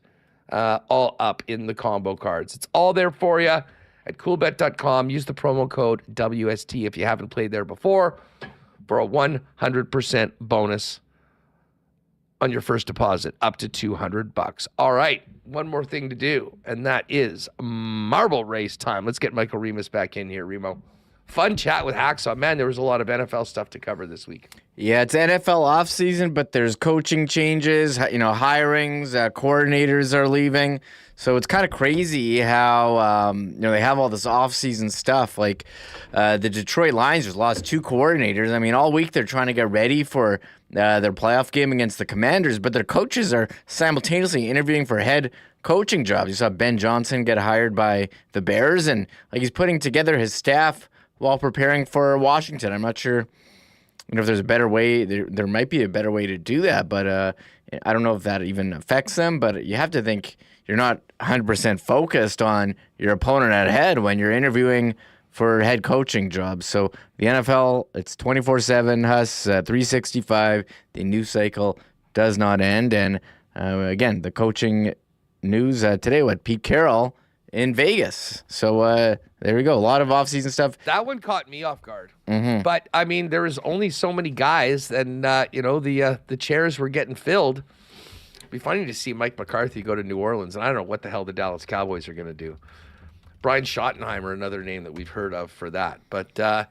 all up in the combo cards. It's all there for you at coolbet.com. Use the promo code WST if you haven't played there before for a 100% bonus on your first deposit, up to $200. All right, one more thing to do, and that is marble race time. Let's get Michael Remis back in here, Remo. Fun chat with Hacksaw. Man, there was a lot of NFL stuff to cover this week. Yeah, it's NFL offseason, but there's coaching changes, hirings, coordinators are leaving. So it's kind of crazy how, they have all this offseason stuff. Like the Detroit Lions just lost 2 coordinators. I mean, all week they're trying to get ready for their playoff game against the Commanders, but their coaches are simultaneously interviewing for head coaching jobs. You saw Ben Johnson get hired by the Bears, and he's putting together his staff while preparing for Washington. I'm not sure if there's a better way. There might be a better way to do that, but I don't know if that even affects them. But you have to think you're not 100% focused on your opponent at head when you're interviewing for head coaching jobs. So the NFL, it's 24/7, Huss, 365. The news cycle does not end. And again, the coaching news today, Pete Carroll in Vegas. So there we go. A lot of offseason stuff. That one caught me off guard. Mm-hmm. But, I mean, there was only so many guys, and, the chairs were getting filled. It'd be funny to see Mike McCarthy go to New Orleans, and I don't know what the hell the Dallas Cowboys are going to do. Brian Schottenheimer, another name that we've heard of for that. But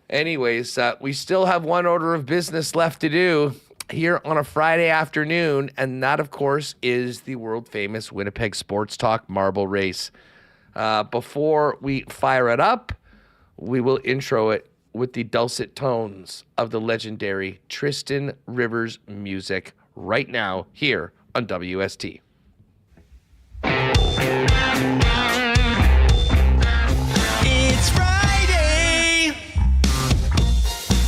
anyways, we still have one order of business left to do here on a Friday afternoon, and that, of course, is the world-famous Winnipeg Sports Talk Marble Race. Before we fire it up, we will intro it with the dulcet tones of the legendary Tristan Rivers music right now here on WST. It's Friday,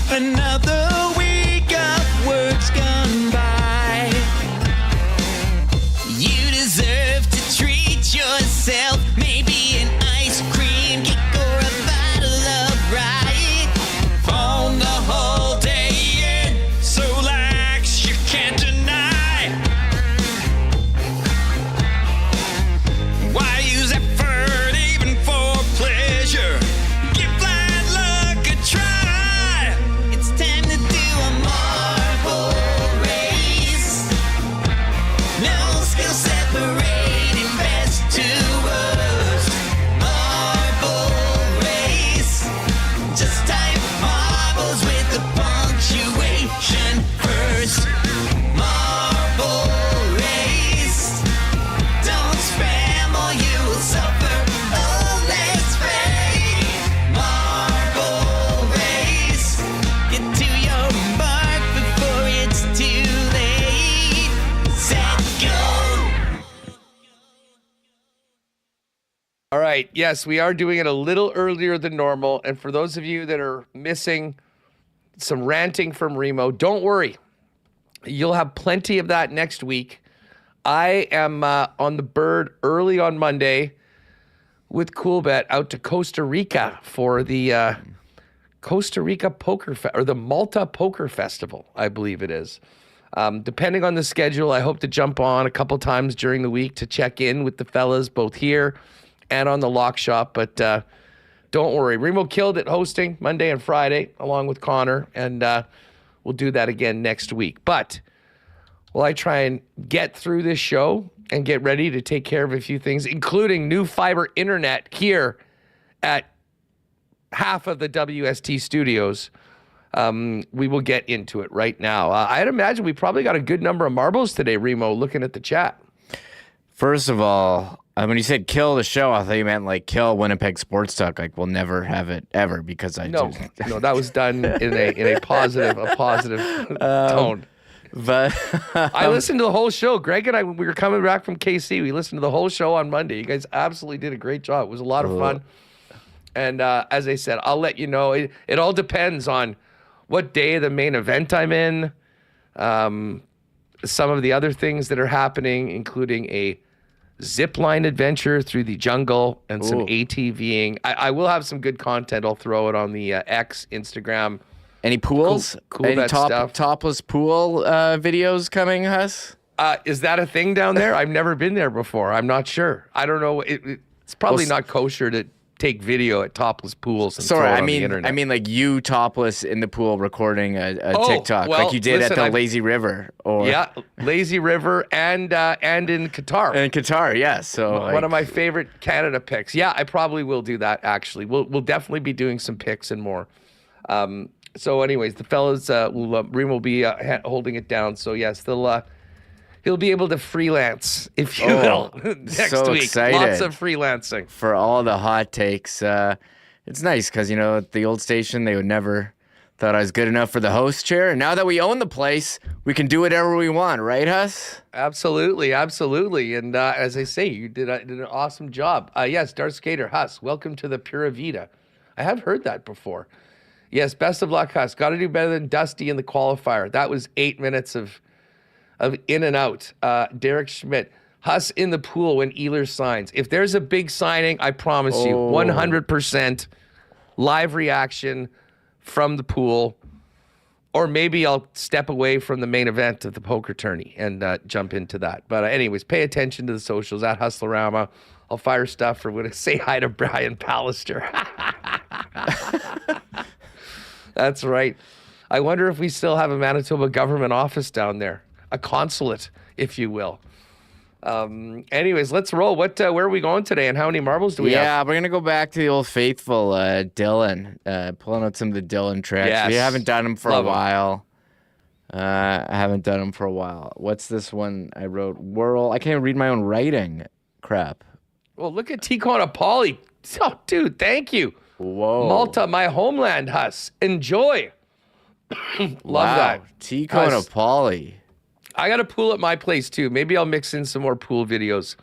another week of work's gone by. You deserve to treat yourself, maybe an ice cream kick or a bottle of rye. Phone the whole day in, so lax you can't deny. right. Yes, we are doing it a little earlier than normal. And for those of you that are missing some ranting from Remo, don't worry. You'll have plenty of that next week. I am on the bird early on Monday with Coolbet out to Costa Rica for the Costa Rica Poker or the Malta Poker Festival, I believe it is. Depending on the schedule, I hope to jump on a couple times during the week to check in with the fellas, both here and on the lock shop. But don't worry, Remo killed it hosting Monday and Friday along with Connor, and we'll do that again next week. But while I try and get through this show and get ready to take care of a few things, including new fiber internet here at half of the WST studios, we will get into it right now. I'd imagine we probably got a good number of marbles today, Remo, looking at the chat. First of all, when you said kill the show, I thought you meant like kill Winnipeg Sports Talk. Like we'll never have it ever because no, that was done in a positive tone. But I listened to the whole show. Greg and I, when we were coming back from KC, we listened to the whole show on Monday. You guys absolutely did a great job. It was a lot of fun. And as I said, I'll let you know. It all depends on what day of the main event I'm in. Some of the other things that are happening, including a zip line adventure through the jungle and some ATVing. I will have some good content. I'll throw it on the X, Instagram. Any pools? Any topless pool videos coming, Huss? Is that a thing down there? I've never been there before. I'm not sure. I don't know. It's probably not kosher to take video at topless pools and throw it on the internet. I mean like you topless in the pool recording a TikTok like you did at the Lazy River. Yeah, Lazy River and in Qatar. In Qatar, yeah. So one of my favorite Canada picks. Yeah, I probably will do that actually. We'll definitely be doing some picks and more. So anyways, the fellas, Reem will be holding it down. So yes, he'll be able to freelance, if you will, next week. Excited. Lots of freelancing. For all the hot takes. It's nice because, at the old station, they would never thought I was good enough for the host chair. And now that we own the place, we can do whatever we want. Right, Huss? Absolutely, absolutely. And as I say, you did an awesome job. Yes, Darth Skater, Huss, welcome to the Pura Vida. I have heard that before. Yes, best of luck, Huss. Got to do better than Dusty in the qualifier. That was 8 minutes of in and out. Derek Schmidt, Huss in the pool when Ehlers signs. If there's a big signing, I promise you, 100% live reaction from the pool. Or maybe I'll step away from the main event of the poker tourney and jump into that. But anyways, pay attention to the socials at Hustlerama. I'll fire stuff for when I say hi to Brian Pallister. That's right. I wonder if we still have a Manitoba government office down there. A consulate, if you will. Anyways, let's roll. Where are we going today, and how many marbles do we have? Yeah, we're going to go back to the old faithful, Dylan, pulling out some of the Dylan tracks. Yes. We haven't done them for a while. I haven't done them for a while. What's this one I wrote? Whirl. I can't even read my own writing. Crap. Well, look at Tikona Pauly. Oh, dude, thank you. Whoa. Malta, my homeland, Huss. Enjoy. Love that. Tikona Pauly. I got a pool at my place too. Maybe I'll mix in some more pool videos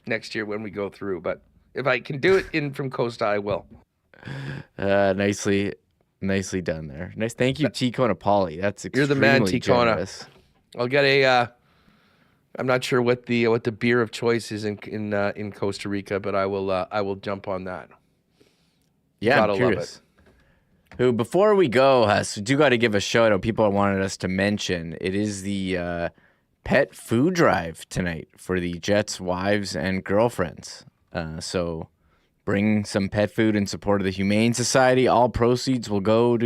next year when we go through. But if I can do it in from Costa, I will. Nicely done there. Nice. Thank you, Tikona Pauly. That's extremely You're the man, Tikona. generous. I'll get a. I'm not sure what the beer of choice is in Costa Rica, but I will jump on that. Yeah, Gotta I'm curious. Love it. Before we go, Huss, we do got to give a shout out. People wanted us to mention it is the pet food drive tonight for the Jets' wives and girlfriends. So bring some pet food in support of the Humane Society. All proceeds will go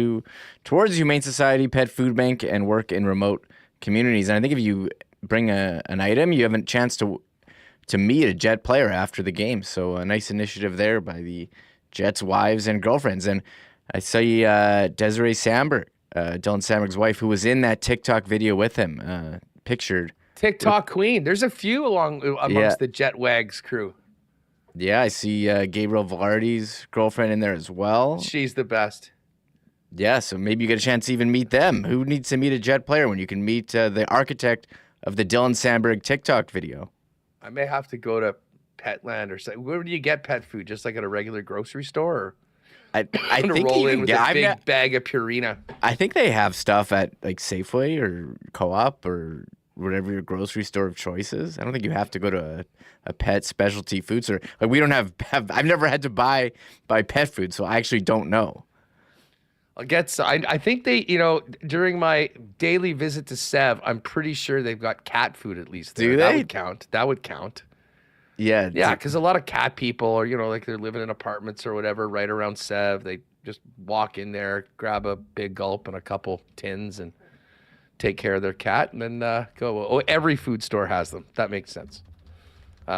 towards the Humane Society Pet Food Bank and work in remote communities. And I think if you bring an item, you have a chance to meet a Jet player after the game. So a nice initiative there by the Jets' wives and girlfriends. And I saw Desiree Sandberg, Dylan Sandberg's wife, who was in that TikTok video with him, pictured. TikTok queen. There's a few amongst the Jet Wags crew. Yeah, I see Gabriel Velarde's girlfriend in there as well. She's the best. Yeah, so maybe you get a chance to even meet them. Who needs to meet a Jet player when you can meet the architect of the Dylan Sandberg TikTok video? I may have to go to Petland or something. Where do you get pet food? Just like at a regular grocery store? Or I I'm gonna think roll you in can with get- a I've big ne- bag of Purina. I think they have stuff at like Safeway or Co-op or whatever your grocery store of choice is. I don't think you have to go to a pet specialty food store. Like we don't have I've never had to buy pet food, so I actually don't know. I'll get. I think they, during my daily visit to Sev, I'm pretty sure they've got cat food at least. There. Do That they? would count. That would count. Yeah. Yeah, because a lot of cat people are, like they're living in apartments or whatever right around Sev. They just walk in there, grab a big gulp and a couple tins and take care of their cat and then go. Oh, every food store has them. That makes sense.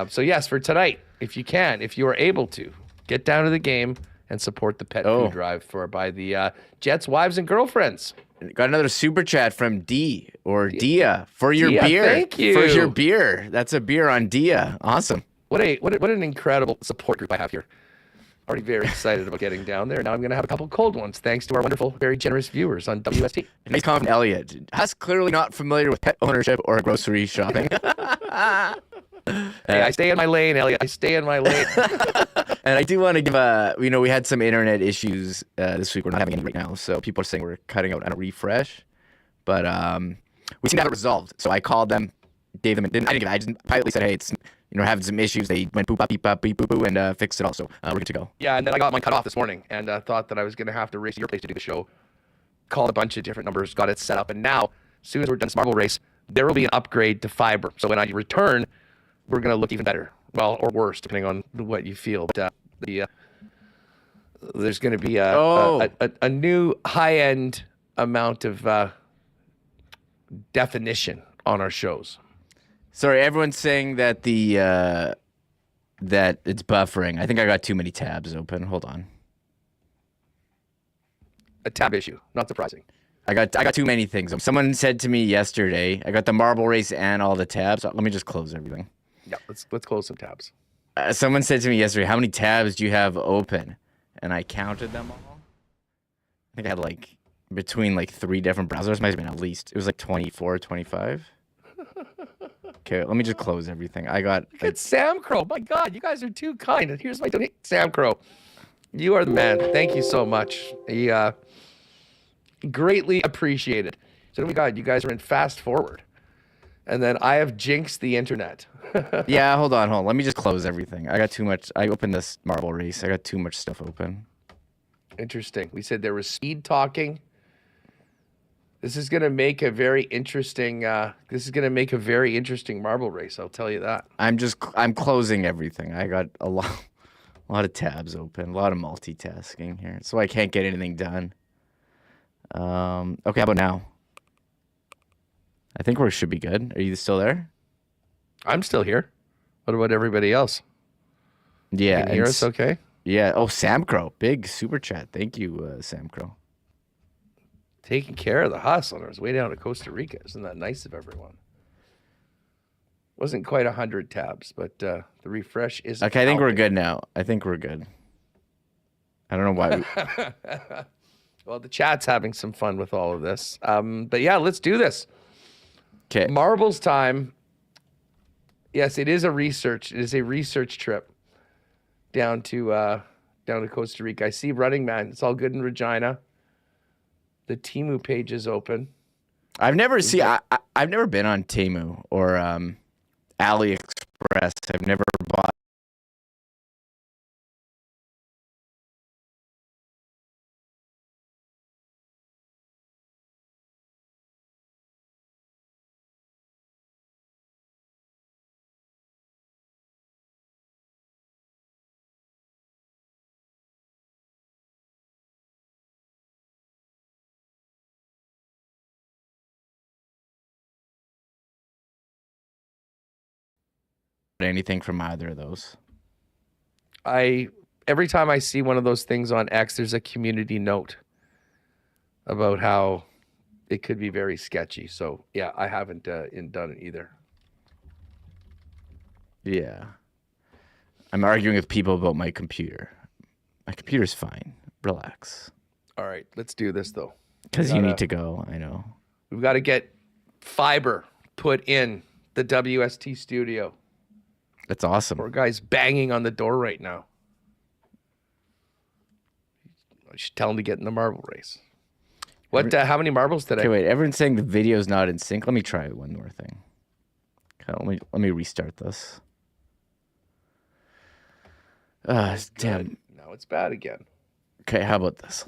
So yes, for tonight, if you are able to, get down to the game and support the pet food drive by the Jets' wives and girlfriends. Got another super chat from D or Dia for your Dia, beer. thank you. For your beer. That's a beer on Dia. Awesome. What an incredible support group I have here. Already very excited about getting down there. Now I'm going to have a couple cold ones thanks to our wonderful, very generous viewers on WST. Nice comment from Elliot. Us clearly not familiar with pet ownership or grocery shopping. Hey, I stay in my lane, Elliot. I stay in my lane. And I do want to give we had some internet issues this week. We're not having any right now, so people are saying we're cutting out on a refresh. But we seem to have it resolved. So I called them, gave them, I just privately said, hey, it's having some issues. They went boop, bop, beep, bop, beep, boo, boo, and fixed it all. So we're good to go. Yeah, and then I got mine cut off this morning and thought that I was going to have to race to your place to do the show. Called a bunch of different numbers, got it set up, and now, as soon as we're done this marble race, there will be an upgrade to fiber. So when I return, we're going to look even better. Well, or worse, depending on what you feel. But there's going to be a new high-end amount of definition on our shows. Sorry, everyone's saying that that it's buffering. I think I got too many tabs open. Hold on. A tab issue, not surprising. I got too many things. Someone said to me yesterday, I got the marble race and all the tabs. Let me just close everything. Yeah, let's close some tabs. Someone said to me yesterday, how many tabs do you have open? And I counted them all. I think I had between 3 different browsers. Might have been at least. It was 24, 25. Okay, let me just close everything. I got Sam Crow. My God, you guys are too kind. And here's my donation. Sam Crow, you are the man. Thank you so much. Greatly appreciated. So we got you guys are in fast forward, and then I have jinxed the internet. Yeah, hold on. Let me just close everything. I got too much. I opened this marble race. I got too much stuff open. Interesting. We said there was speed talking. This is going to make a very interesting. This is going to make a very interesting marble race. I'll tell you that. I'm closing everything. I got a lot of tabs open. A lot of multitasking here, so I can't get anything done. Okay, how about now? I think we should be good. Are you still there? I'm still here. What about everybody else? Yeah. Can you hear us okay? Yeah. Oh, Sam Crow. Big super chat. Thank you, Sam Crow. Taking care of the hustle on his way down to Costa Rica. Isn't that nice of everyone? Wasn't quite 100 tabs, but the refresh is okay. I think we're good now. I think we're good. I don't know why. Well, the chat's having some fun with all of this. But yeah, let's do this. Okay. Marbles time. Yes, it is a research. It is a research trip down to Costa Rica. I see Running Man. It's all good in Regina. The Temu page is open. I've never been on Temu or AliExpress. I've never bought. Anything from either of those. Every time I see one of those things on X, there's a community note about how it could be very sketchy. So yeah, I haven't done it either. Yeah. I'm arguing with people about my computer. My computer's fine. Relax. All right, let's do this though. Because you need to go, I know. We've got to get fiber put in the WST studio. That's awesome. Poor guy's banging on the door right now. I should tell him to get in the marble race. What? How many marbles today? Okay, wait. Everyone's saying the video's not in sync. Let me try one more thing. Okay, let me restart this. Damn. Now it's bad again. Okay, how about this?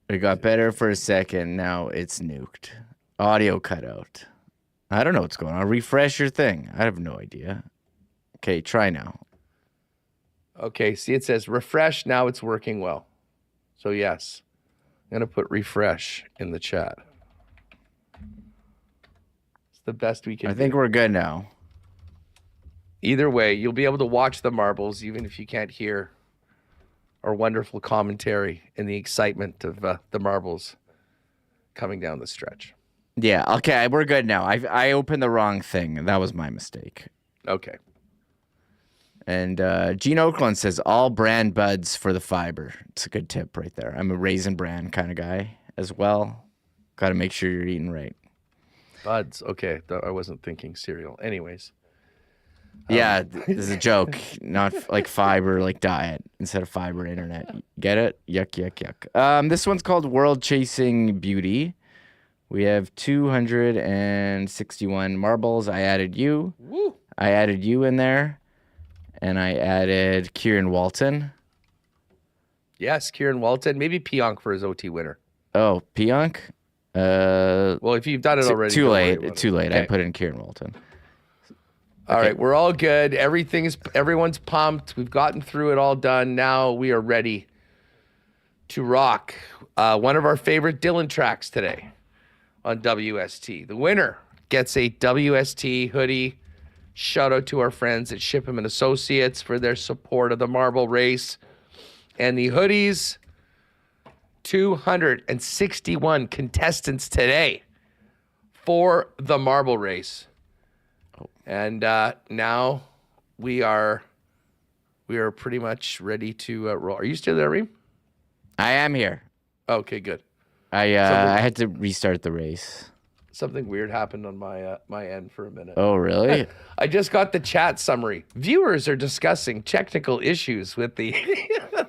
It got better for a second. Now it's nuked. Audio cut out. I don't know what's going on. Refresh your thing. I have no idea. Okay, try now. Okay, see, it says refresh. Now it's working well. So, yes, I'm going to put refresh in the chat. It's the best we can do. I think we're good now. Either way, you'll be able to watch the marbles, even if you can't hear our wonderful commentary and the excitement of the marbles coming down the stretch. Yeah, okay, we're good now. I opened the wrong thing. That was my mistake. Okay. And Gene Oakland says, all brand buds for the fiber. It's a good tip right there. I'm a Raisin Bran kind of guy as well. Got to make sure you're eating right. Buds. Okay. I wasn't thinking cereal. Anyways. Yeah, this is a joke. Not like fiber, like diet instead of fiber internet. Get it? Yuck, yuck, yuck. This one's called World Chasing Beauty. We have 261 marbles. I added you. Woo. I added you in there. And I added Kieran Walton. Yes, Kieran Walton. Maybe Pionk for his OT winner. Oh, Pionk? Well, if you've done it already. Too late. Too late. Okay. I put in Kieran Walton. All right, we're all good. Everyone's pumped. We've gotten through it all done. Now we are ready to rock one of our favorite Dylan tracks today on WST. The winner gets a WST hoodie. Shout out to our friends at Shipham and Associates for their support of the marble race. And the hoodies, 261 contestants today for the marble race. And now we are pretty much ready to roll. Are you still there, Reem? I am here. Okay, good. I had to restart the race. Something weird happened on my end for a minute. Oh, really? I just got the chat summary. Viewers are discussing technical issues with the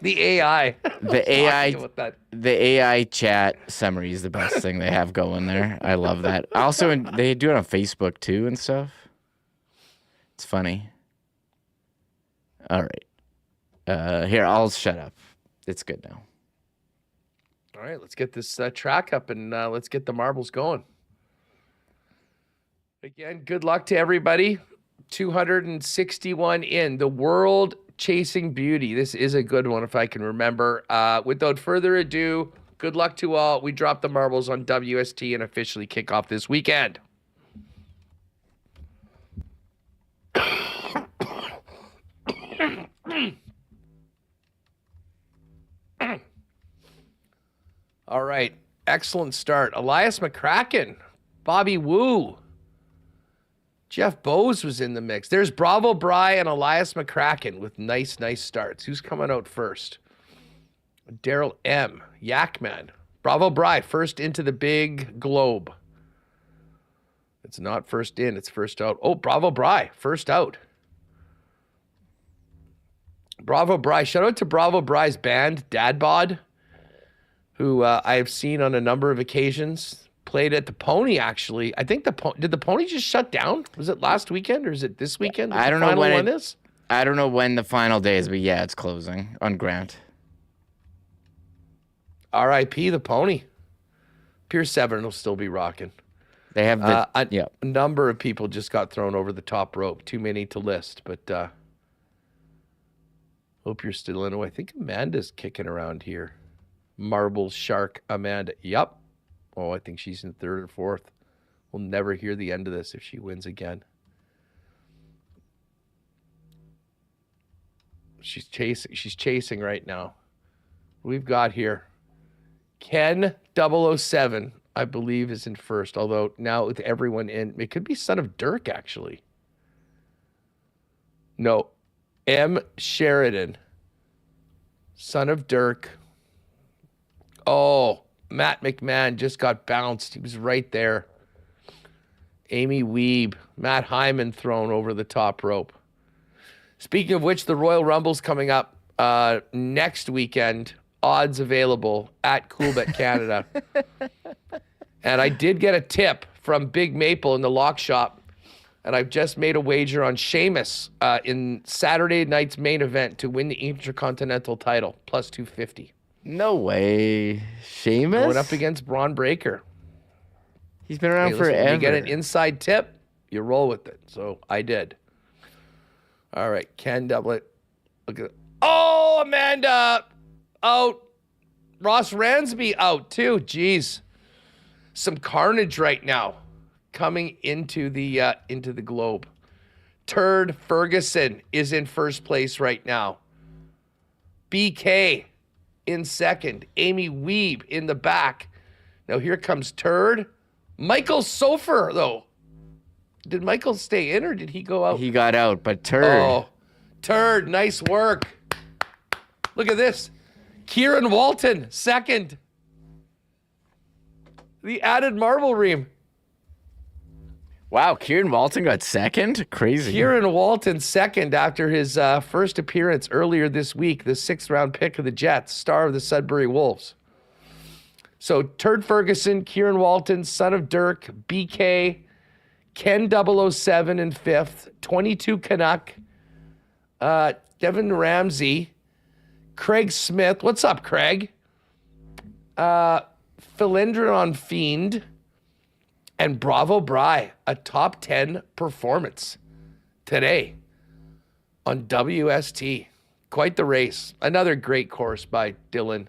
the AI. The AI chat summary is the best thing they have going there. I love that. Also, they do it on Facebook too and stuff. It's funny. All right. Here, I'll shut up. It's good now. All right, let's get this track up and let's get the marbles going. Again, good luck to everybody. 261 in. The World Chasing Beauty. This is a good one if I can remember. Without further ado, good luck to all. We drop the marbles on WST and officially kick off this weekend. All right. Excellent start. Elias McCracken, Bobby Wu, Jeff Bowes was in the mix. There's Bravo Bry and Elias McCracken with nice starts. Who's coming out first? Daryl M. Yakman. Bravo Bry, first into the big globe. It's not first in, it's first out. Oh, Bravo Bry, first out. Bravo Bry. Shout out to Bravo Bry's band, Dad Bod, who I have seen on a number of occasions. Played at the Pony, actually. I think did the Pony just shut down? Was it last weekend or is it this weekend? I don't know when it is. I don't know when the final day is, but yeah, it's closing on Grant. R.I.P. the Pony. Pier 7 will still be rocking. They have a number of people just got thrown over the top rope. Too many to list, but hope you're still in. Oh, I think Amanda's kicking around here. Marble Shark Amanda. Yup. Oh, I think she's in third or fourth. We'll never hear the end of this if she wins again. She's chasing right now. We've got here Ken 007, I believe, is in first. Although now with everyone in, it could be Son of Dirk, actually. No, M. Sheridan. Son of Dirk. Oh, Matt McMahon just got bounced. He was right there. Amy Weeb, Matt Hyman thrown over the top rope. Speaking of which, the Royal Rumble's coming up next weekend. Odds available at Coolbet Canada. And I did get a tip from Big Maple in the lock shop, and I've just made a wager on Sheamus in Saturday night's main event to win the Intercontinental title, plus 250. No way. Sheamus? Going up against Braun Breaker. He's been around forever. When you get an inside tip, you roll with it. So I did. All right, Ken Doublet. Look at it. Oh, Amanda out. Ross Ransby out too. Jeez, some carnage right now coming into the Globe. Turd Ferguson is in first place right now. BK in second. Amy Weeb in the back. Now here comes Turd. Michael Sofer though. Did Michael stay in or did he go out? He got out, but Turd. Oh, Turd, nice work. Look at this. Kieran Walton, second. The added marble ream. Wow, Kieran Walton got second? Crazy. Kieran Walton second after his first appearance earlier this week, the 6th round pick of the Jets, star of the Sudbury Wolves. So Turd Ferguson, Kieran Walton, son of Dirk, BK, Ken 007 in 5th, 22 Canuck, Devin Ramsey, Craig Smith. What's up, Craig? Philindron Fiend and Bravo Bry, a top 10 performance today on WST. Quite the race. Another great course by Dylan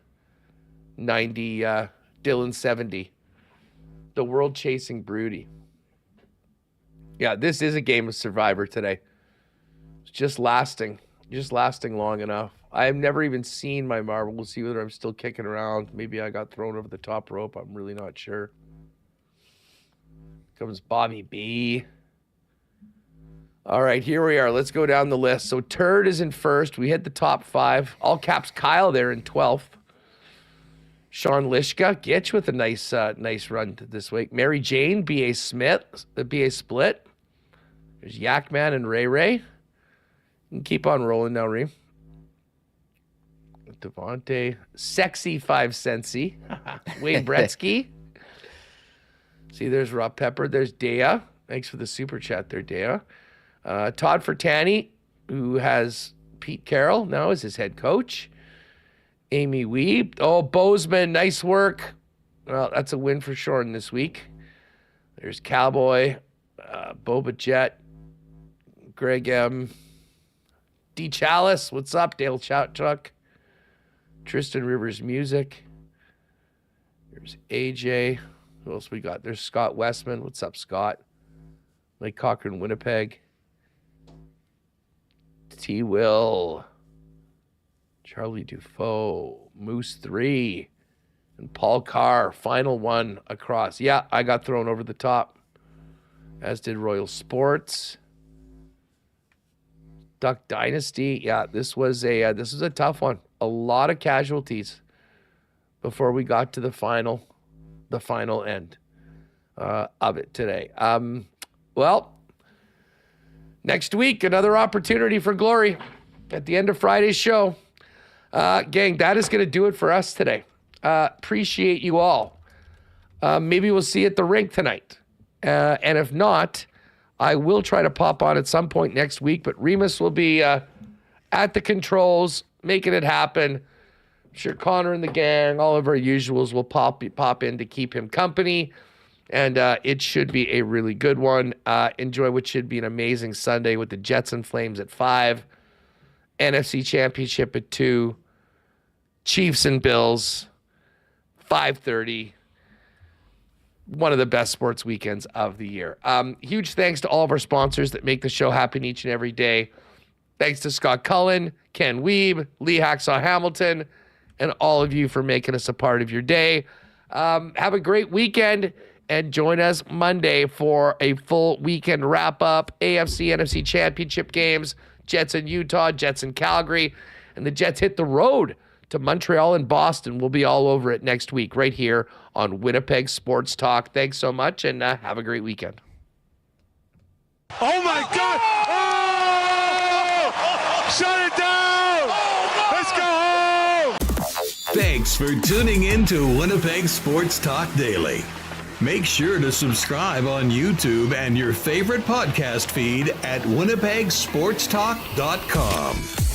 90, Dylan 70. The world chasing Broody. Yeah, this is a game of Survivor today. It's just lasting long enough. I have never even seen my marble. We'll see whether I'm still kicking around. Maybe I got thrown over the top rope. I'm really not sure. Comes Bobby B. All right, here we are. Let's go down the list. So Turd is in first. We hit the top 5. All caps Kyle there in 12th. Sean Lishka, Gitch with a nice run this week. Mary Jane, B.A. Smith, the B.A. Split. There's Yakman and Ray Ray. You can keep on rolling now, Reem. Devontae, Sexy 5 Centsy, Wayne Bretsky. See, there's Rob Pepper. There's Dea. Thanks for the super chat there, Dea. Todd Fertani, who has Pete Carroll now as his head coach. Amy Weeb. Oh, Bozeman, nice work. Well, that's a win for Shorten this week. There's Cowboy, Boba Jet, Greg M. D. Chalice, what's up? Dale Chuck. Tristan Rivers Music. There's AJ. Who else we got? There's Scott Westman. What's up, Scott? Mike Cochran, Winnipeg. T. Will. Charlie Dufault. Moose 3. And Paul Carr. Final one across. Yeah, I got thrown over the top. As did Royal Sports. Duck Dynasty. Yeah, this was a tough one. A lot of casualties before we got to the final end of it today. Well, next week, another opportunity for glory at the end of Friday's show. Gang, that is going to do it for us today. Appreciate you all. Maybe we'll see you at the rink tonight. And if not, I will try to pop on at some point next week, but Remis will be at the controls, making it happen. I'm sure Connor and the gang, all of our usuals, will pop in to keep him company. And it should be a really good one. Enjoy what should be an amazing Sunday with the Jets and Flames at 5. NFC Championship at 2. Chiefs and Bills, 5:30. One of the best sports weekends of the year. Huge thanks to all of our sponsors that make the show happen each and every day. Thanks to Scott Cullen, Ken Weeb, Lee Hacksaw Hamilton, and all of you for making us a part of your day. Have a great weekend and join us Monday for a full weekend wrap-up. AFC, NFC Championship games, Jets in Utah, Jets in Calgary, and the Jets hit the road to Montreal and Boston. We'll be all over it next week right here on Winnipeg Sports Talk. Thanks so much, and have a great weekend. Oh my God! Oh! Shut it down! Let's go home! Thanks for tuning in to Winnipeg Sports Talk Daily. Make sure to subscribe on YouTube and your favorite podcast feed at winnipegsportstalk.com.